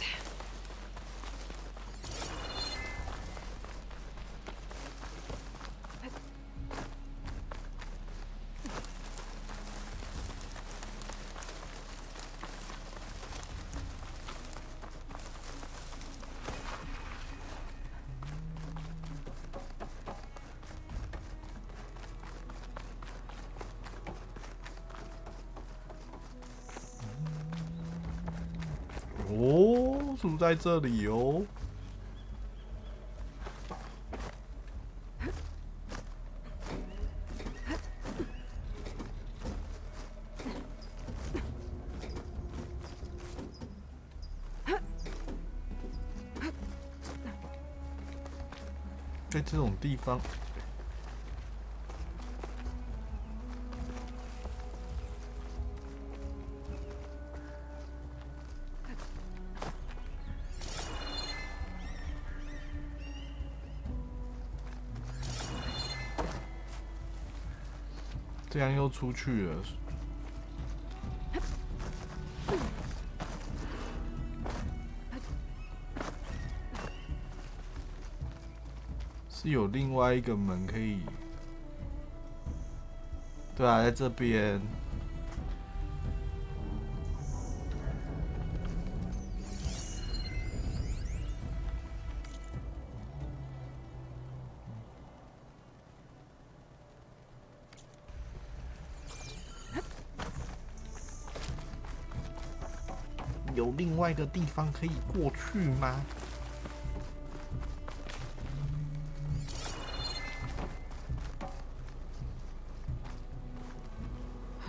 哦，住在这里哦。在这种地方。这样又出去了。是有另外一个门可以。对啊，在这边。有另外一个地方可以过去吗？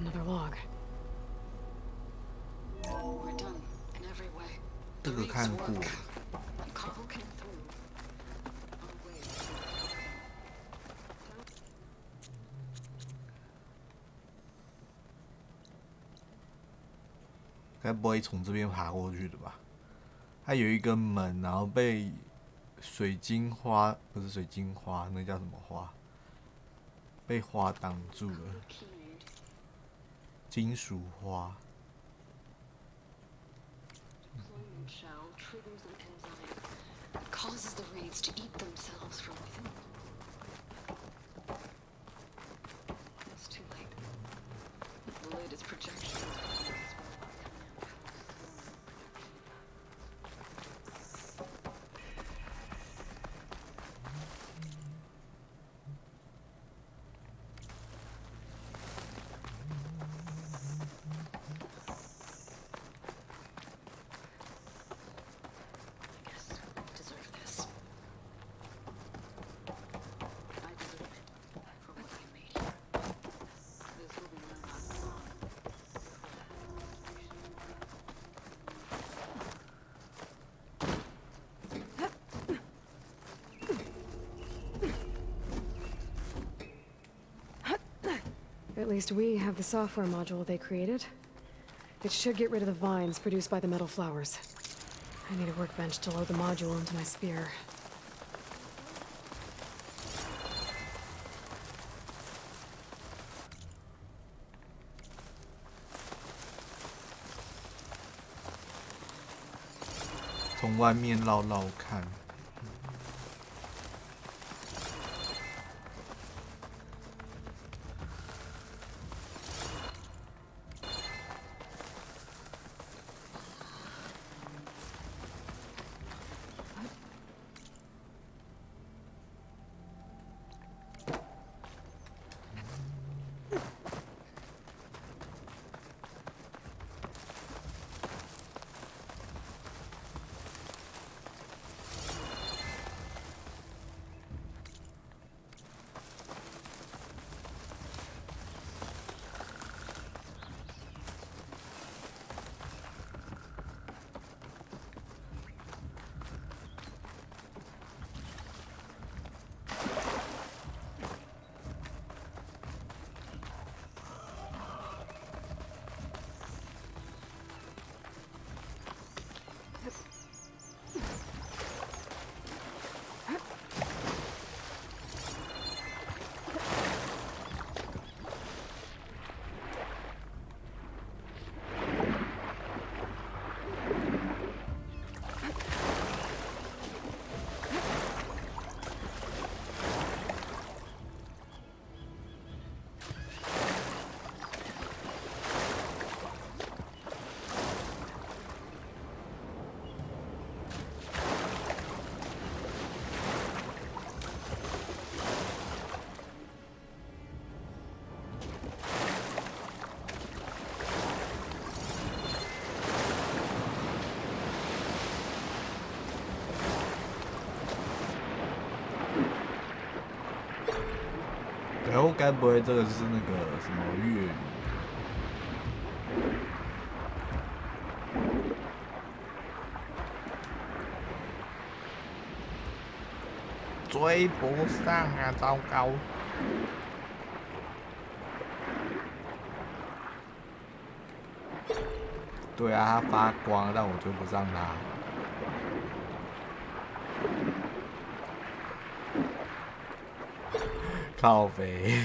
Another log. We're done in every way. 这个看过。 Carl came through. Our way. 该不会从这边爬过去的吧？它有一个门，然后被水晶花，不是水晶花，那叫什么花？被花挡住了。金属花。 Deployment shell triggers an enzyme that causes the raids to eat themselves from within. It's too late. The lid is projection. At least we have the software module they created. It should get rid of the vines produced by the metal flowers. I need a workbench to load the module into my spear. 从外面绕绕看。 然后该不会这个是那个什么粤语？追不上啊！糟糕！对啊，它发光，但我追不上它。 靠北。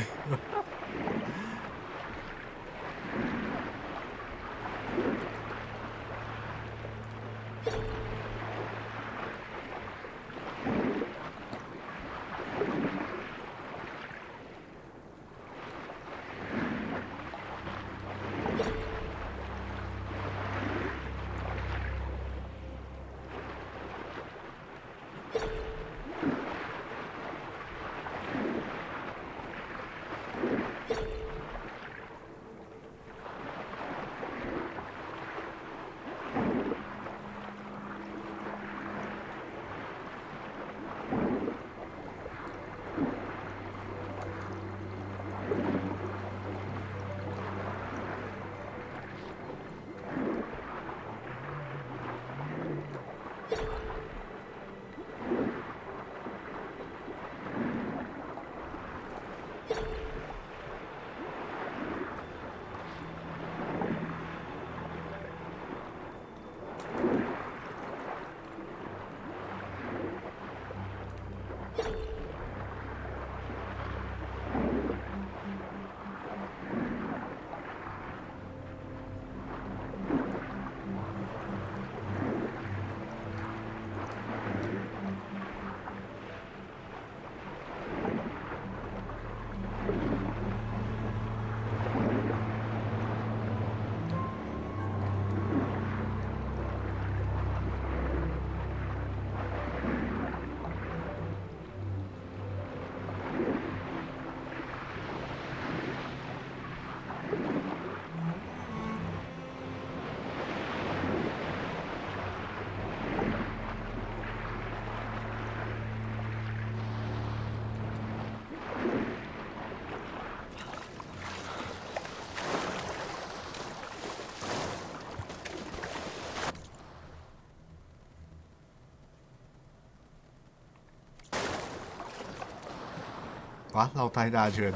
哇，绕太大圈，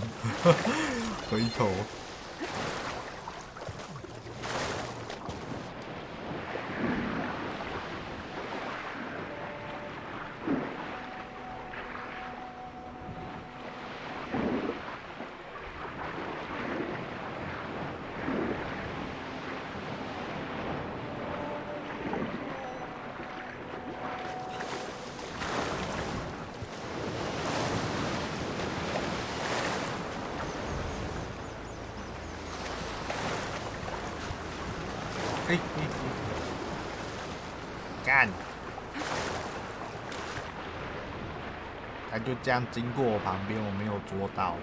回头。干！他就这样经过我旁边，我没有捉到。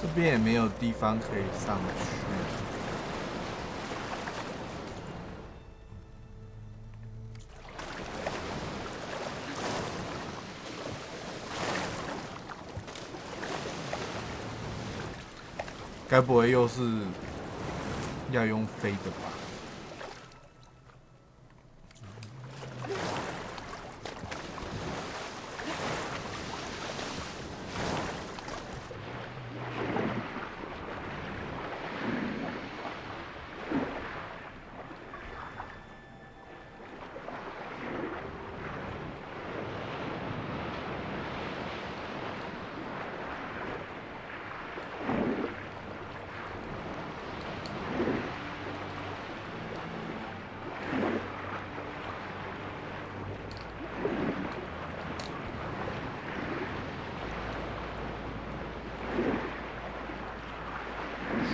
这边也没有地方可以上去。该不会又是要用飞的吧？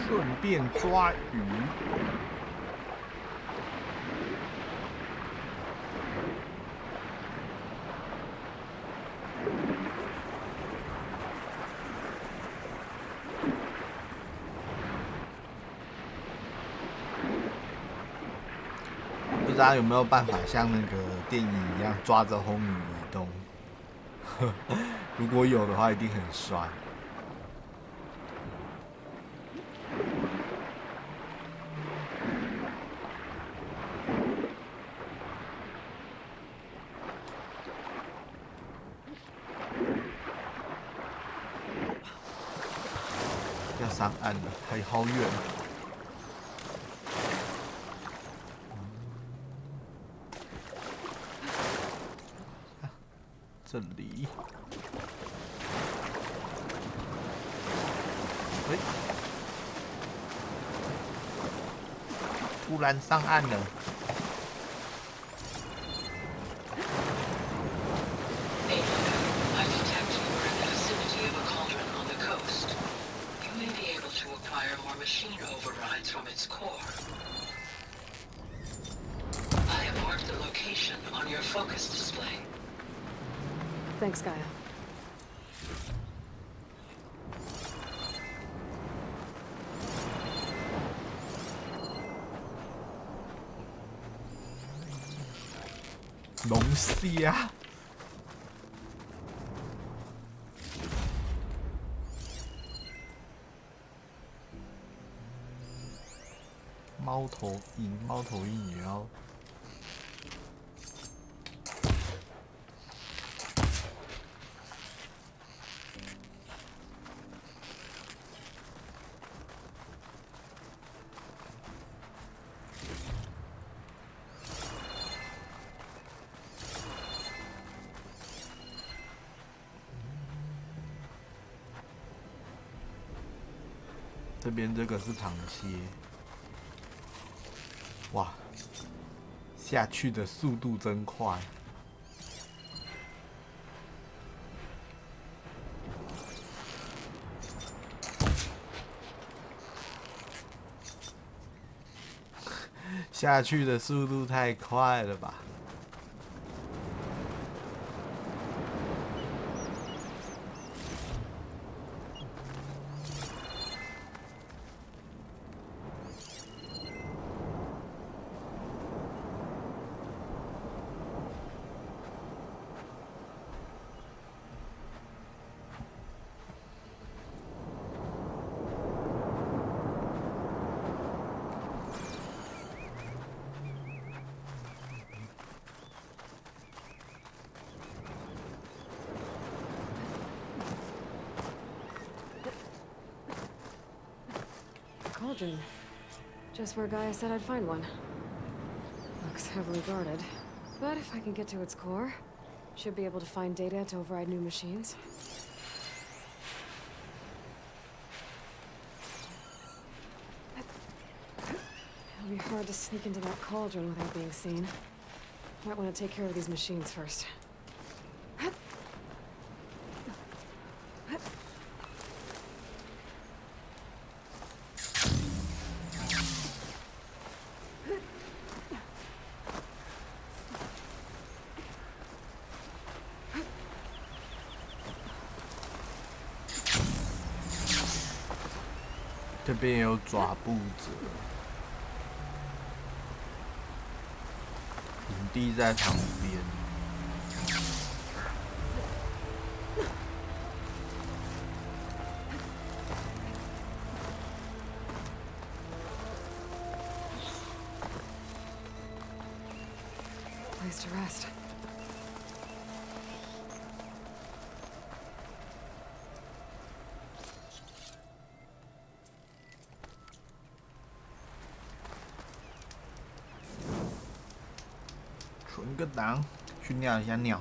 顺便抓鱼。不知道有没有办法像那个电影一样抓着红鱼移动？如果有的话，一定很帅。要上岸了，还好远。这里。喂，突然上岸了。I detect you are in the vicinity of a cauldron on the coast. You may be able to acquire more machine overrides from its core. I have marked the location on your focus display. Thanks, Gaia. 龙虾，猫头鹰，猫头鹰也要。这边这个是螃蟹，哇，下去的速度真快。下去的速度太快了吧！Cauldron. Just where Gaia said I'd find one. Looks heavily guarded. But if I can get to its core, should be able to find data to override new machines. It'll be hard to sneak into that cauldron without being seen. Might want to take care of these machines first. 这边有爪步者，营地在旁边。Place to rest. 存个档，去尿一下尿。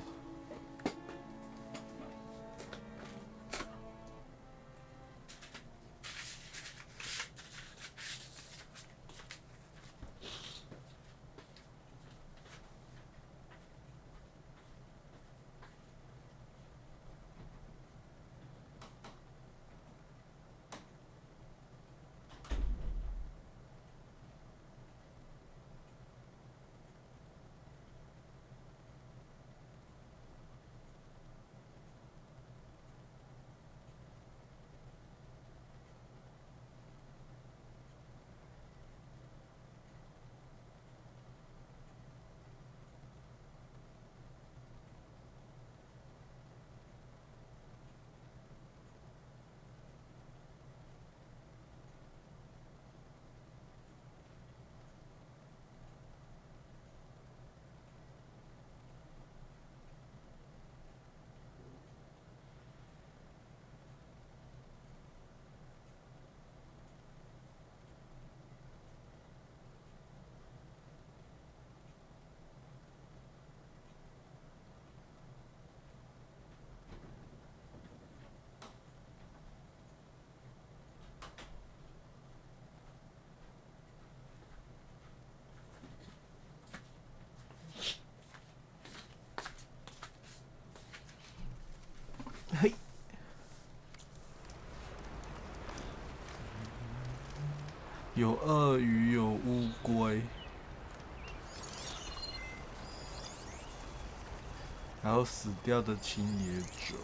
有鳄鱼，有乌龟，然后死掉的侵野者。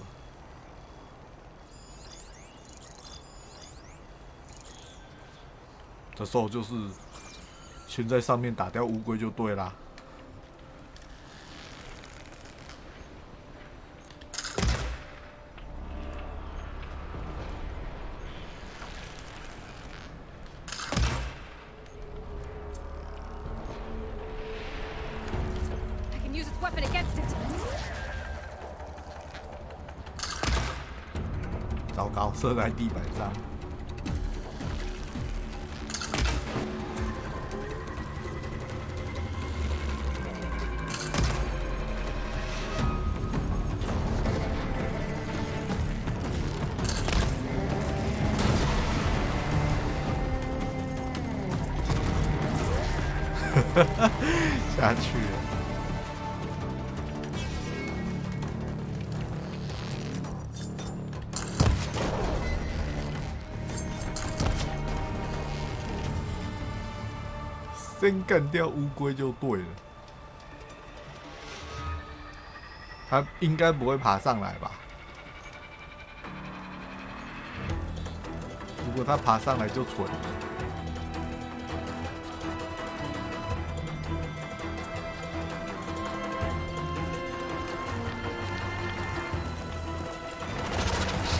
这时候就是先在上面打掉乌龟就对啦。I can use its weapon against it. 糟糕，射在地板上。下去了。先干掉乌龟就对了。它应该不会爬上来吧？如果它爬上来就蠢了。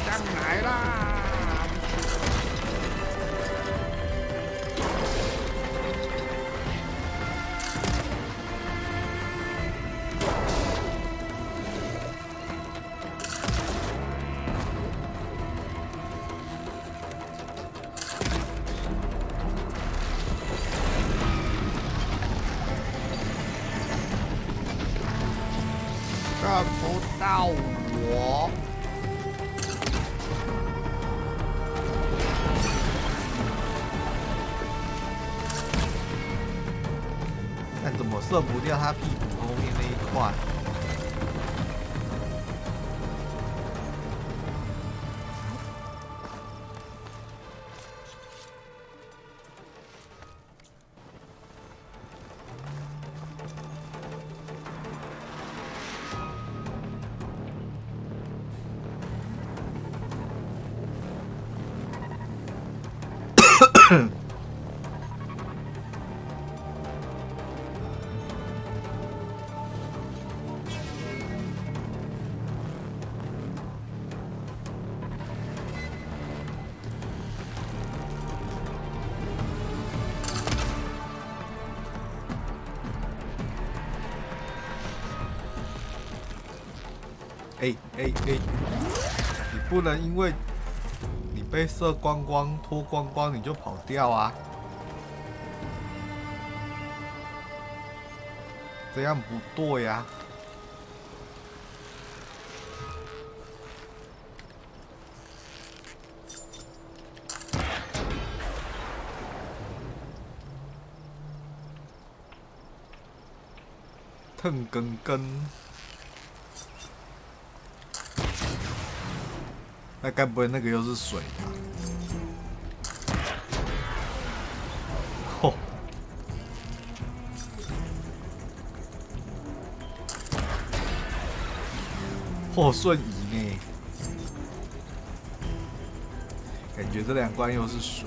上来啦！干不到我。但怎么射不掉他屁股后面那一块？哎，你不能因为你被射光光、脱光光你就跑掉啊！这样不对呀、啊。腾根根。那该不会那个又是水吧？吼！嚯，瞬移呢？感觉这两关又是水。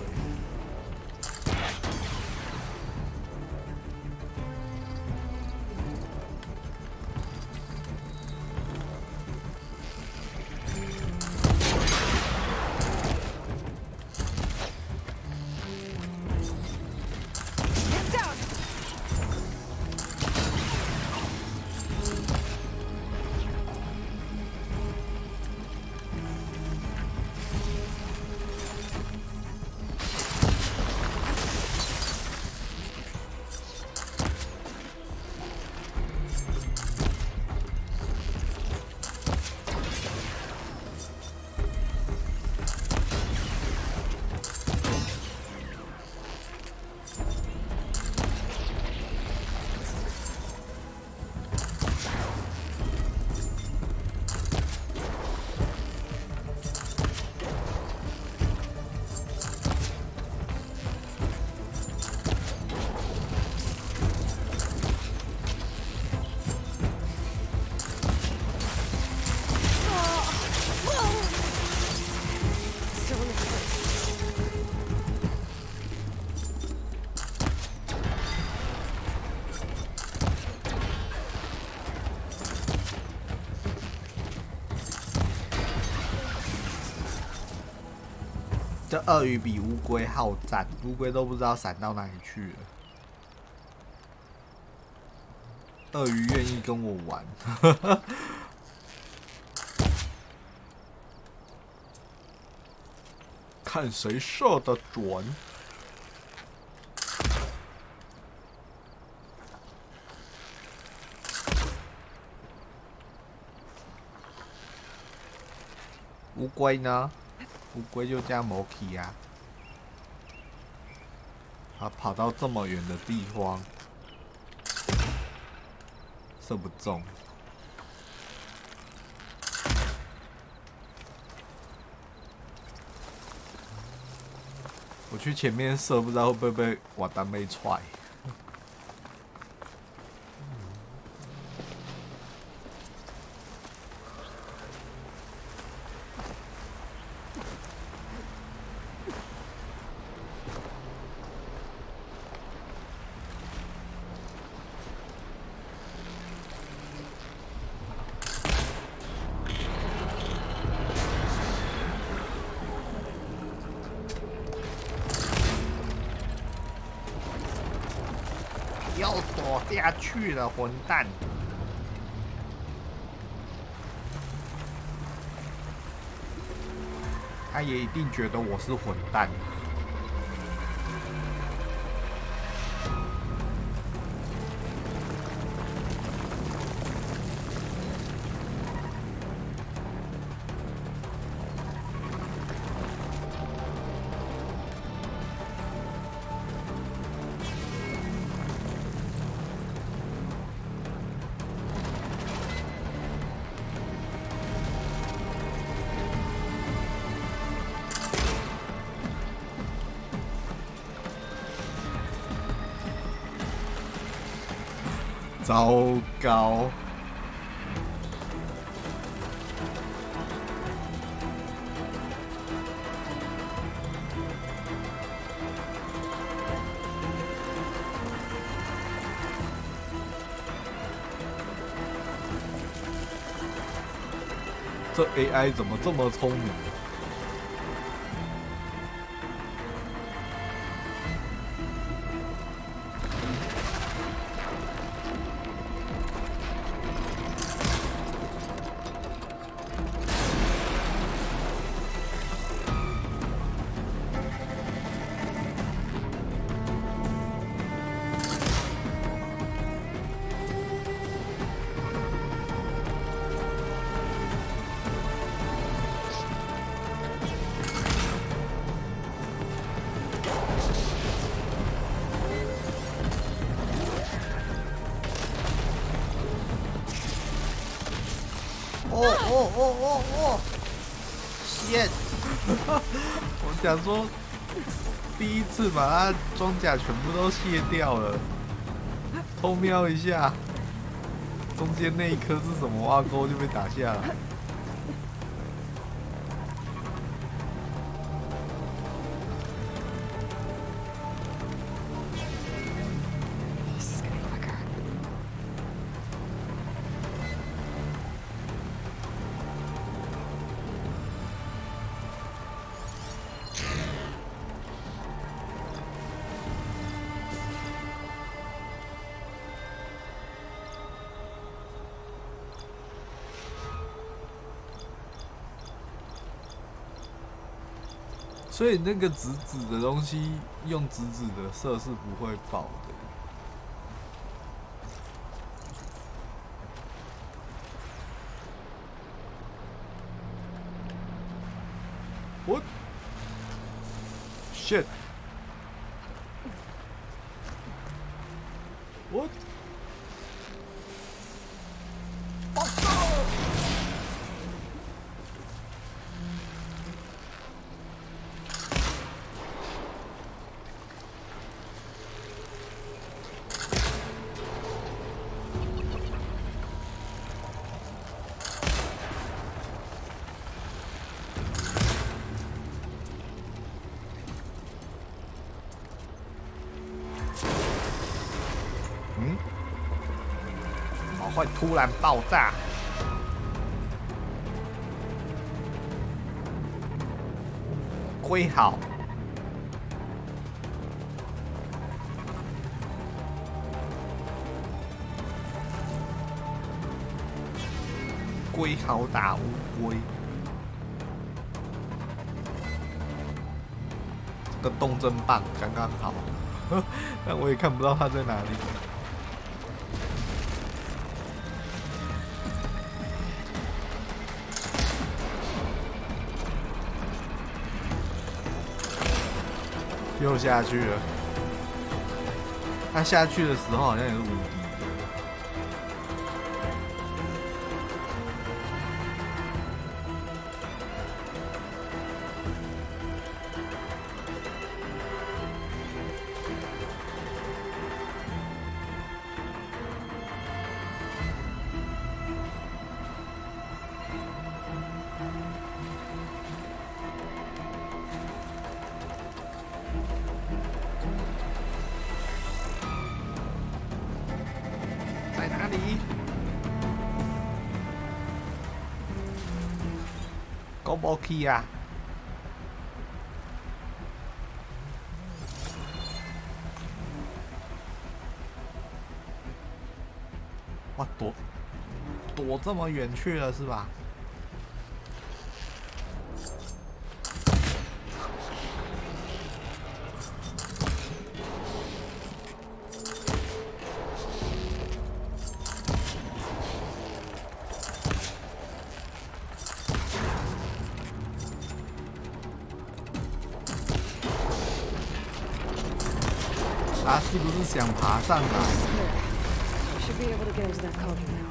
这鳄鱼比乌龟好战，乌龟都不知道闪到哪里去了。鳄鱼愿意跟我玩，看谁射得准。乌龟呢？乌龟就这样没去啊！它跑到这么远的地方，射不中。我去前面射，不知道会不会被瓦丹妹踹。又躲下去了，混蛋！他也一定觉得我是混蛋。糟糕！这 AI 怎么这么聪明？哦 ！shit！ 我想说，第一次把它装甲全部都卸掉了，偷瞄一下，中间那一颗是什么挖沟就被打下来。所以那个直指的东西，用直指的射是不会爆的。What? Shit. What?会突然爆炸。归好。龟好打乌龟，这个洞真棒，刚刚好。但我也看不到它在哪里。又下去了。它下去的时候好像也是无敌。在哪里？高不去呀？哇，躲这么远去了是吧？他是不是想爬上来？ Should be able to get into that cauldron now.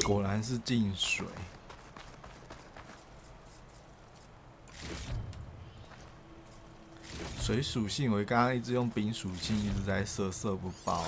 果然是进水。水属性，我刚刚一直用冰属性，一直在射不爆。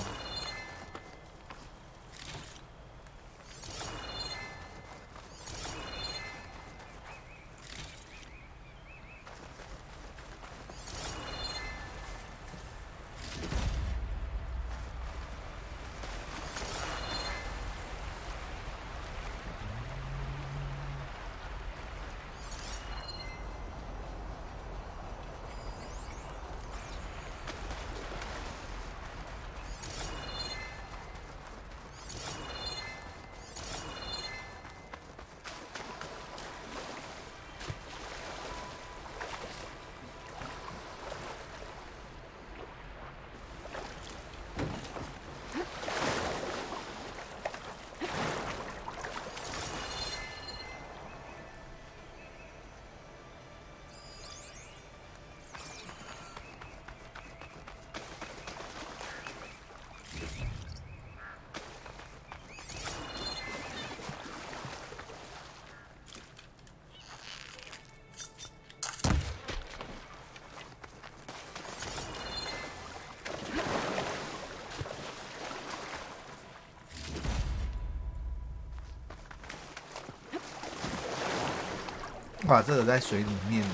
哇，这个在水里面的，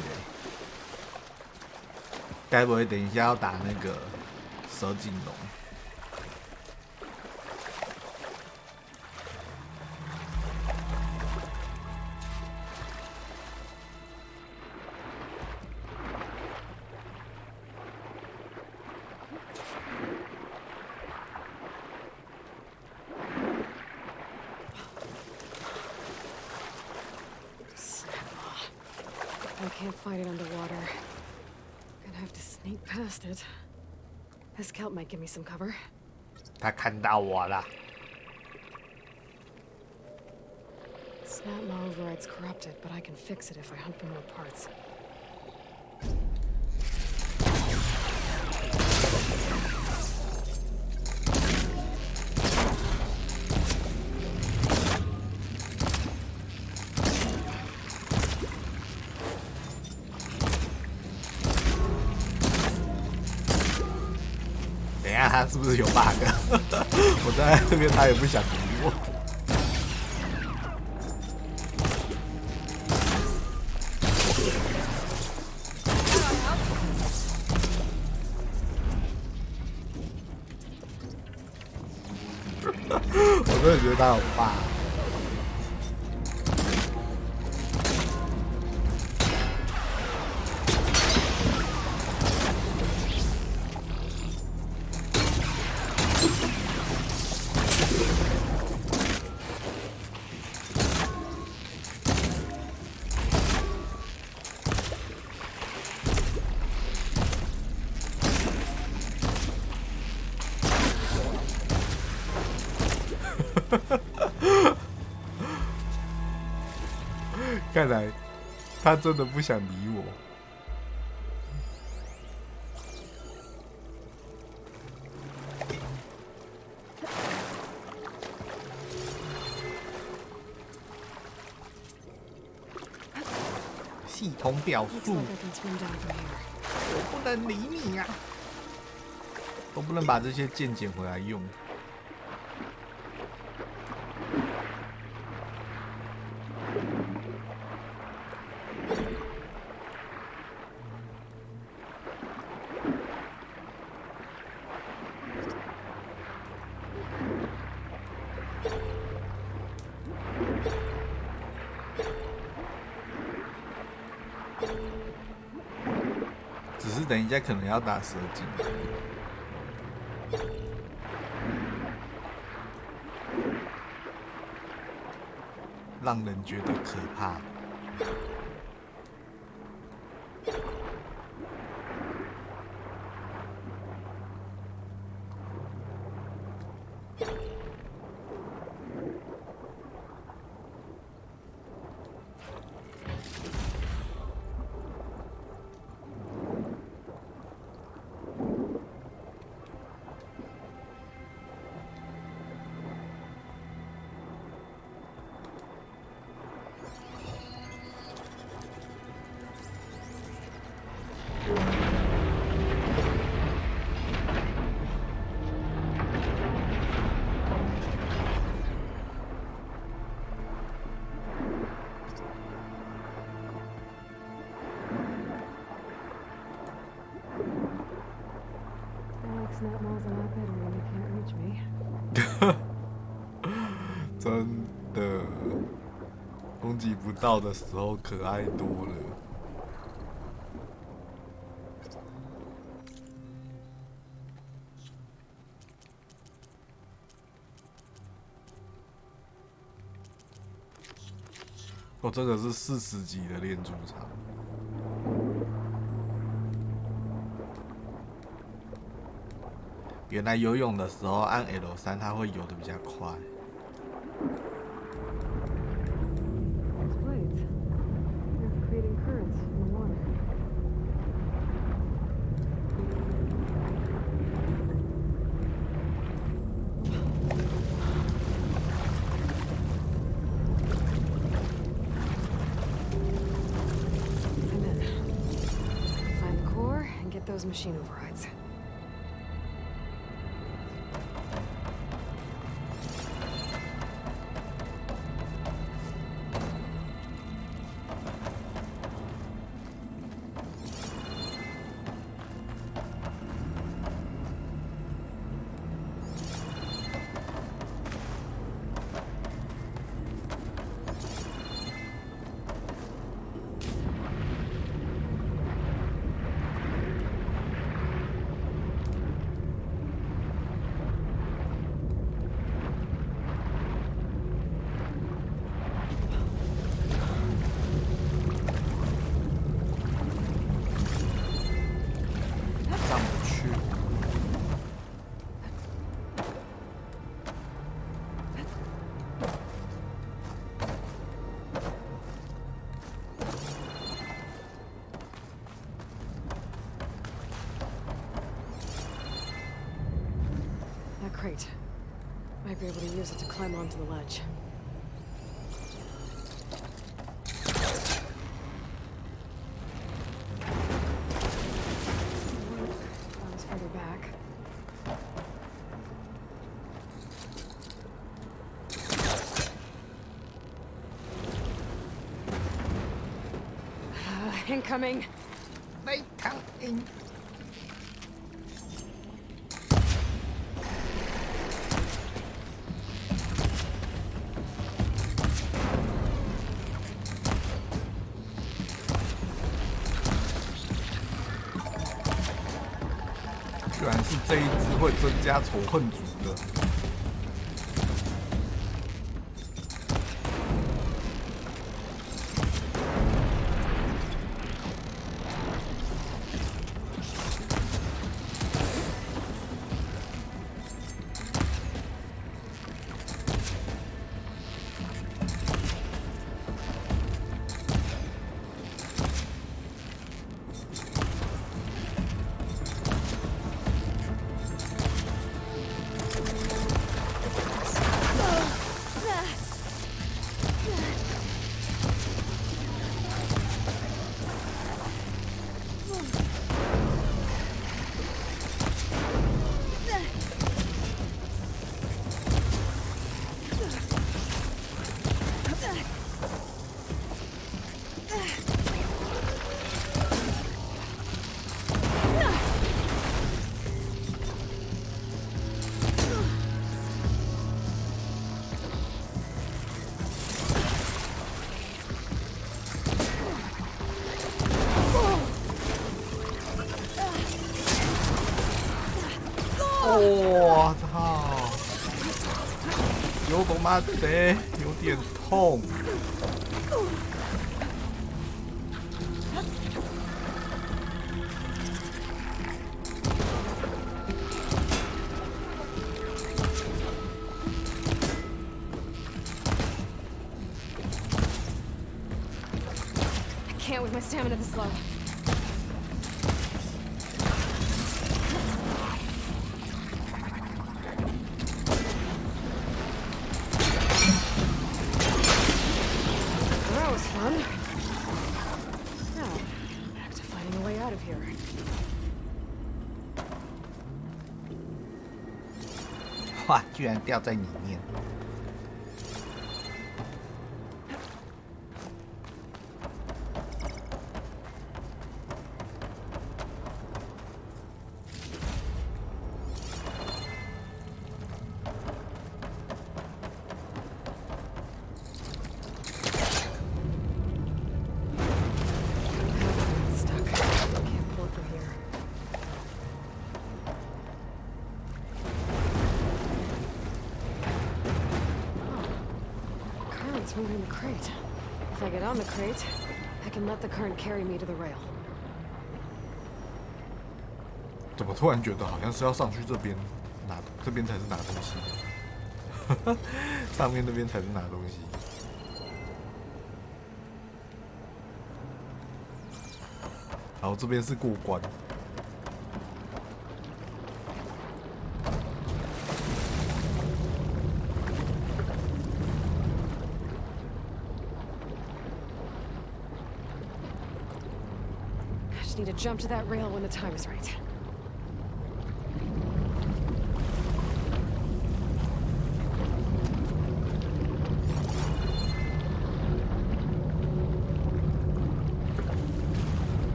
该不会等一下要打那个蛇颈龙？ I can't fight it underwater. Gonna have to sneak past it. This kelp might give me some cover. 他看到我了。Snap my override's corrupted, but I can fix it if I hunt for more parts. 等一下，他是不是有 bug？ 我在这边，他也不想理我。我真的觉得他有 bug。看来他真的不想理我。系统表述，我不能理你呀、都不能把这些剑捡回来用。只是等一下可能要打蛇精，让人觉得可怕。Snap mall's a lot better when you can't reach me. 真的，攻击不到的时候可爱多了。哦，这个是40级的练筑场。原来游泳的时候按 L3，它会游得比较快。Find the core and get those machine overrides. Might be able to use it to climb onto the ledge. That was further back. Incoming! They come in. 居然是这一只会增加仇恨值的。我操！有懂吗？得有点痛。I can't with my stamina this low. That was fun. Now, back to finding a way out of here. 哇，居然掉在里面。Stuck. Can't pull it from here. Current's moving the crate. If I get on the crate, I can let the current carry me to the rail. 怎么突然觉得好像是要上去这边拿，这边才是拿东西，上面那边才是拿东西。然后这边是过关。I just need to jump to that rail when the time is right.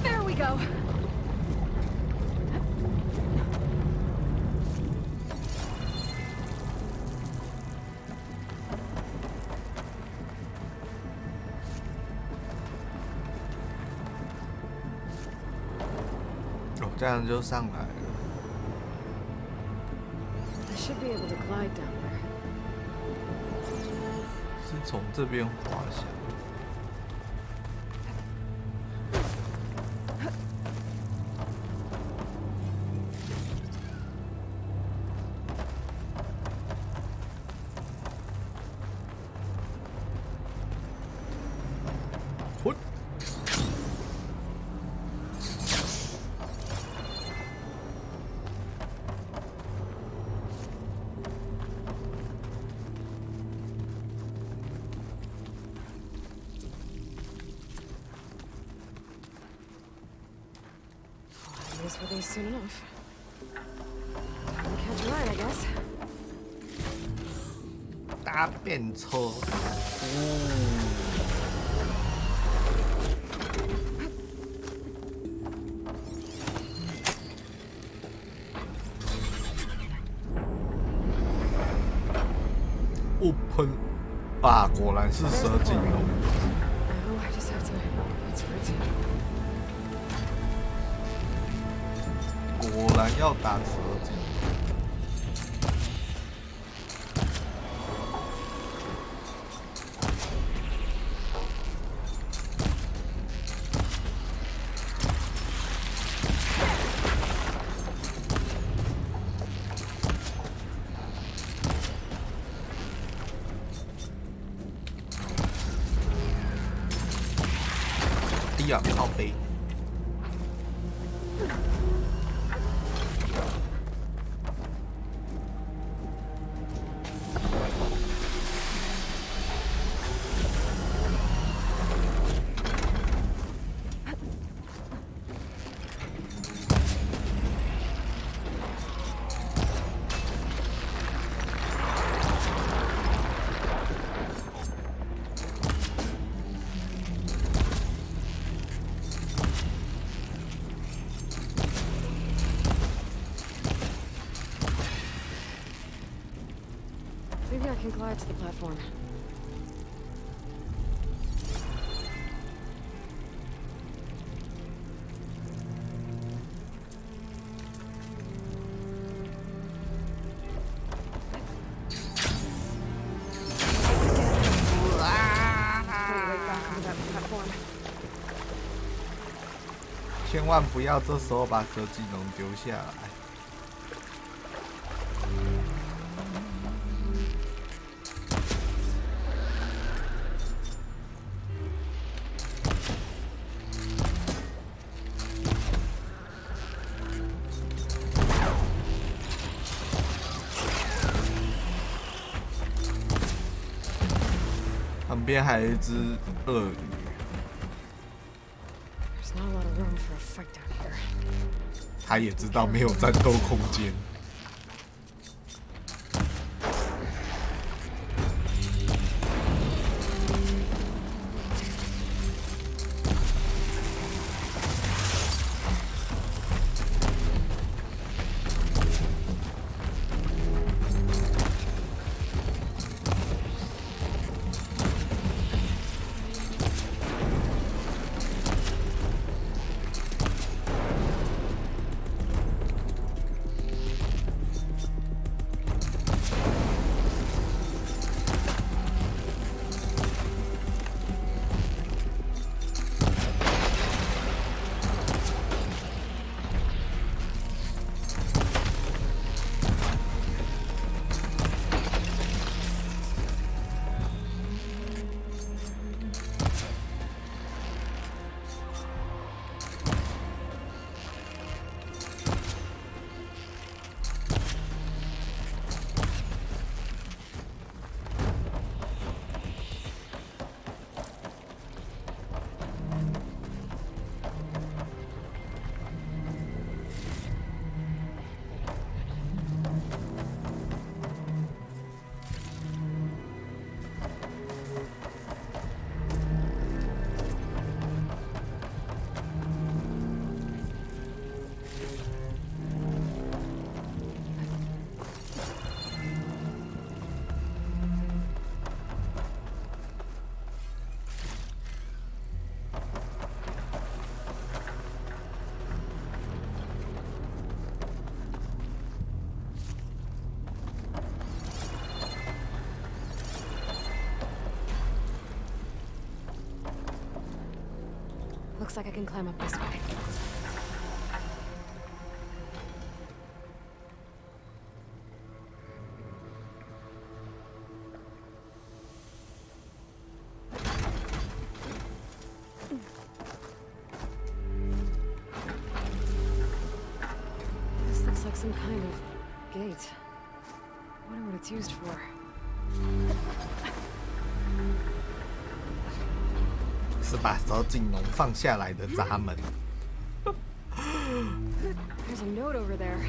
There we go. Oh, 这样就上来了。 I should be able to glide down there. 是从这边滑下。 I this release soon enough. Time to catch a ride, I guess. 搭便车。Open 啊，果然是蛇颈龙。Oh, I just have to get to it. 果然要打蛇颈。靠背。Maybe I can glide to the platform. Right back onto that platform. 千万不要这时候把蛇颈龙丢下来。旁边还有一只鳄鱼。他也知道没有战斗空间。Looks like I can climb up this way. This looks like some kind of gate. I wonder what it's used for. 是把蛇颈龙放下来的闸门。code over there.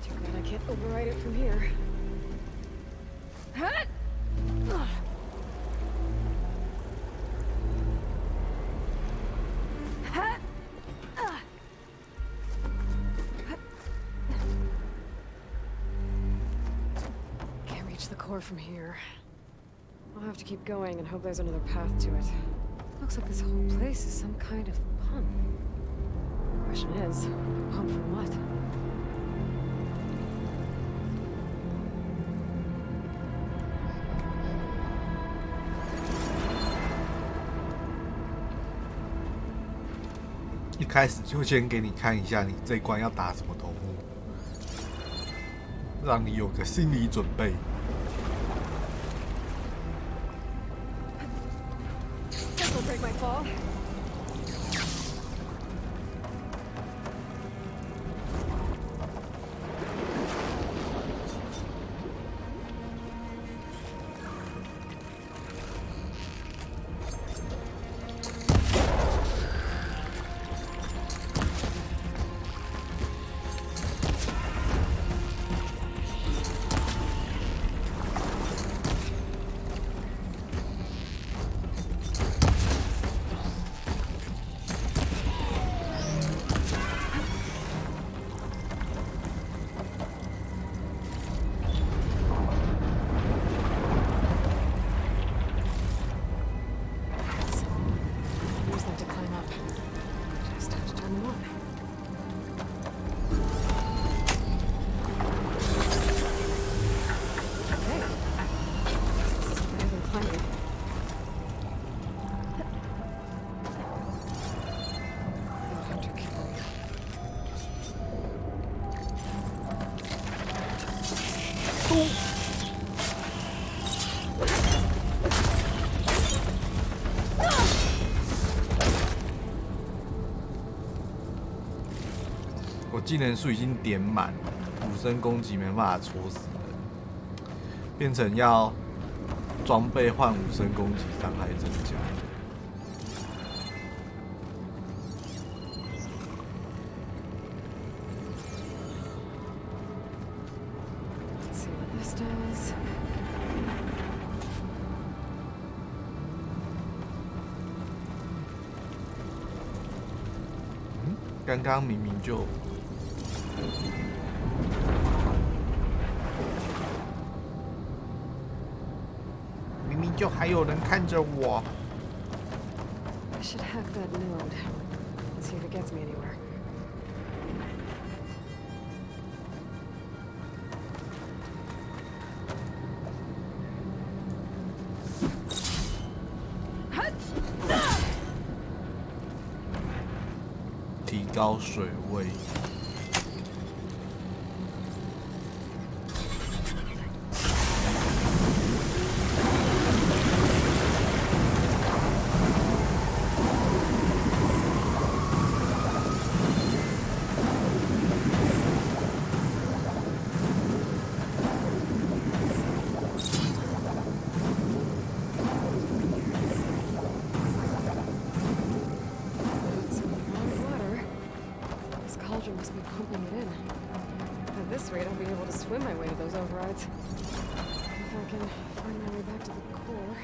Too bad I can't override it from here. Hut! Can't reach the core from here. I'll have to keep going and hope there's another path to it. Looks like this whole place is some kind of pump. The question is, pump for what?一开始就先给你看一下你这一关要打什么头目，让你有个心理准备。This'll break my fall. Use them to climb up. Just have to turn them on. Okay. This is better than climbing. No hunter killer. 我技能数已经点满，武身攻击没办法戳死人，变成要装备换武身攻击伤害增加。Let's see what this does. 刚刚明明就还有人看着我。I should hack that node. Let's see if it gets me anywhere. Hut! 提高水位。That's a lot of water. This cauldron must be pumping it in. At this rate, I'll be able to swim my way to those overrides. If I can find my way back to the core.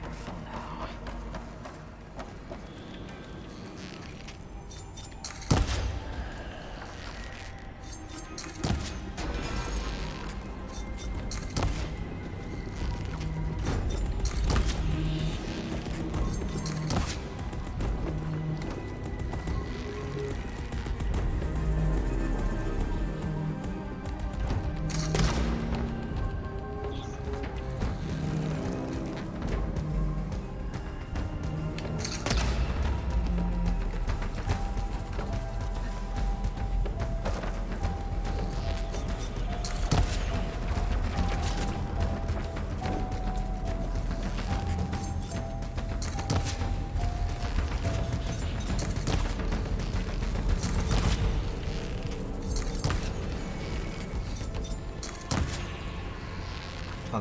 Careful now.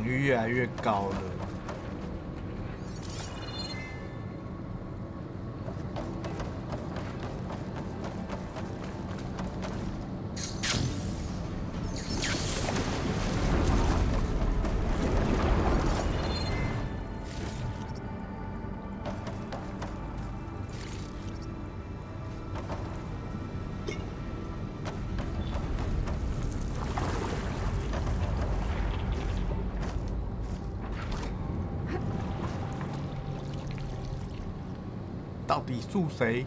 场域越来越高了。到底是谁？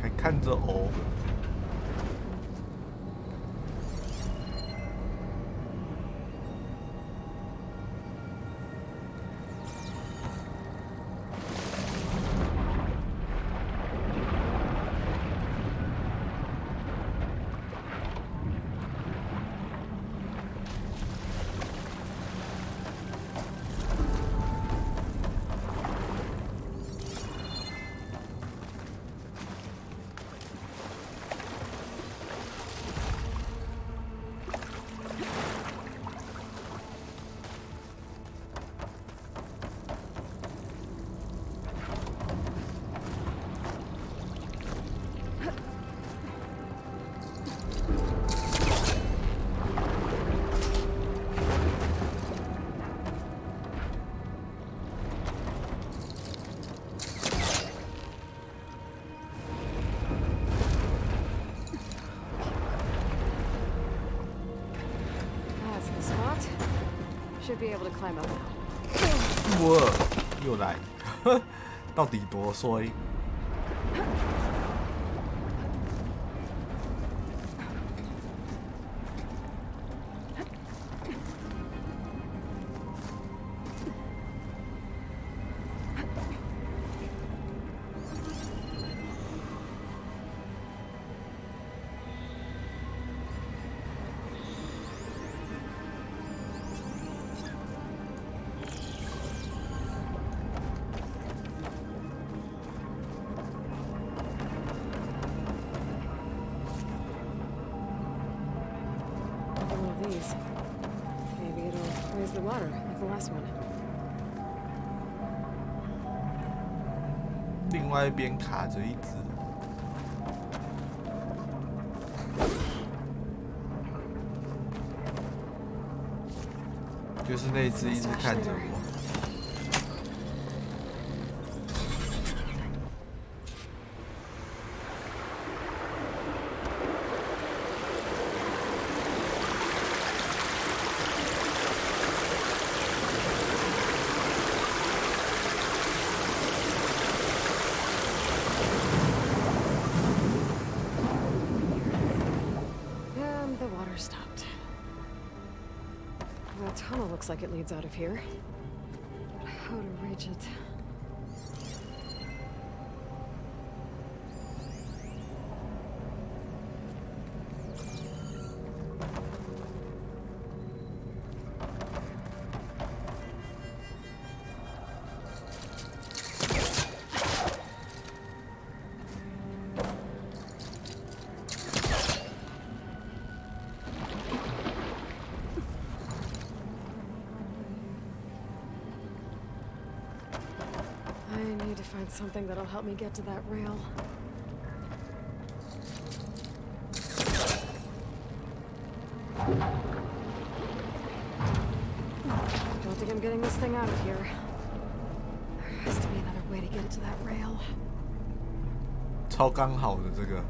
还看着我？Should be able to climb up now. 哇，又来，到底多衰？Maybe it'll raise the water like the last one. 另外一边卡着一只，就是那只一直看着我。Stopped. The tunnel looks like it leads out of here. But how to reach it? I need to find something that'll help me get to that rail. Don't think I'm getting this thing out of here. There has to be another way to get it to that rail. 超刚好的这个。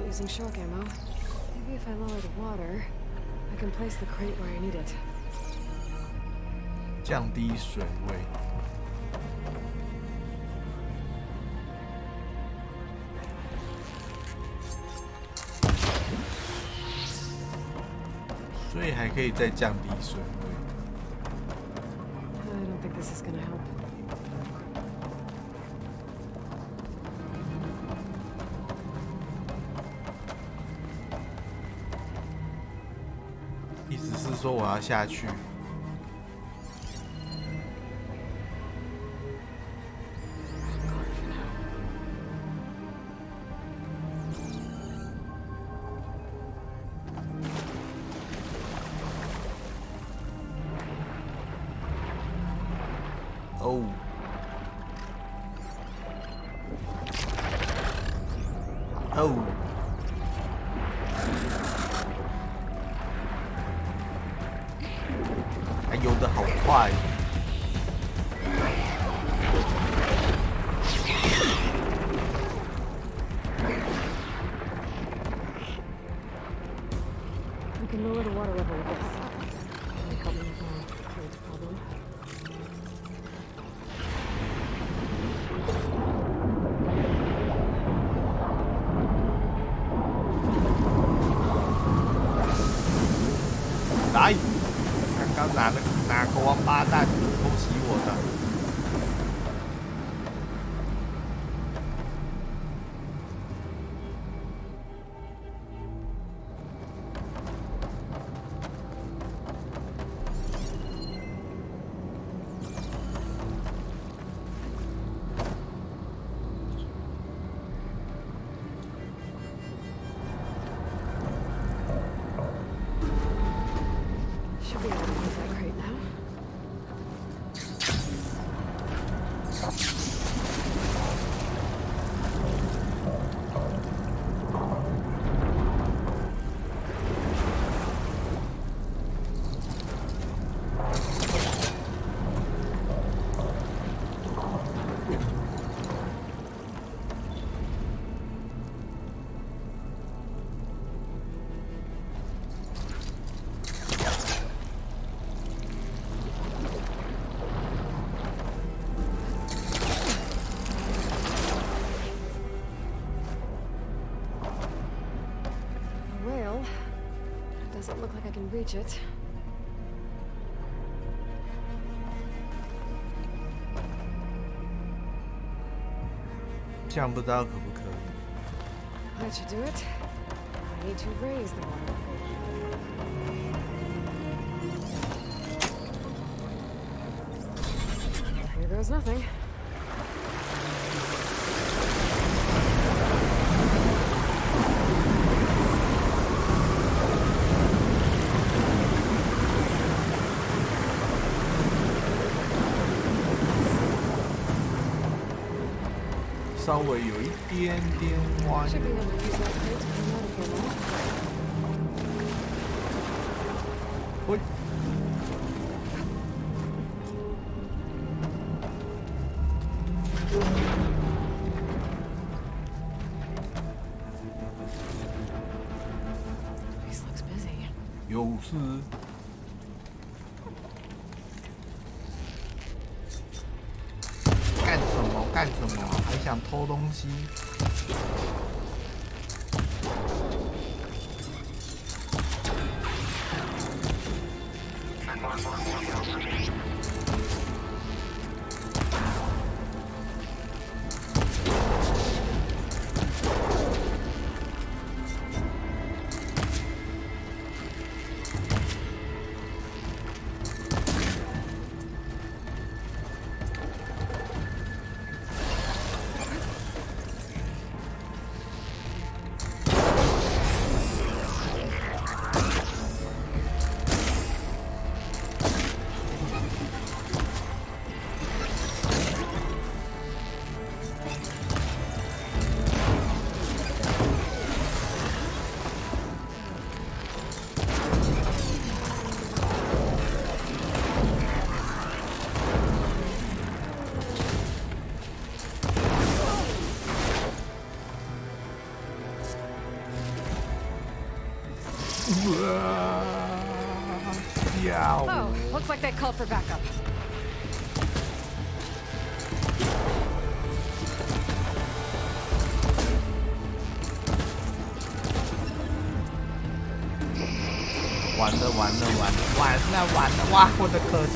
Using shock ammo. Maybe if I lower the water, I can place the crate where I need it. 降低水位。所以还可以再降低水位。I don't think this is gonna help. 意思是说我要下去。哦，还游得好快。We can lower the water level with this. Can you help me with my current problem? 来，刚刚哪个王八蛋偷袭我的？Should be able to use that crate now. Well, doesn't look like I can reach it. 这样不知道可不可以？ That should do it. I need to raise the water level. Here goes nothing. Should 稍微有一点点弯。 Should be able to use that crate to come out of here now. 喂。 Place looks busy. 有事。 干什么？还想偷东西？Oh, looks like they called for backup.完了！哇，我的可是。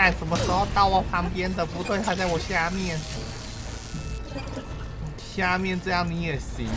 蛋什么时候到我旁边的？不对，他在我下面。下面这样你也行。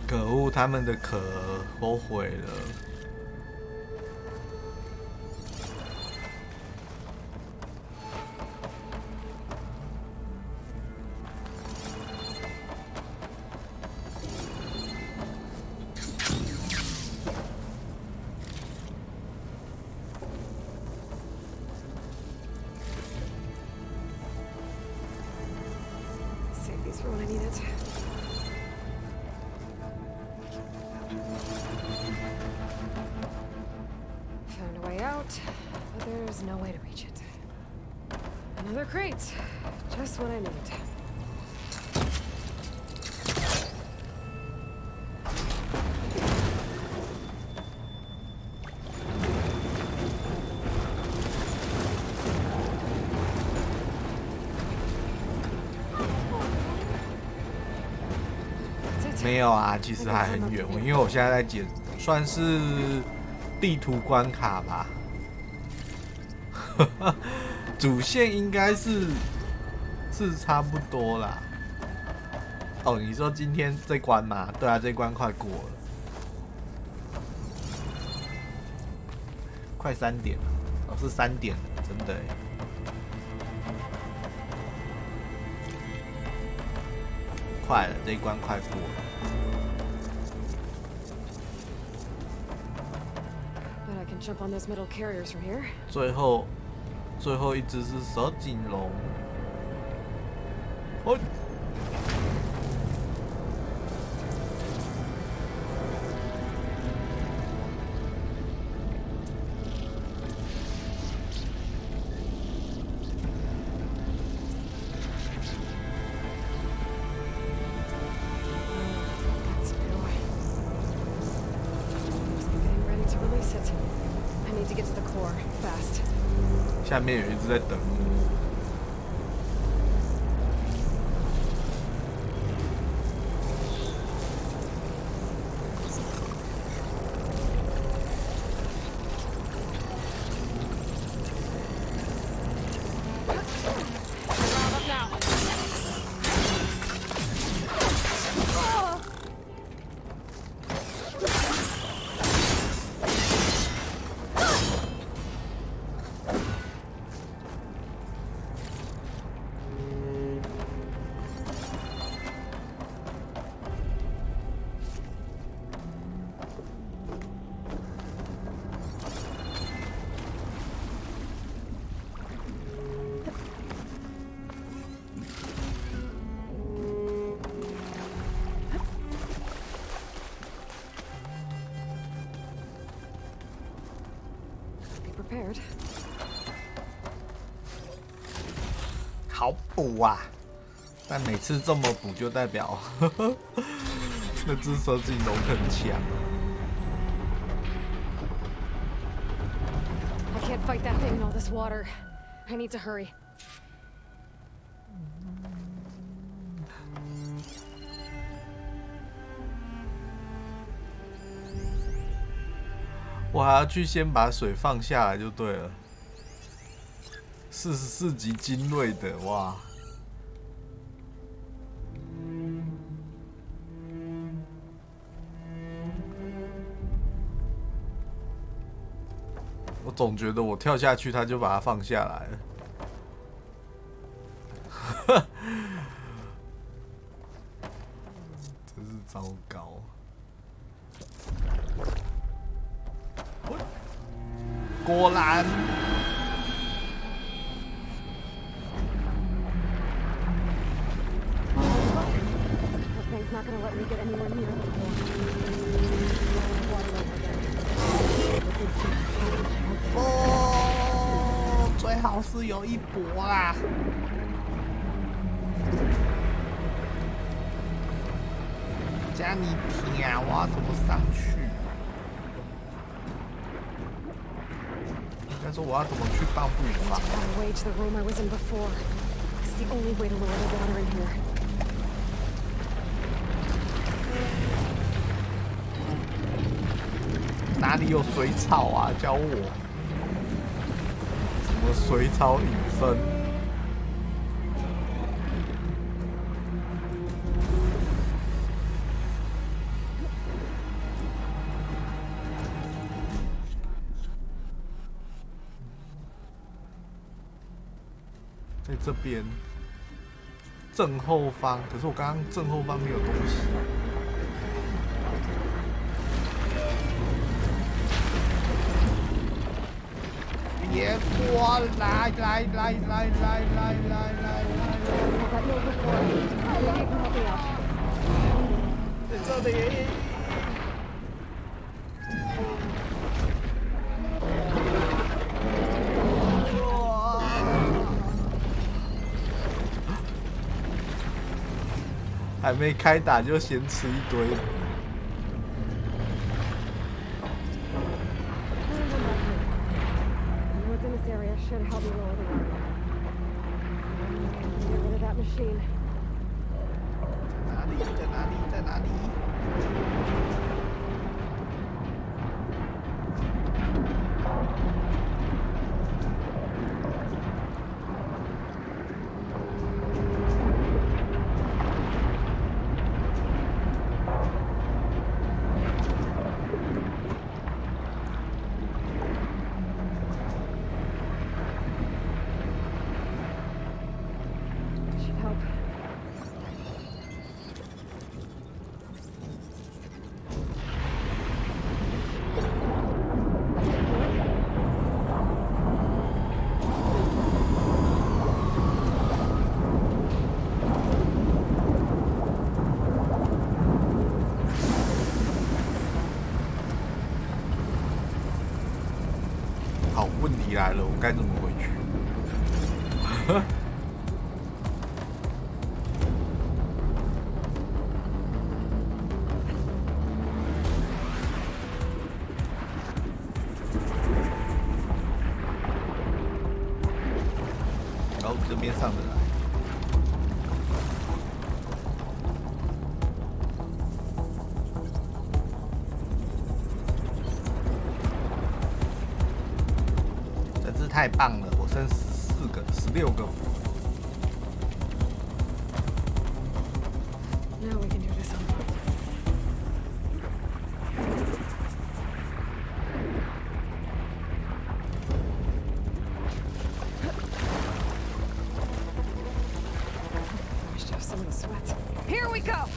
可恶，他们的壳都毁了。Save these for when I need it. Found a way out, but there's no way to reach it. Another crate. Just what I need. 没有啊，其实还很远。因为我现在在解，算是地图关卡吧。主线应该是差不多啦。哦，你说今天这关吗？对啊，这关快过了，快3点了。哦，是3点了，真的耶。快了，这一关快过了。But I can jump on those metal carriers from here. 最后一只是蛇颈龙。哦。下面有一只在等我。好补啊！但每次这么补，就代表那只蛇颈龙很强。I can't fight that thing in all this water. I need to hurry. 我还要去先把水放下来就对了。44级精锐的哇！我总觉得我跳下去，他就把它放下来了。真是糟糕。果然，哦，最好是有一搏啦。加你天，我要怎么上去？应该说我要怎么去帮补吧？ Way to the room I was in before. It's the only way to lower the water in here. 哪里有水草啊？教我。什么水草隐身？在这边正后方，可是我刚刚正后方没有东西。别过来！来！在这里。还没开打就先吃一堆。Should help me lower the water. Get rid of that machine. 在哪里？好，问题来了，我该怎么回去？然后这边上得来。太棒了，我剩14个、16个。Now we can do this on foot. Wish to have some of the sweat. Here we go.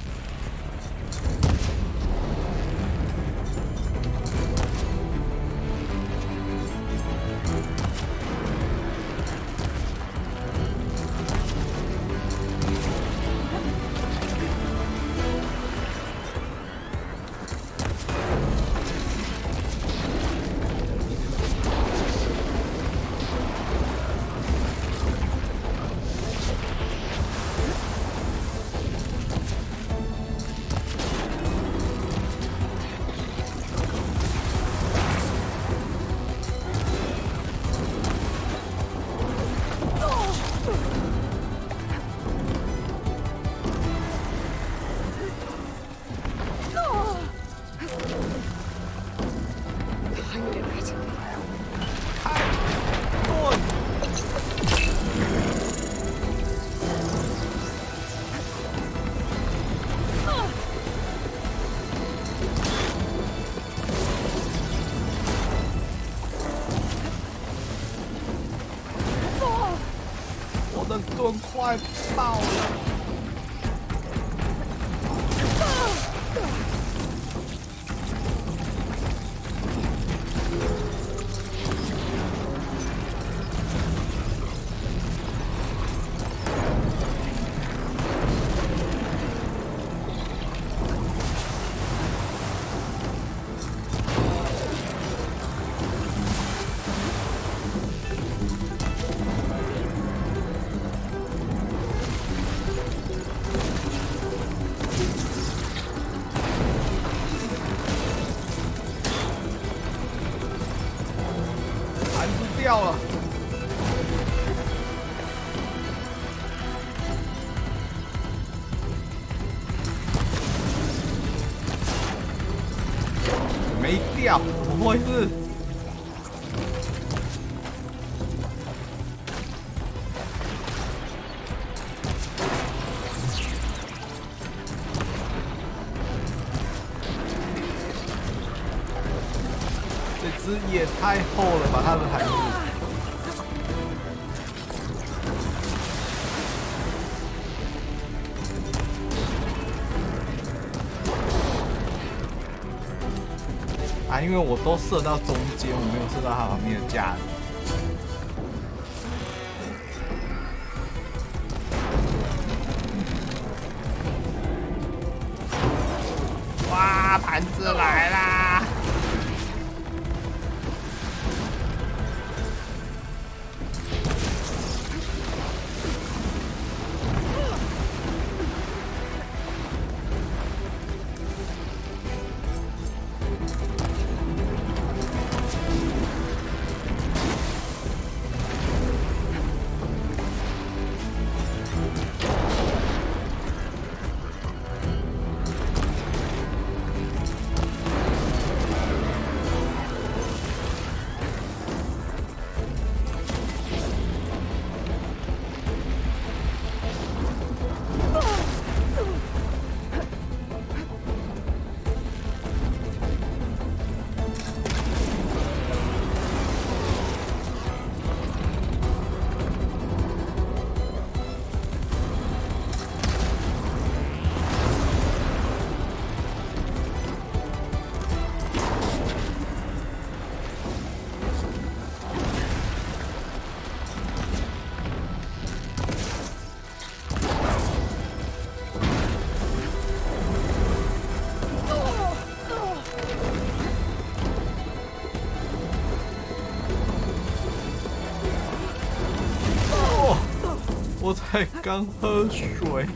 的盾快爆了！掉了，没掉，怎么回事？这只也太厚了吧，它的弹幕。啊，因为我都射到中间，我没有射到它旁边的架子。哇，盘子来啦！我才刚喝水。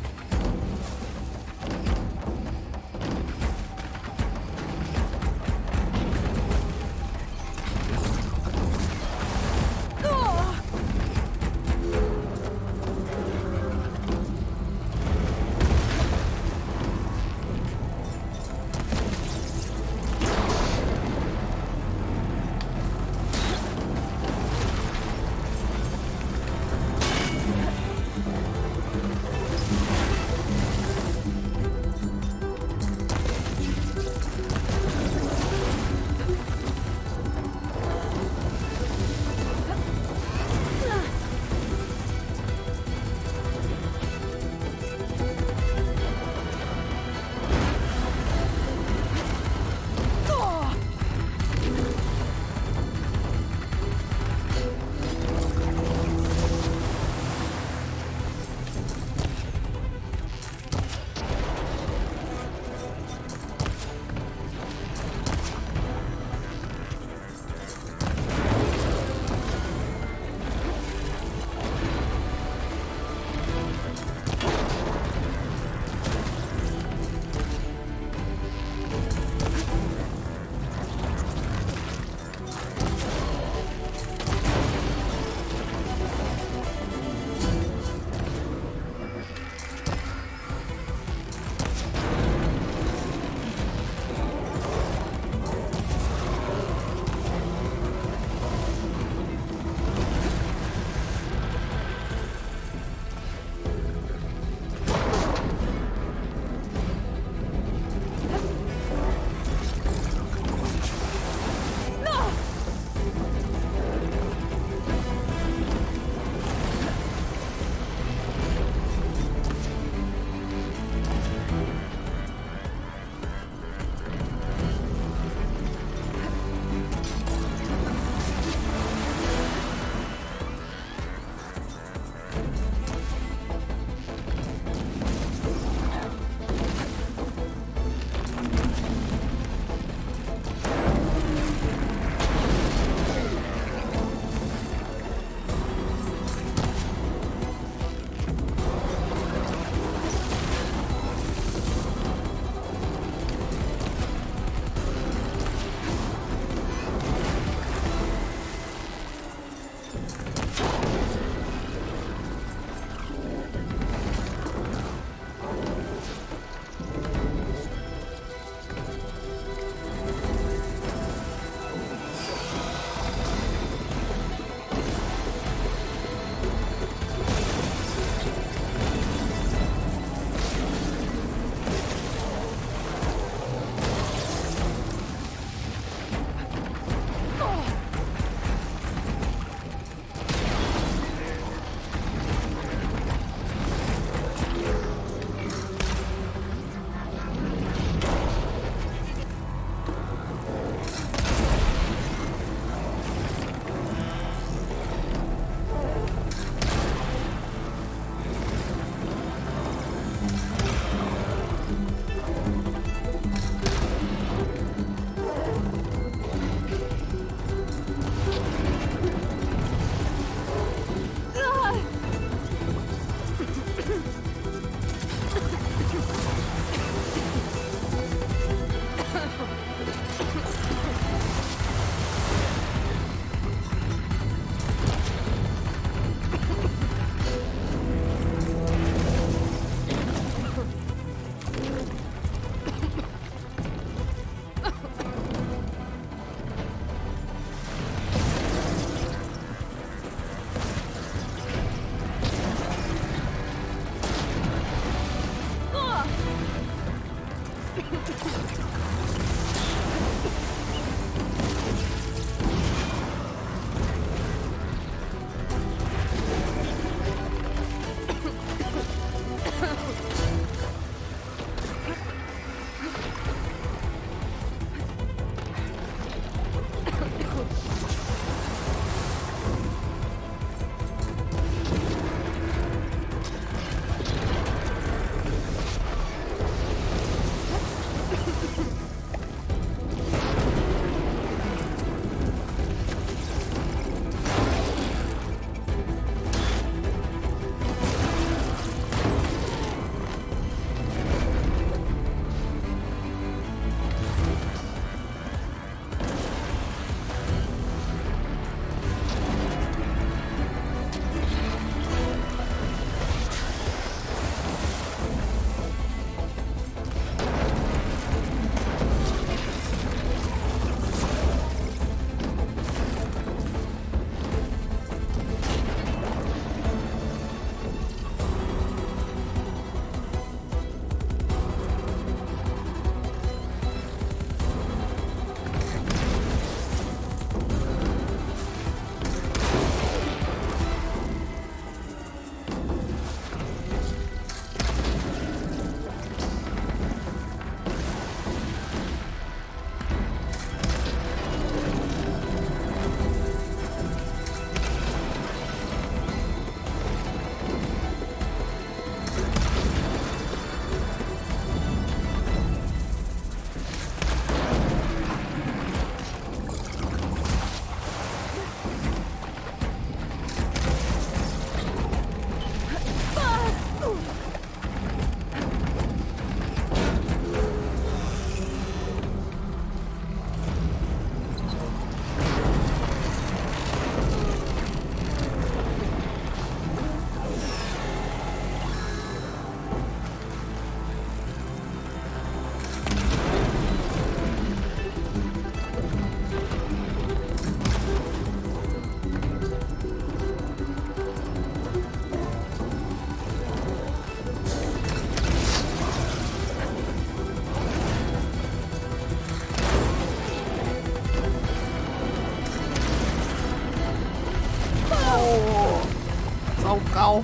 高。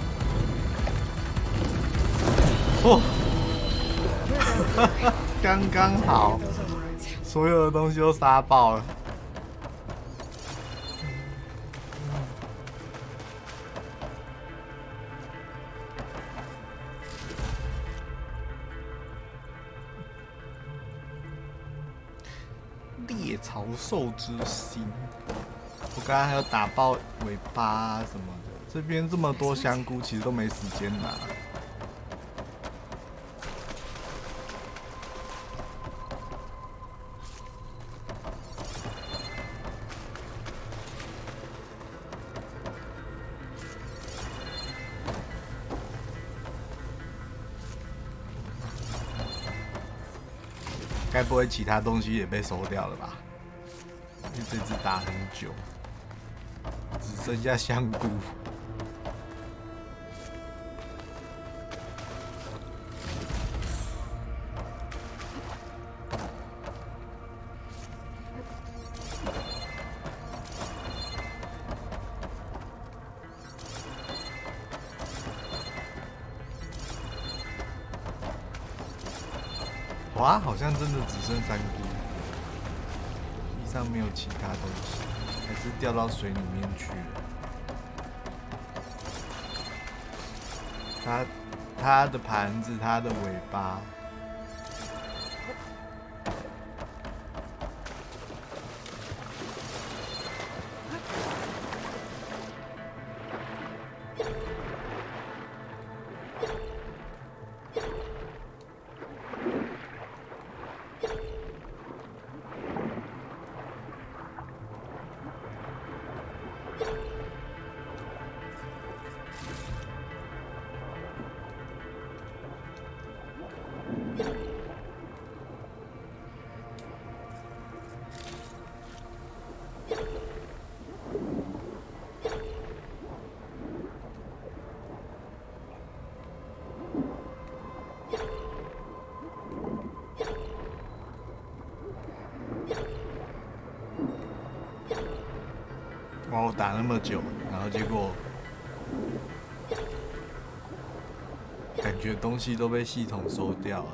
哦，刚刚好，所有的东西都杀爆了。猎巢兽之心，我刚刚还有打爆尾巴啊什么的。这边这么多香菇，其实都没时间拿。该不会其他东西也被收掉了吧？因为这只打很久，只剩下香菇。哇，好像真的只剩3菇，地上没有其他东西，还是掉到水里面去了。它的盘子，它的尾巴。哇！我打那么久，然后结果感觉东西都被系统收掉了。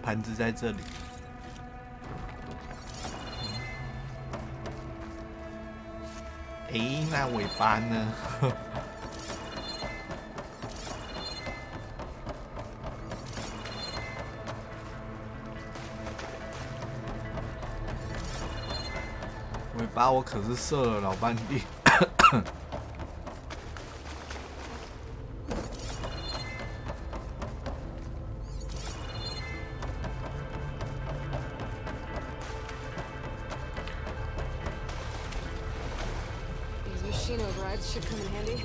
盘子在这里。诶，那尾巴呢？尾巴我可是射了老半天。Machine overrides should come in handy.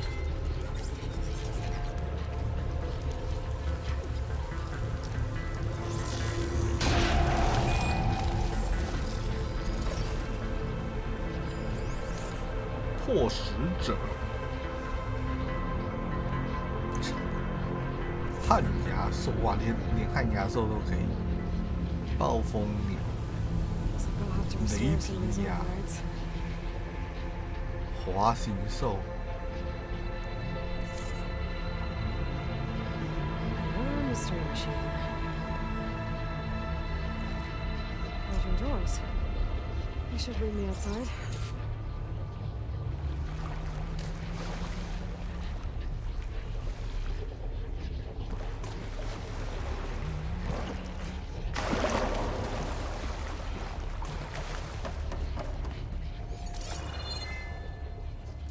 破食者，旱牙兽哇，连旱牙兽都可以。暴风鸟，雷霆牙。 滑行兽，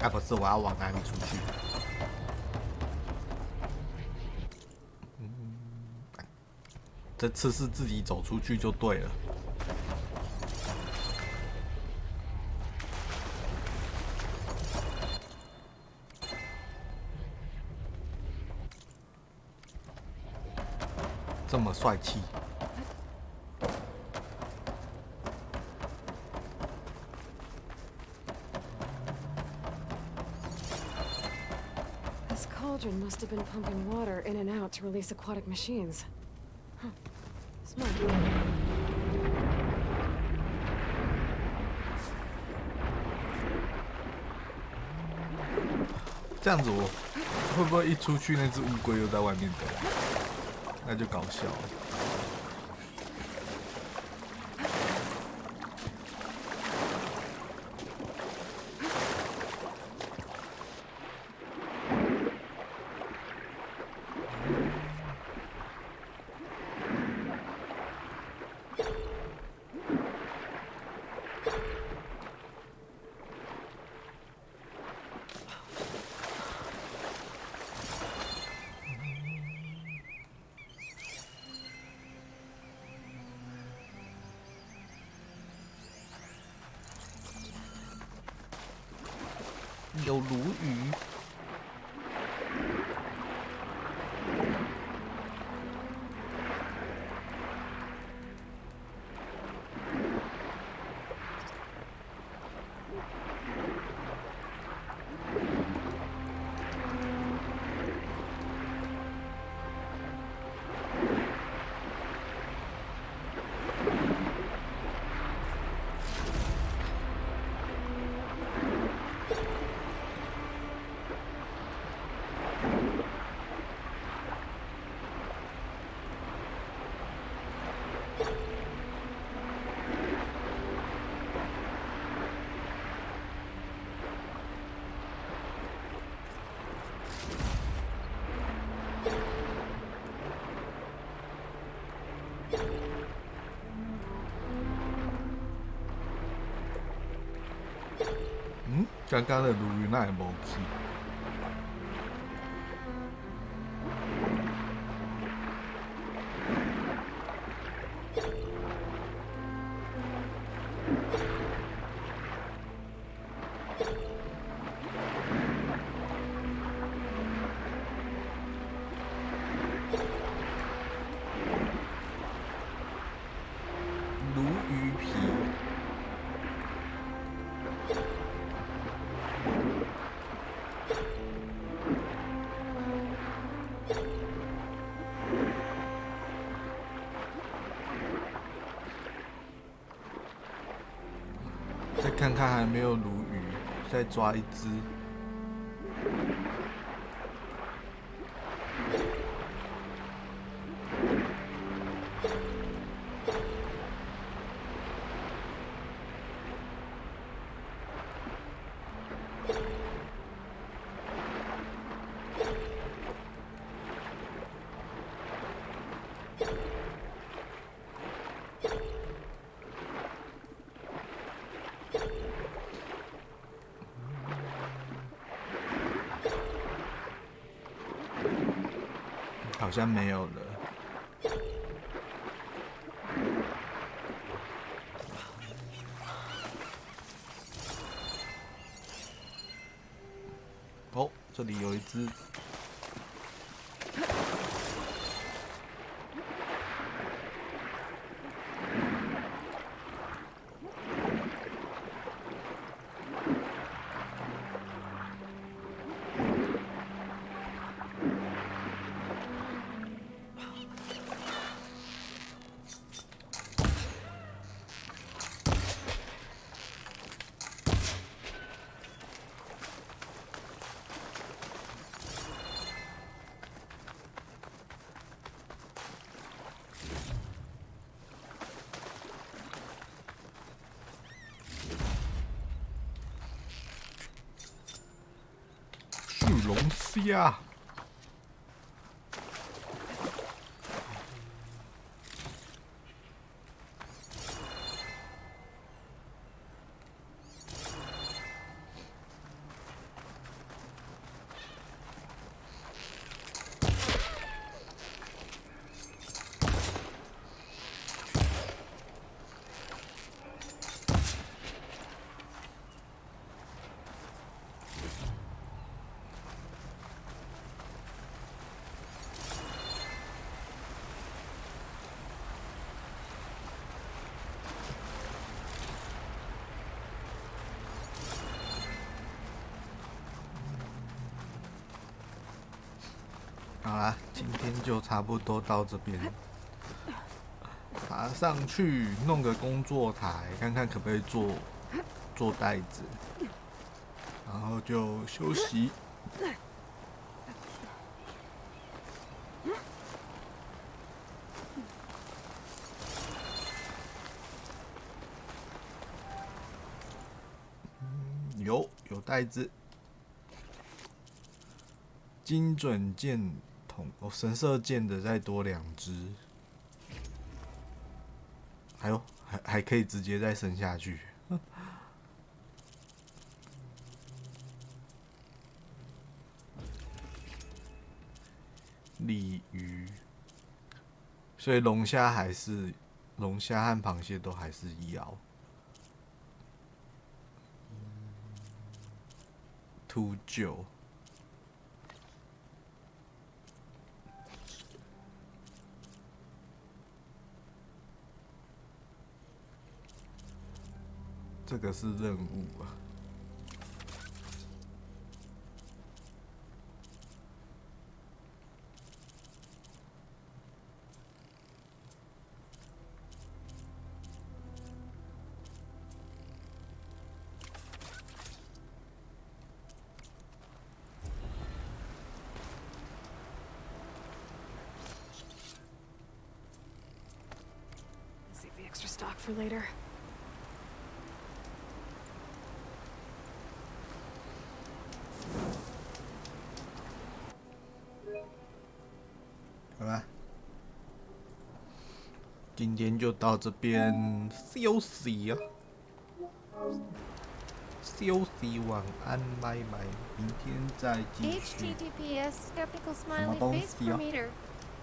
啊，不是，我要往哪里出去？这次是自己走出去就对了。这么帅气。 Cauldron must have been pumping water in and out to release aquatic machines. Huh. Smart. 这样子我会不会一出去那只乌龟又在外面等？那就搞笑了。有鲈鱼。刚刚的鲈鱼那也没去。鲈鱼皮。再看看还没有鲈鱼，再抓一只。好像没有了。哦，这里有一只。龙虾。好啦，今天就差不多到这边。爬上去弄个工作台，看看可不可以做袋子，然后就休息。有袋子，精准箭筒哦，神射箭的再多2只，还可以直接再升下去。鲤鱼，所以龙虾和螃蟹都还是要。秃鹫，这个是任务啊。Save the extra stock for later. 好啦，今天就到这边休息啊，休息，晚安，拜拜，明天再继续。 HTTPS skeptical 什么 smiley 东 face 西啊？ per meter.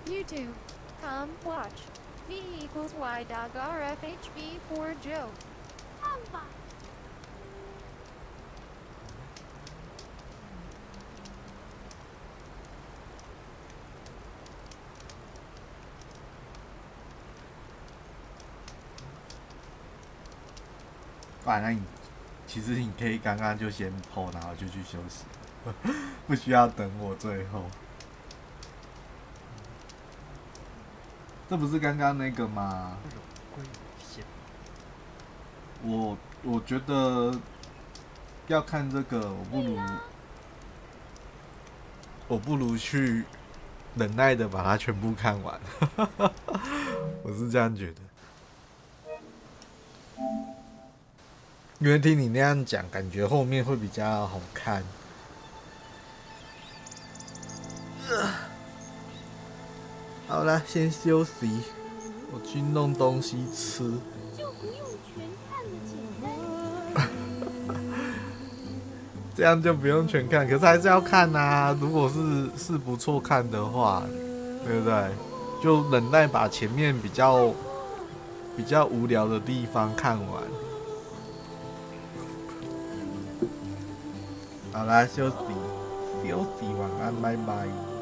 YouTube. Come watch. V equals Y dog RFHB for Joe. 看吧。那你其实你可以刚刚就先PO，然后就去休息，不需要等我最后。这不是刚刚那个吗？我觉得要看这个，我不如去忍耐的把它全部看完。我是这样觉得。因为听你那样讲，感觉后面会比较好看。好了，先休息，我去弄东西吃。就不用全看的简单。这样就不用全看，可是还是要看啊。如果是不错看的话，对不对？就忍耐把前面比较无聊的地方看完。好啦，休息，晚安，拜拜。